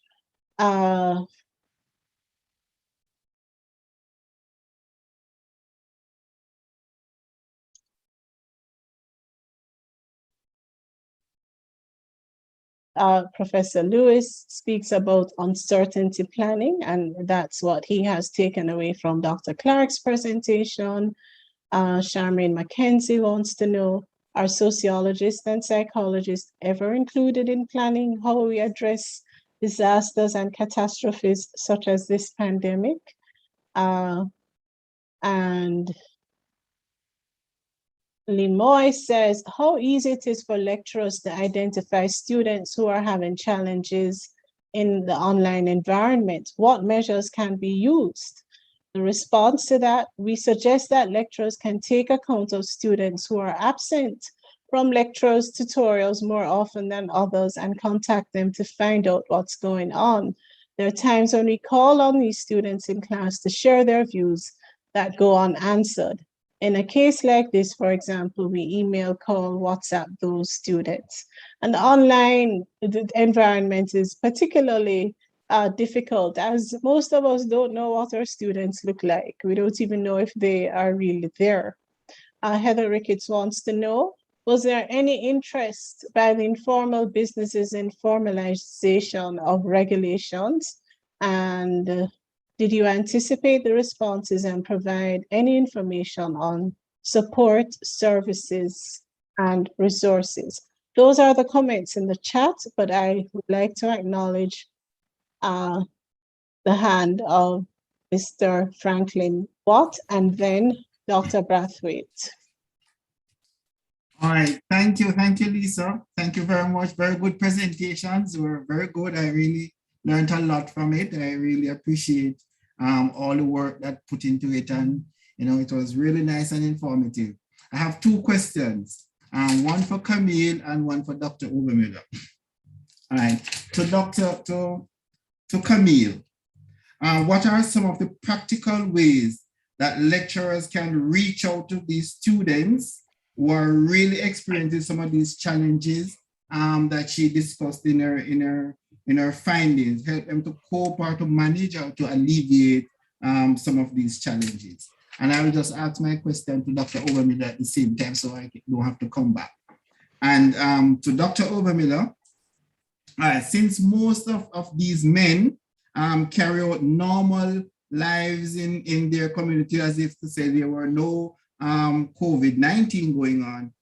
Professor Lewis speaks about uncertainty planning, and that's what he has taken away from Dr. Clark's presentation. Charmaine McKenzie wants to know, are sociologists and psychologists ever included in planning how we address disasters and catastrophes such as this pandemic? And Limoy says, how easy it is for lecturers to identify students who are having challenges in the online environment. What measures can be used? The response to that, we suggest that lecturers can take account of students who are absent from lecturers' tutorials more often than others and contact them to find out what's going on. There are times when we call on these students in class to share their views that go unanswered. In a case like this, for example, we email, call, WhatsApp those students. And the online environment is particularly difficult, as most of us don't know what our students look like. We don't even know if they are really there. Heather Ricketts wants to know, was there any interest by the informal businesses in formalization of regulations? And did you anticipate the responses and provide any information on support, services, and resources? Those are the comments in the chat, but I would like to acknowledge the hand of Mr. Franklin Watt and then Dr. Brathwaite. All right, thank you, Lisa. Thank you very much. Very good presentations. Were very good. I really learned a lot from it. I really appreciate all the work that put into it, and it was really nice and informative. I have 2 questions, one for Camille and one for Dr. Overmiller. All right, to Camille, what are some of the practical ways that lecturers can reach out to these students who are really experiencing some of these challenges that she discussed in her findings, help them to cope or to manage or to alleviate some of these challenges? And I will just ask my question to Dr. Overmiller at the same time so I don't have to come back. And to Dr. Overmiller, since most of these men carry out normal lives in their community, as if to say there were no COVID-19 going on,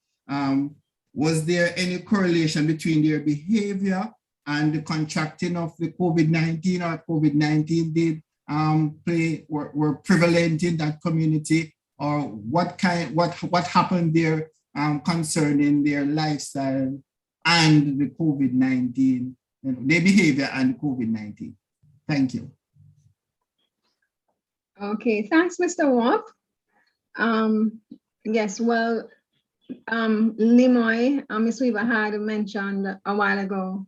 was there any correlation between their behavior and the contracting of the COVID-19, or COVID-19 did were prevalent in that community, or what happened there concerning their lifestyle and the COVID-19, their behavior and COVID-19? Thank you. Okay, thanks, Mr. Watt. Yes, well, Limoy, Ms. Weaver had mentioned a while ago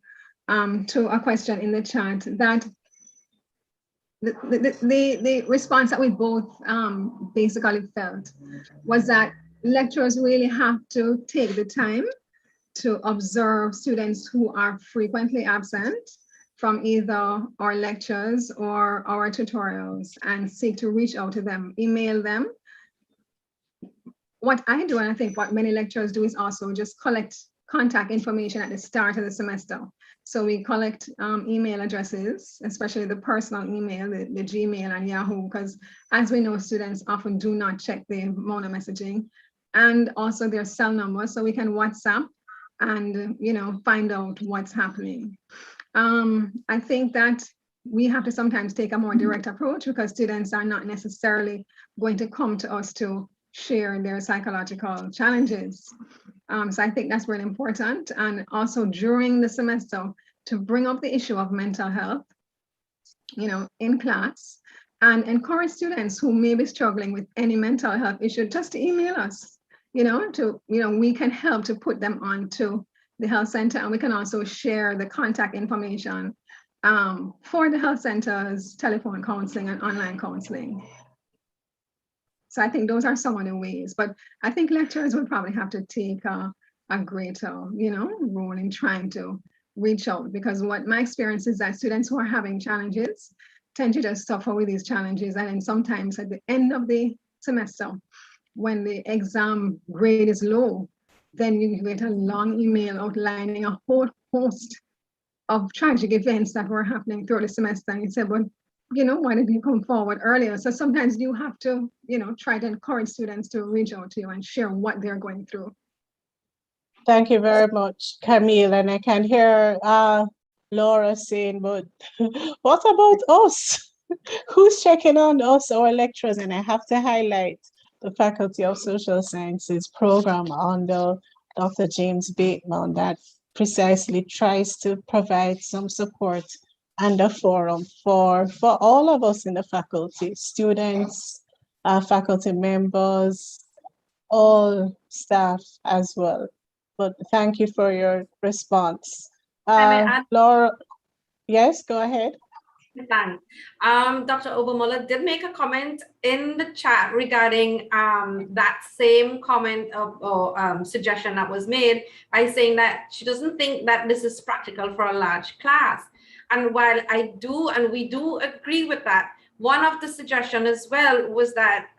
to a question in the chat that the response that we both basically felt was that lecturers really have to take the time to observe students who are frequently absent from either our lectures or our tutorials and seek to reach out to them, email them, what I do, and I think what many lecturers do, is also just collect contact information at the start of the semester. So we collect email addresses, especially the personal email, the Gmail and Yahoo, because as we know, students often do not check the mono messaging, and also their cell numbers, so we can WhatsApp and find out what's happening. I think that we have to sometimes take a more direct approach, because students are not necessarily going to come to us to share their psychological challenges. So I think that's really important. And also during the semester, to bring up the issue of mental health, in class, and encourage students who may be struggling with any mental health issue just to email us, we can help to put them onto the health center, and we can also share the contact information for the health centers, telephone counseling and online counseling. So I think those are some of the ways, but I think lecturers will probably have to take a greater, role in trying to reach out, because what my experience is that students who are having challenges tend to just suffer with these challenges. And then sometimes at the end of the semester, when the exam grade is low, then you get a long email outlining a whole host of tragic events that were happening through the semester. And you say, well, why didn't you come forward earlier? So sometimes you have to, try to encourage students to reach out to you and share what they're going through. Thank you very much, Camille. And I can hear Laura saying, but what about us? Who's checking on us, our lecturers? And I have to highlight the Faculty of Social Sciences program under Dr. James Bateman that precisely tries to provide some support and a forum for all of us in the faculty, students, faculty members, all staff as well. But thank you for your response. Laura, yes, go ahead. Thanks. Dr. Obermuller did make a comment in the chat regarding that same comment or suggestion that was made, by saying that she doesn't think that this is practical for a large class. And while I do, and we do agree with that, one of the suggestions as well was that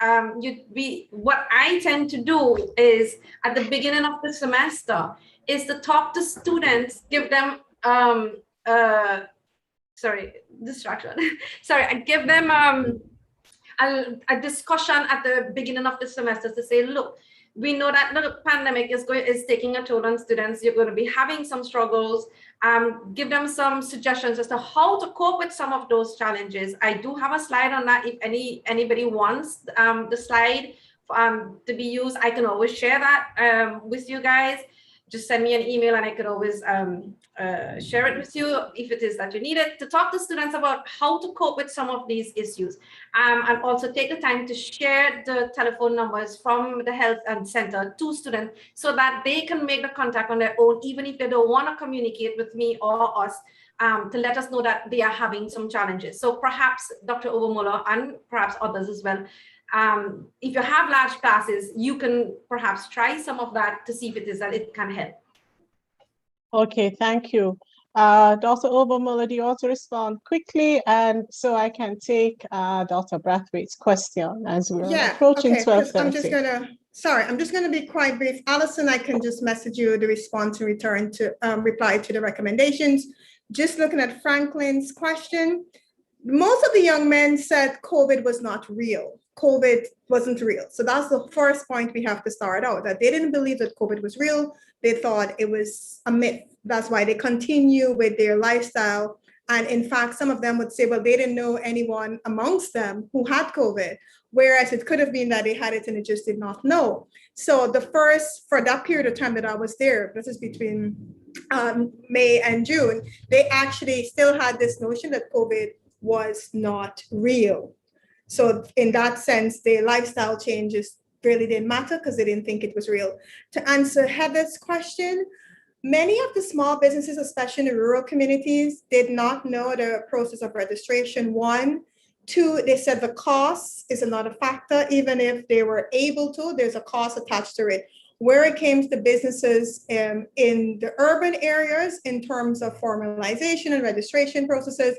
what I tend to do is at the beginning of the semester is to talk to students, give them distraction. Sorry, I give them a discussion at the beginning of the semester to say, look, we know that the pandemic is taking a toll on students. You're going to be having some struggles. Give them some suggestions as to how to cope with some of those challenges. I do have a slide on that. If anybody wants the slide to be used, I can always share that with you guys. Just send me an email and I could always share it with you if it is that you need it, to talk to students about how to cope with some of these issues. And also take the time to share the telephone numbers from the health center to students so that they can make the contact on their own, even if they don't want to communicate with me or us, to let us know that they are having some challenges. So perhaps Dr. Obermuller and perhaps others as well, if you have large classes, you can perhaps try some of that to see if it is that it can help. Okay, thank you. Dr. Obermuller, do you want to respond quickly? And so I can take Dr. Brathwaite's question as we're approaching 12:30. I'm just gonna be quite brief. Alison, I can just message you the response and return to reply to the recommendations. Just looking at Franklin's question, most of the young men said COVID was not real. COVID wasn't real. So that's the first point we have to start out, that they didn't believe that COVID was real. They thought it was a myth. That's why they continue with their lifestyle. And in fact, some of them would say, well, they didn't know anyone amongst them who had COVID, whereas it could have been that they had it and they just did not know. So for that period of time that I was there, this is between May and June, they actually still had this notion that COVID was not real. So in that sense, their lifestyle changes really didn't matter because they didn't think it was real. To answer Heather's question, many of the small businesses, especially in the rural communities, did not know the process of registration, 1. 2, they said the cost is another factor. Even if they were able to, there's a cost attached to it. Where it came to businesses in the urban areas in terms of formalization and registration processes,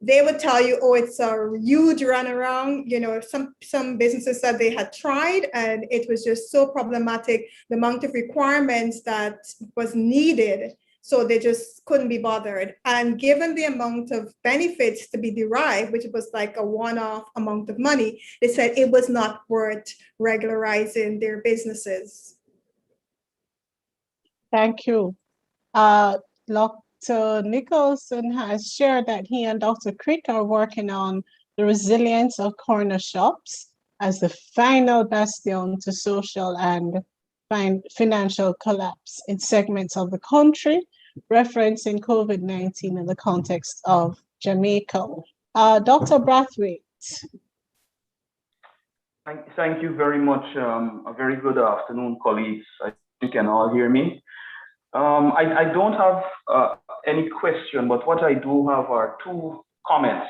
they would tell you, oh, it's a huge runaround. You know, some businesses said they had tried and it was just so problematic, the amount of requirements that was needed. So they just couldn't be bothered. And given the amount of benefits to be derived, which was like a one-off amount of money, they said it was not worth regularizing their businesses. Thank you. Dr. Nicholson has shared that he and Dr. Crick are working on the resilience of corner shops as the final bastion to social and financial collapse in segments of the country, referencing COVID-19 in the context of Jamaica. Dr. Brathwaite. Thank you very much. A very good afternoon, colleagues. I think you can all hear me. I don't have any question, but what I do have are two comments.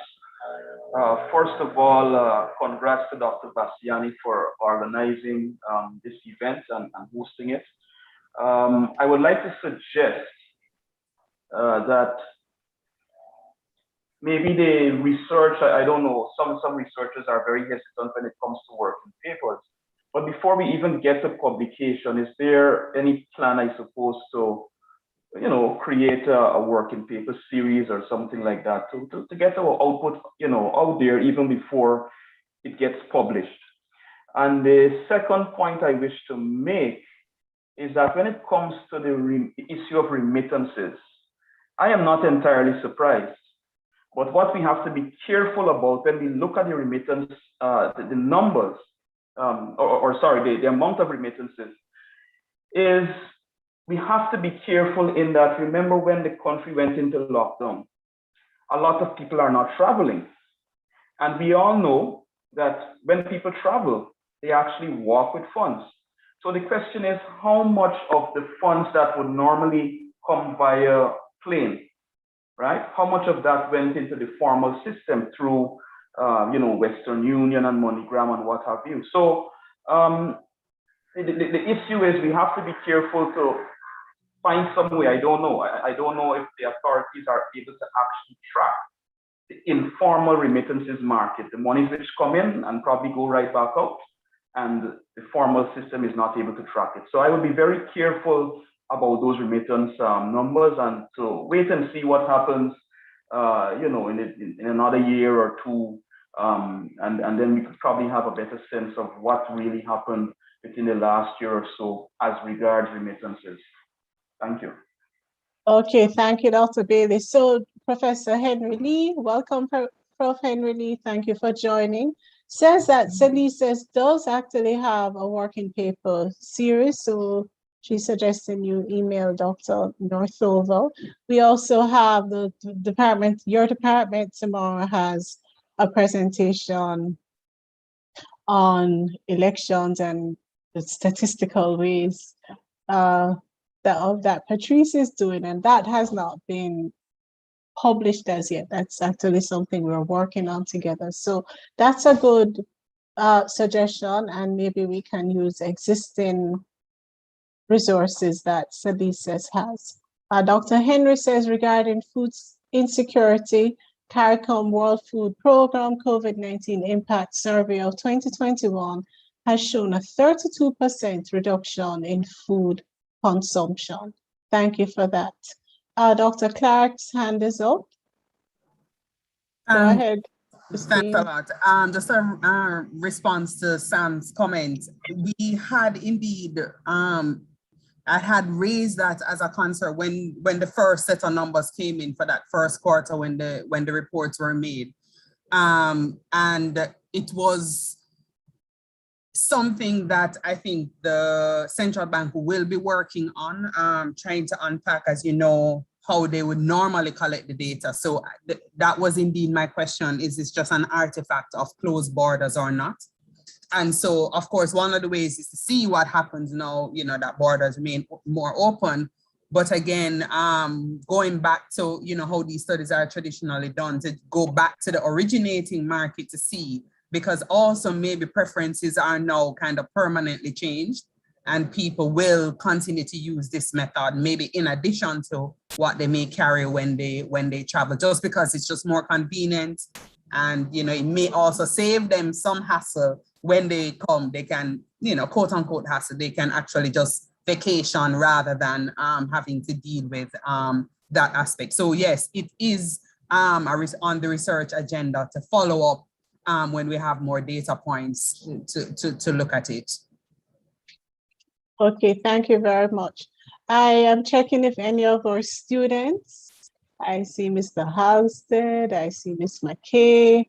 First of all, congrats to Dr. Bastiani for organizing this event and hosting it. I would like to suggest that maybe the research, I don't know, some researchers are very hesitant when it comes to working papers. But before we even get to publication, is there any plan, I suppose, to create a working paper series or something like that to get our output, out there even before it gets published? And the second point I wish to make is that when it comes to the issue of remittances, I am not entirely surprised. But what we have to be careful about when we look at the remittance, the numbers, the amount of remittances, is we have to be careful in that, remember when the country went into lockdown, a lot of people are not traveling. And we all know that when people travel, they actually walk with funds. So the question is, how much of the funds that would normally come via plane, right? How much of that went into the formal system through, Western Union and MoneyGram and what have you? So the issue is we have to be careful to find some way. I don't know. I don't know if the authorities are able to actually track the informal remittances market, the monies which come in and probably go right back out, and the formal system is not able to track it. So I would be very careful about those remittance numbers and to wait and see what happens, in another year or two, and then we could probably have a better sense of what really happened within the last year or so as regards remittances. Thank you. Okay, thank you, Dr. Bailey. So Professor Henry Lee, welcome, Prof. Henry Lee. Thank you for joining. Says that CELISES does actually have a working paper series, so she's suggesting you email Dr. Northover. We also have the department, your department tomorrow has a presentation on elections and the statistical ways that Patrice is doing, and that has not been published as yet. That's actually something we're working on together. So that's a good suggestion, and maybe we can use existing resources that CELISES has. Dr. Henry says regarding food insecurity, CARICOM World Food Program COVID-19 Impact Survey of 2021 has shown a 32% reduction in food consumption. Thank you for that. Dr. Clark's hand is up. Go ahead. Thanks a lot. Just a response to Sam's comment. We had indeed, I had raised that as a concern when the first set of numbers came in for that first quarter when the reports were made, and it was something that I think the central bank will be working on, trying to unpack, as you know, how they would normally collect the data. So that was indeed my question. Is this just an artifact of closed borders or not? And so, of course, one of the ways is to see what happens now, that borders remain more open. But again, going back to, how these studies are traditionally done, to go back to the originating market to see, because also maybe preferences are now kind of permanently changed. and people will continue to use this method, maybe in addition to what they may carry when they travel, just because it's just more convenient. And, it may also save them some hassle when they come. They can, quote unquote hassle, they can actually just vacation rather than having to deal with that aspect. So yes, it is on the research agenda to follow up when we have more data points to look at it. Okay, thank you very much. I am checking if any of our students, I see Mr. Halstead, I see Ms. McKay,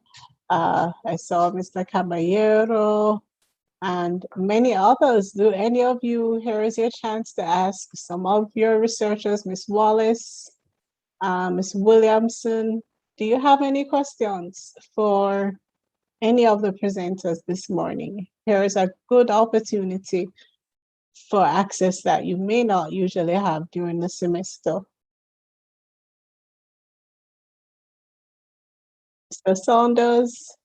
I saw Mr. Caballero, and many others. Do any of you, here is your chance to ask some of your researchers, Ms. Wallace, Ms. Williamson, do you have any questions for any of the presenters this morning? Here is a good opportunity for access that you may not usually have during the semester. Mr. Saunders.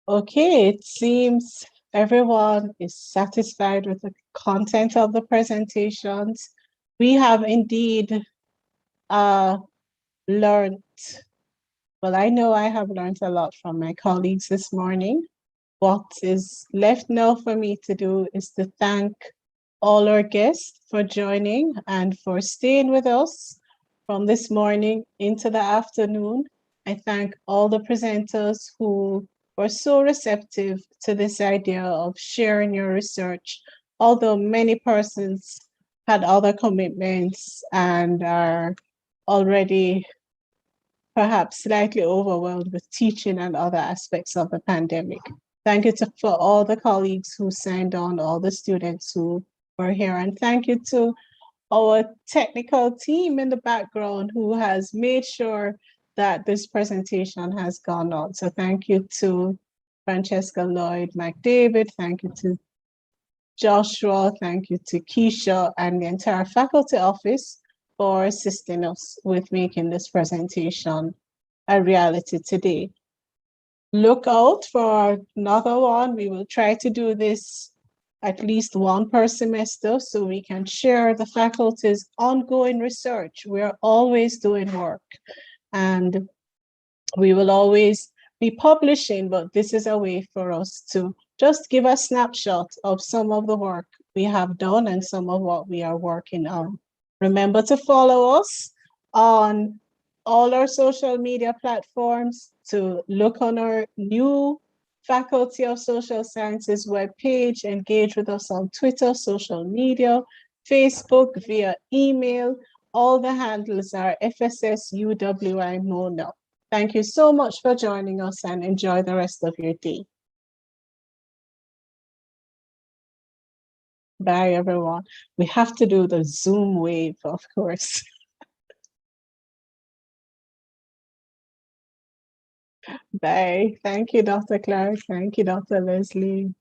Okay, it seems everyone is satisfied with the content of the presentations. We have indeed learned, well, I know I have learned a lot from my colleagues this morning. What is left now for me to do is to thank all our guests for joining and for staying with us from this morning into the afternoon. I thank all the presenters who were so receptive to this idea of sharing your research, although many persons had other commitments and are already perhaps slightly overwhelmed with teaching and other aspects of the pandemic. Thank you for all the colleagues who signed on, all the students who were here, and thank you to our technical team in the background who has made sure that this presentation has gone on. So thank you to Francesca Lloyd McDavid, thank you to Joshua, thank you to Keisha and the entire faculty office for assisting us with making this presentation a reality today. Look out for another one. We will try to do this at least one per semester so we can share the faculty's ongoing research. We're always doing work and we will always be publishing, but this is a way for us to just give a snapshot of some of the work we have done and some of what we are working on. Remember to follow us on all our social media platforms, to look on our new Faculty of Social Sciences webpage, engage with us on Twitter, social media, Facebook, via email. All the handles are FSSUWI Mona. Thank you so much for joining us and enjoy the rest of your day. Bye, everyone. We have to do the Zoom wave, of course. Bye. Thank you, Dr. Clark. Thank you, Dr. Leslie.